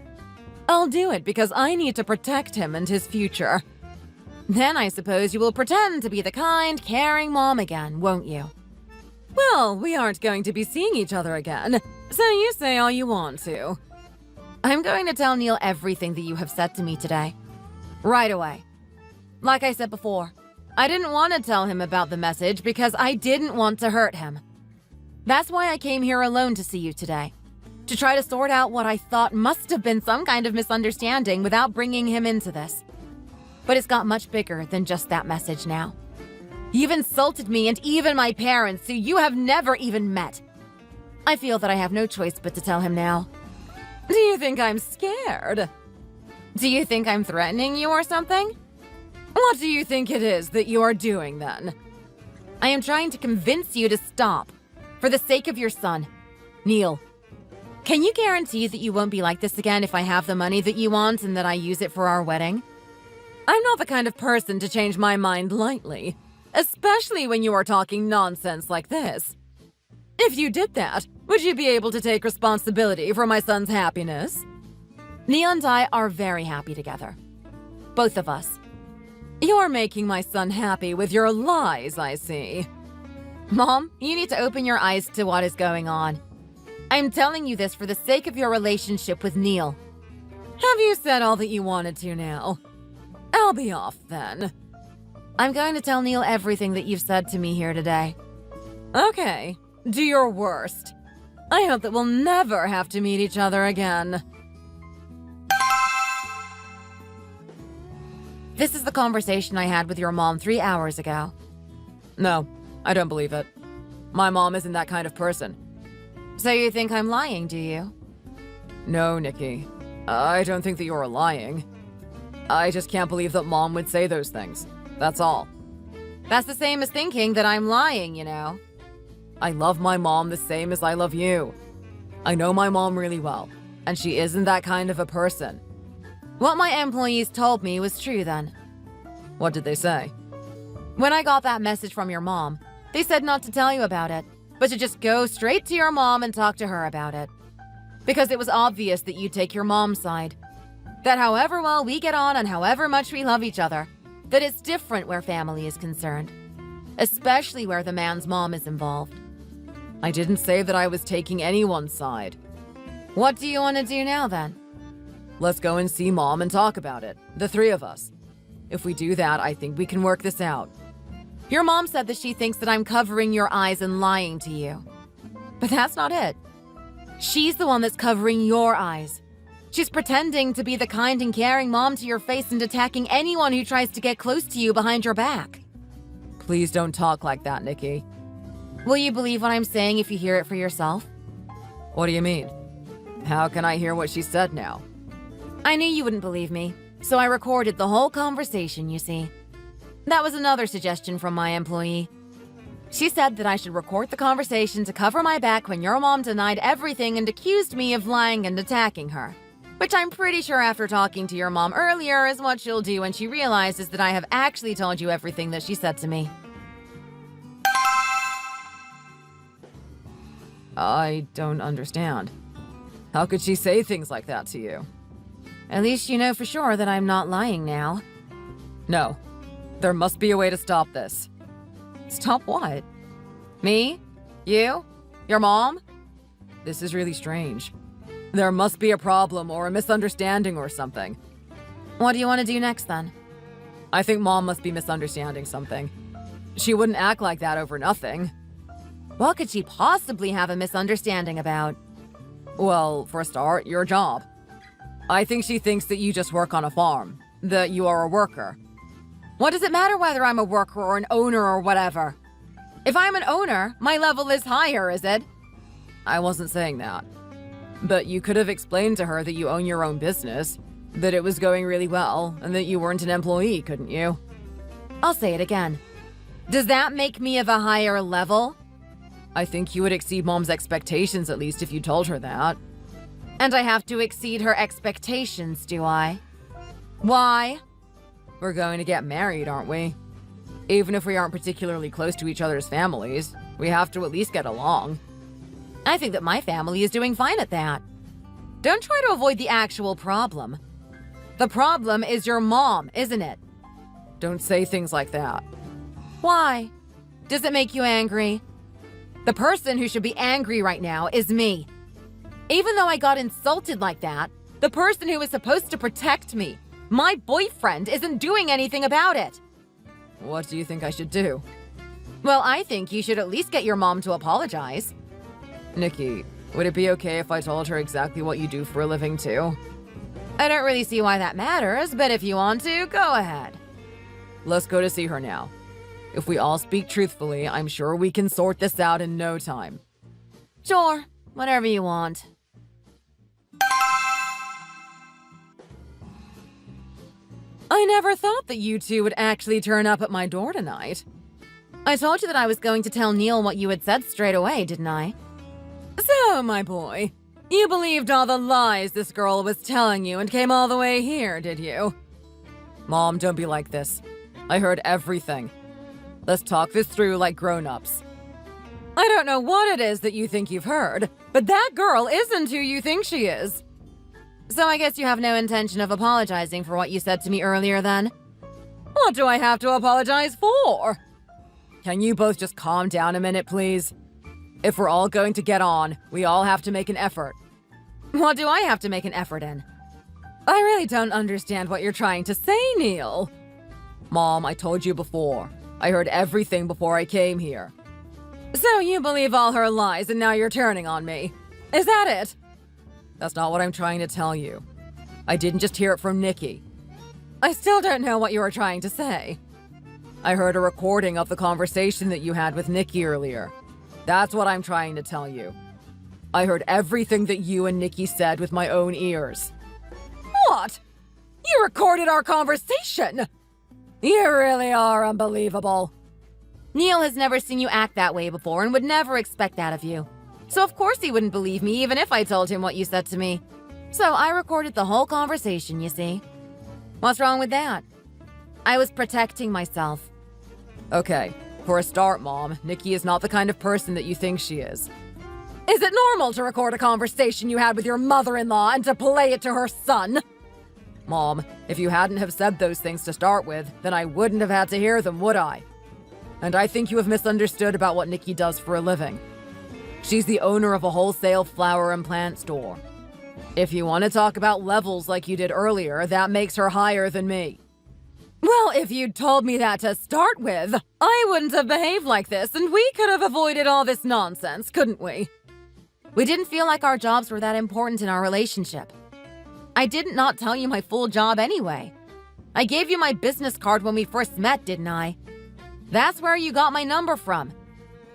I'll do it because I need to protect him and his future. Then I suppose you will pretend to be the kind, caring mom again, won't you? Well, we aren't going to be seeing each other again, so you say all you want to. I'm going to tell Neil everything that you have said to me today. Right away. Like I said before, I didn't want to tell him about the message because I didn't want to hurt him. That's why I came here alone to see you today. To try to sort out what I thought must have been some kind of misunderstanding without bringing him into this. But it's got much bigger than just that message now. You've insulted me and even my parents, who you have never even met. I feel that I have no choice but to tell him now. Do you think I'm scared? Do you think I'm threatening you or something? What do you think it is that you are doing then? I am trying to convince you to stop, for the sake of your son, Neil. Can you guarantee that you won't be like this again if I have the money that you want and that I use it for our wedding? I'm not the kind of person to change my mind lightly, especially when you are talking nonsense like this. If you did that, would you be able to take responsibility for my son's happiness? Neil and I are very happy together. Both of us. You're making my son happy with your lies, I see. Mom, you need to open your eyes to what is going on. I'm telling you this for the sake of your relationship with Neil. Have you said all that you wanted to now? I'll be off then. I'm going to tell Neil everything that you've said to me here today. Okay, do your worst. I hope that we'll never have to meet each other again. This is the conversation I had with your mom 3 hours ago. No, I don't believe it. My mom isn't that kind of person. So you think I'm lying, do you? No, Nikki. I don't think that you're lying. I just can't believe that Mom would say those things. That's all. That's the same as thinking that I'm lying, you know. I love my mom the same as I love you. I know my mom really well, and she isn't that kind of a person. What my employees told me was true then. What did they say? When I got that message from your mom, they said not to tell you about it, but to just go straight to your mom and talk to her about it. Because it was obvious that you take your mom's side. That however well we get on and however much we love each other, that it's different where family is concerned. Especially where the man's mom is involved. I didn't say that I was taking anyone's side. What do you want to do now then? Let's go and see Mom and talk about it, the three of us. If we do that, I think we can work this out. Your mom said that she thinks that I'm covering your eyes and lying to you. But that's not it. She's the one that's covering your eyes. She's pretending to be the kind and caring mom to your face and attacking anyone who tries to get close to you behind your back. Please don't talk like that, Nikki. Will you believe what I'm saying if you hear it for yourself? What do you mean? How can I hear what she said now? I knew you wouldn't believe me, so I recorded the whole conversation, you see. That was another suggestion from my employee. She said that I should record the conversation to cover my back when your mom denied everything and accused me of lying and attacking her. Which I'm pretty sure after talking to your mom earlier is what she'll do when she realizes that I have actually told you everything that she said to me. I don't understand. How could she say things like that to you? At least you know for sure that I'm not lying now. No. There must be a way to stop this. Stop what? Me? You? Your mom? This is really strange. There must be a problem or a misunderstanding or something. What do you want to do next then? I think Mom must be misunderstanding something. She wouldn't act like that over nothing. What could she possibly have a misunderstanding about? Well, for a start, your job. I think she thinks that you just work on a farm, that you are a worker. What does it matter whether I'm a worker or an owner or whatever? If I'm an owner, my level is higher, is it? I wasn't saying that. But you could have explained to her that you own your own business, that it was going really well, and that you weren't an employee, couldn't you? I'll say it again. Does that make me of a higher level? I think you would exceed Mom's expectations at least if you told her that. And I have to exceed her expectations, do I? Why? We're going to get married, aren't we? Even if we aren't particularly close to each other's families, we have to at least get along. I think that my family is doing fine at that. Don't try to avoid the actual problem. The problem is your mom, isn't it? Don't say things like that. Why? Does it make you angry? The person who should be angry right now is me. Even though I got insulted like that, the person who is supposed to protect me, my boyfriend, isn't doing anything about it. What do you think I should do? Well, I think you should at least get your mom to apologize. Nikki, would it be okay if I told her exactly what you do for a living too? I don't really see why that matters, but if you want to, go ahead. Let's go to see her now. If we all speak truthfully, I'm sure we can sort this out in no time. Sure, whatever you want. I never thought that you two would actually turn up at my door tonight. I told you that I was going to tell Neil what you had said straight away, didn't I? So, my boy, you believed all the lies this girl was telling you and came all the way here, did you? Mom, don't be like this. I heard everything. Let's talk this through like grown-ups. I don't know what it is that you think you've heard, but that girl isn't who you think she is. So I guess you have no intention of apologizing for what you said to me earlier then? What do I have to apologize for? Can you both just calm down a minute, please? If we're all going to get on, we all have to make an effort. What do I have to make an effort in? I really don't understand what you're trying to say, Neil. Mom, I told you before. I heard everything before I came here. So you believe all her lies and now you're turning on me. Is that it? That's not what I'm trying to tell you. I didn't just hear it from Nikki. I still don't know what you were trying to say. I heard a recording of the conversation that you had with Nikki earlier. That's what I'm trying to tell you. I heard everything that you and Nikki said with my own ears. What? You recorded our conversation? You really are unbelievable. Neil has never seen you act that way before and would never expect that of you. So of course he wouldn't believe me even if I told him what you said to me. So I recorded the whole conversation, you see. What's wrong with that? I was protecting myself. Okay, for a start, Mom, Nikki is not the kind of person that you think she is. Is it normal to record a conversation you had with your mother-in-law and to play it to her son? Mom, if you hadn't have said those things to start with, then I wouldn't have had to hear them, would I? And I think you have misunderstood about what Nikki does for a living. She's the owner of a wholesale flower and plant store. If you want to talk about levels like you did earlier, that makes her higher than me. Well, if you'd told me that to start with, I wouldn't have behaved like this, and we could have avoided all this nonsense, couldn't we? We didn't feel like our jobs were that important in our relationship. I didn't not tell you my full job anyway. I gave you my business card when we first met, didn't I? That's where you got my number from.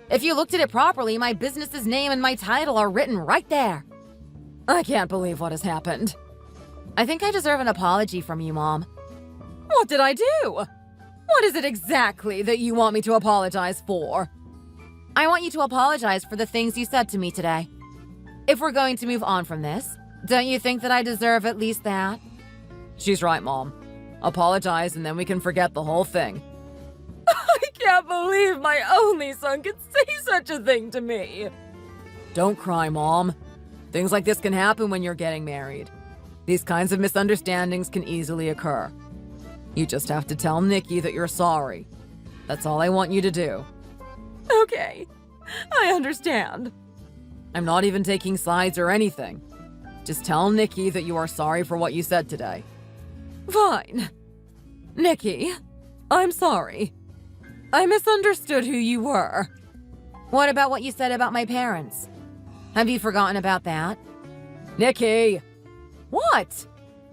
If you looked at it properly, my business's name and my title are written right there. I can't believe what has happened. I think I deserve an apology from you, Mom. What did I do? What is it exactly that you want me to apologize for? I want you to apologize for the things you said to me today. If we're going to move on from this, don't you think that I deserve at least that? She's right, Mom. Apologize and then we can forget the whole thing. I can't believe my only son could say such a thing to me. Don't cry, Mom. Things like this can happen when you're getting married. These kinds of misunderstandings can easily occur. You just have to tell Nikki that you're sorry. That's all I want you to do. Okay, I understand. I'm not even taking sides or anything. Just tell Nikki that you are sorry for what you said today. Fine. Nikki, I'm sorry. I misunderstood who you were. What about what you said about my parents? Have you forgotten about that? Nikki! What?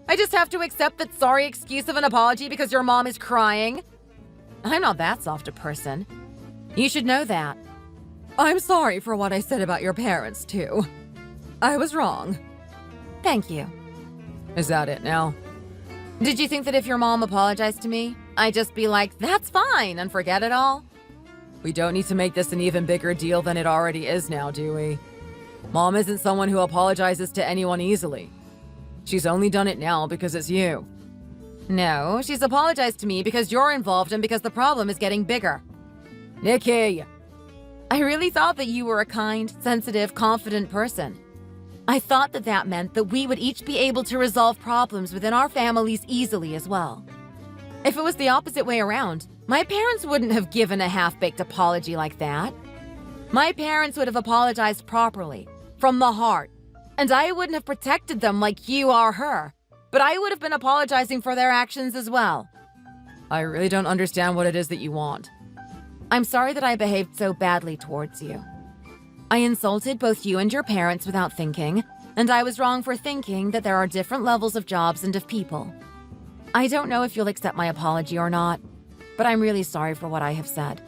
I just have to accept that sorry excuse of an apology because your mom is crying? I'm not that soft a person. You should know that. I'm sorry for what I said about your parents, too. I was wrong. Thank you. Is that it now? Did you think that if your mom apologized to me, I'd just be like, that's fine, and forget it all? We don't need to make this an even bigger deal than it already is now, do we? Mom isn't someone who apologizes to anyone easily. She's only done it now because it's you. No, she's apologized to me because you're involved and because the problem is getting bigger. Nikki! I really thought that you were a kind, sensitive, confident person. I thought that that meant that we would each be able to resolve problems within our families easily as well. If it was the opposite way around, my parents wouldn't have given a half-baked apology like that. My parents would have apologized properly, from the heart, and I wouldn't have protected them like you are her, but I would have been apologizing for their actions as well. I really don't understand what it is that you want. I'm sorry that I behaved so badly towards you. I insulted both you and your parents without thinking, and I was wrong for thinking that there are different levels of jobs and of people. I don't know if you'll accept my apology or not, but I'm really sorry for what I have said,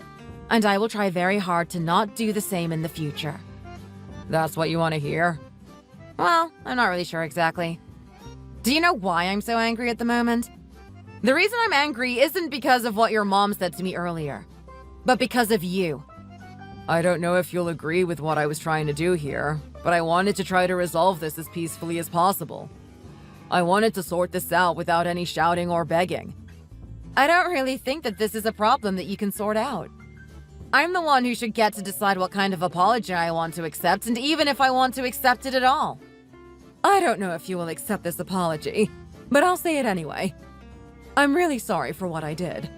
and I will try very hard to not do the same in the future. That's what you want to hear? Well, I'm not really sure exactly. Do you know why I'm so angry at the moment? The reason I'm angry isn't because of what your mom said to me earlier, but because of you. I don't know if you'll agree with what I was trying to do here, but I wanted to try to resolve this as peacefully as possible. I wanted to sort this out without any shouting or begging. I don't really think that this is a problem that you can sort out. I'm the one who should get to decide what kind of apology I want to accept, and even if I want to accept it at all. I don't know if you will accept this apology, but I'll say it anyway. I'm really sorry for what I did.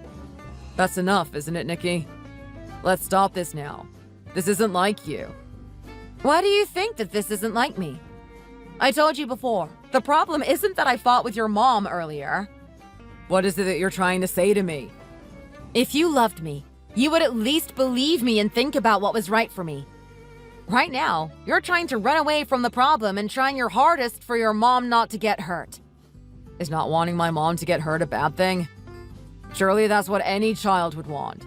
That's enough, isn't it, Nikki? Let's stop this now. This isn't like you. Why do you think that this isn't like me? I told you before, the problem isn't that I fought with your mom earlier. What is it that you're trying to say to me? If you loved me, you would at least believe me and think about what was right for me. Right now, you're trying to run away from the problem and trying your hardest for your mom not to get hurt. Is not wanting my mom to get hurt a bad thing? Surely that's what any child would want.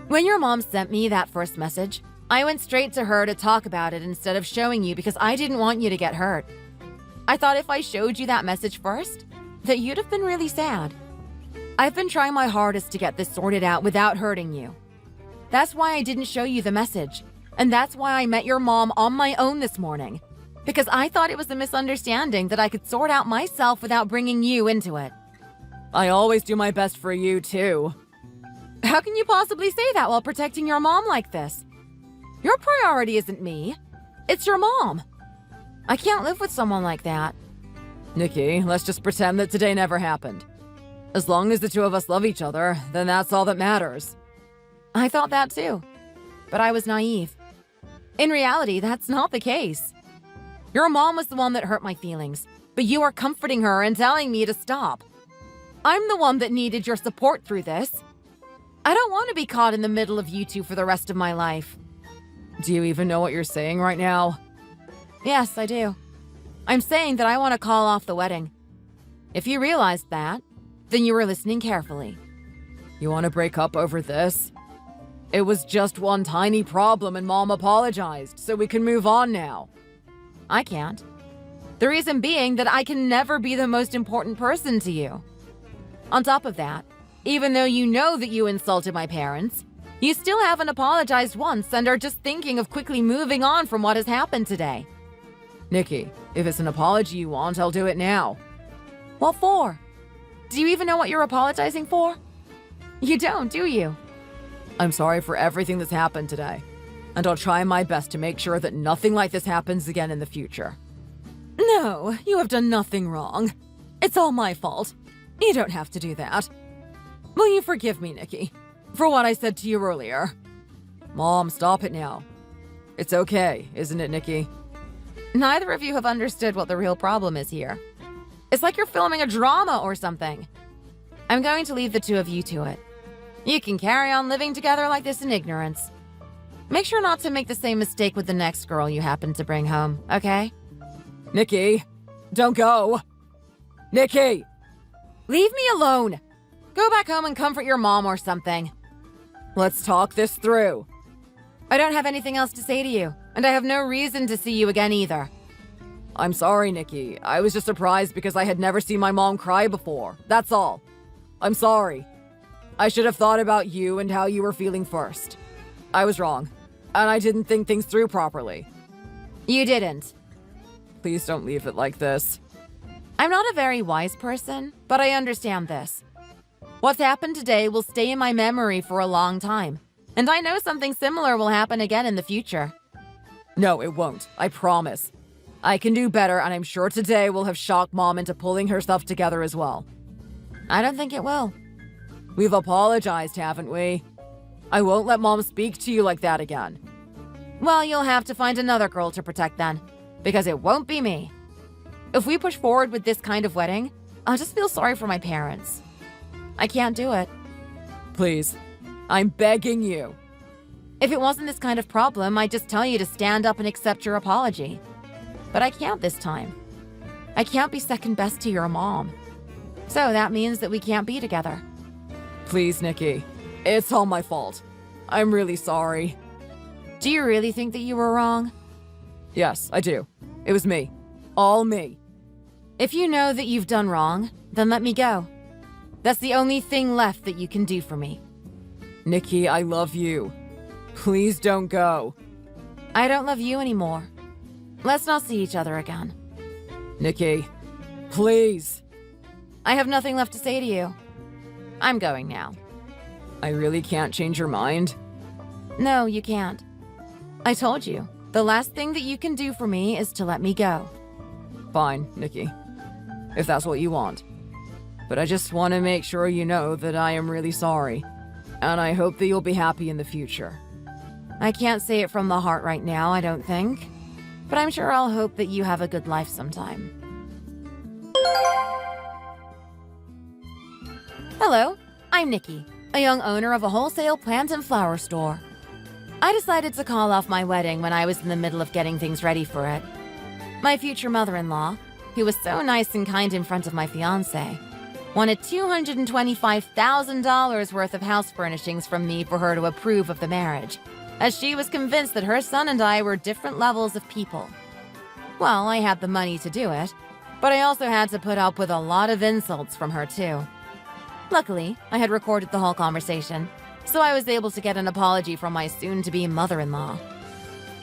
When your mom sent me that first message, I went straight to her to talk about it instead of showing you because I didn't want you to get hurt. I thought if I showed you that message first, that you'd have been really sad. I've been trying my hardest to get this sorted out without hurting you. That's why I didn't show you the message, and that's why I met your mom on my own this morning, because I thought it was a misunderstanding that I could sort out myself without bringing you into it. I always do my best for you, too. How can you possibly say that while protecting your mom like this? Your priority isn't me. It's your mom. I can't live with someone like that. Nikki, let's just pretend that today never happened. As long as the two of us love each other, then that's all that matters. I thought that too, but I was naive. In reality, that's not the case. Your mom was the one that hurt my feelings, but you are comforting her and telling me to stop. I'm the one that needed your support through this. I don't want to be caught in the middle of you two for the rest of my life. Do you even know what you're saying right now? Yes, I do. I'm saying that I want to call off the wedding. If you realized that, then you were listening carefully. You want to break up over this? It was just one tiny problem and Mom apologized, so we can move on now. I can't. The reason being that I can never be the most important person to you. On top of that, even though you know that you insulted my parents, you still haven't apologized once and are just thinking of quickly moving on from what has happened today. Nikki, if it's an apology you want, I'll do it now. What for? Do you even know what you're apologizing for? You don't, do you? I'm sorry for everything that's happened today, and I'll try my best to make sure that nothing like this happens again in the future. No, you have done nothing wrong. It's all my fault. You don't have to do that. Will you forgive me, Nikki, for what I said to you earlier? Mom, stop it now. It's okay, isn't it, Nikki? Neither of you have understood what the real problem is here. It's like you're filming a drama or something. I'm going to leave the two of you to it. You can carry on living together like this in ignorance. Make sure not to make the same mistake with the next girl you happen to bring home, okay? Nikki, don't go! Nikki! Leave me alone! Go back home and comfort your mom or something. Let's talk this through. I don't have anything else to say to you, and I have no reason to see you again either. I'm sorry, Nikki. I was just surprised because I had never seen my mom cry before. That's all. I'm sorry. I should have thought about you and how you were feeling first. I was wrong, and I didn't think things through properly. You didn't. Please don't leave it like this. I'm not a very wise person, but I understand this. What's happened today will stay in my memory for a long time, and I know something similar will happen again in the future. No, it won't. I promise. I can do better, and I'm sure today will have shocked Mom into pulling herself together as well. I don't think it will. We've apologized, haven't we? I won't let Mom speak to you like that again. Well, you'll have to find another girl to protect then, because it won't be me. If we push forward with this kind of wedding, I'll just feel sorry for my parents. I can't do it. Please, I'm begging you. If it wasn't this kind of problem, I'd just tell you to stand up and accept your apology. But I can't this time. I can't be second best to your mom. So that means that we can't be together. Please, Nikki. It's all my fault. I'm really sorry. Do you really think that you were wrong? Yes, I do. It was me. All me. If you know that you've done wrong, then let me go. That's the only thing left that you can do for me. Nikki, I love you. Please don't go. I don't love you anymore. Let's not see each other again. Nikki, please. I have nothing left to say to you. I'm going now. I really can't change your mind. No, you can't. I told you, the last thing that you can do for me is to let me go. Fine, Nikki. If that's what you want. But I just want to make sure you know that I am really sorry. And I hope that you'll be happy in the future. I can't say it from the heart right now, I don't think. But I'm sure I'll hope that you have a good life sometime. Hello, I'm Nikki, a young owner of a wholesale plant and flower store. I decided to call off my wedding when I was in the middle of getting things ready for it. My future mother-in-law, who was so nice and kind in front of my fiancé, wanted $225,000 worth of house furnishings from me for her to approve of the marriage, as she was convinced that her son and I were different levels of people. Well, I had the money to do it, but I also had to put up with a lot of insults from her too. Luckily, I had recorded the whole conversation, so I was able to get an apology from my soon-to-be mother-in-law.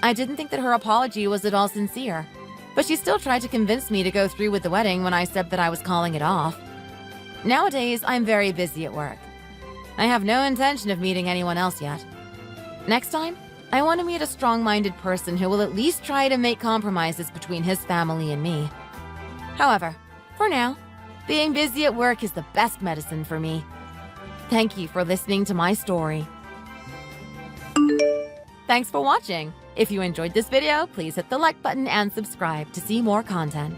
I didn't think that her apology was at all sincere, but she still tried to convince me to go through with the wedding when I said that I was calling it off. Nowadays, I'm very busy at work. I have no intention of meeting anyone else yet. Next time, I want to meet a strong-minded person who will at least try to make compromises between his family and me. However, for now, being busy at work is the best medicine for me. Thank you for listening to my story. Thanks for watching. If you enjoyed this video, please hit the like button and subscribe to see more content.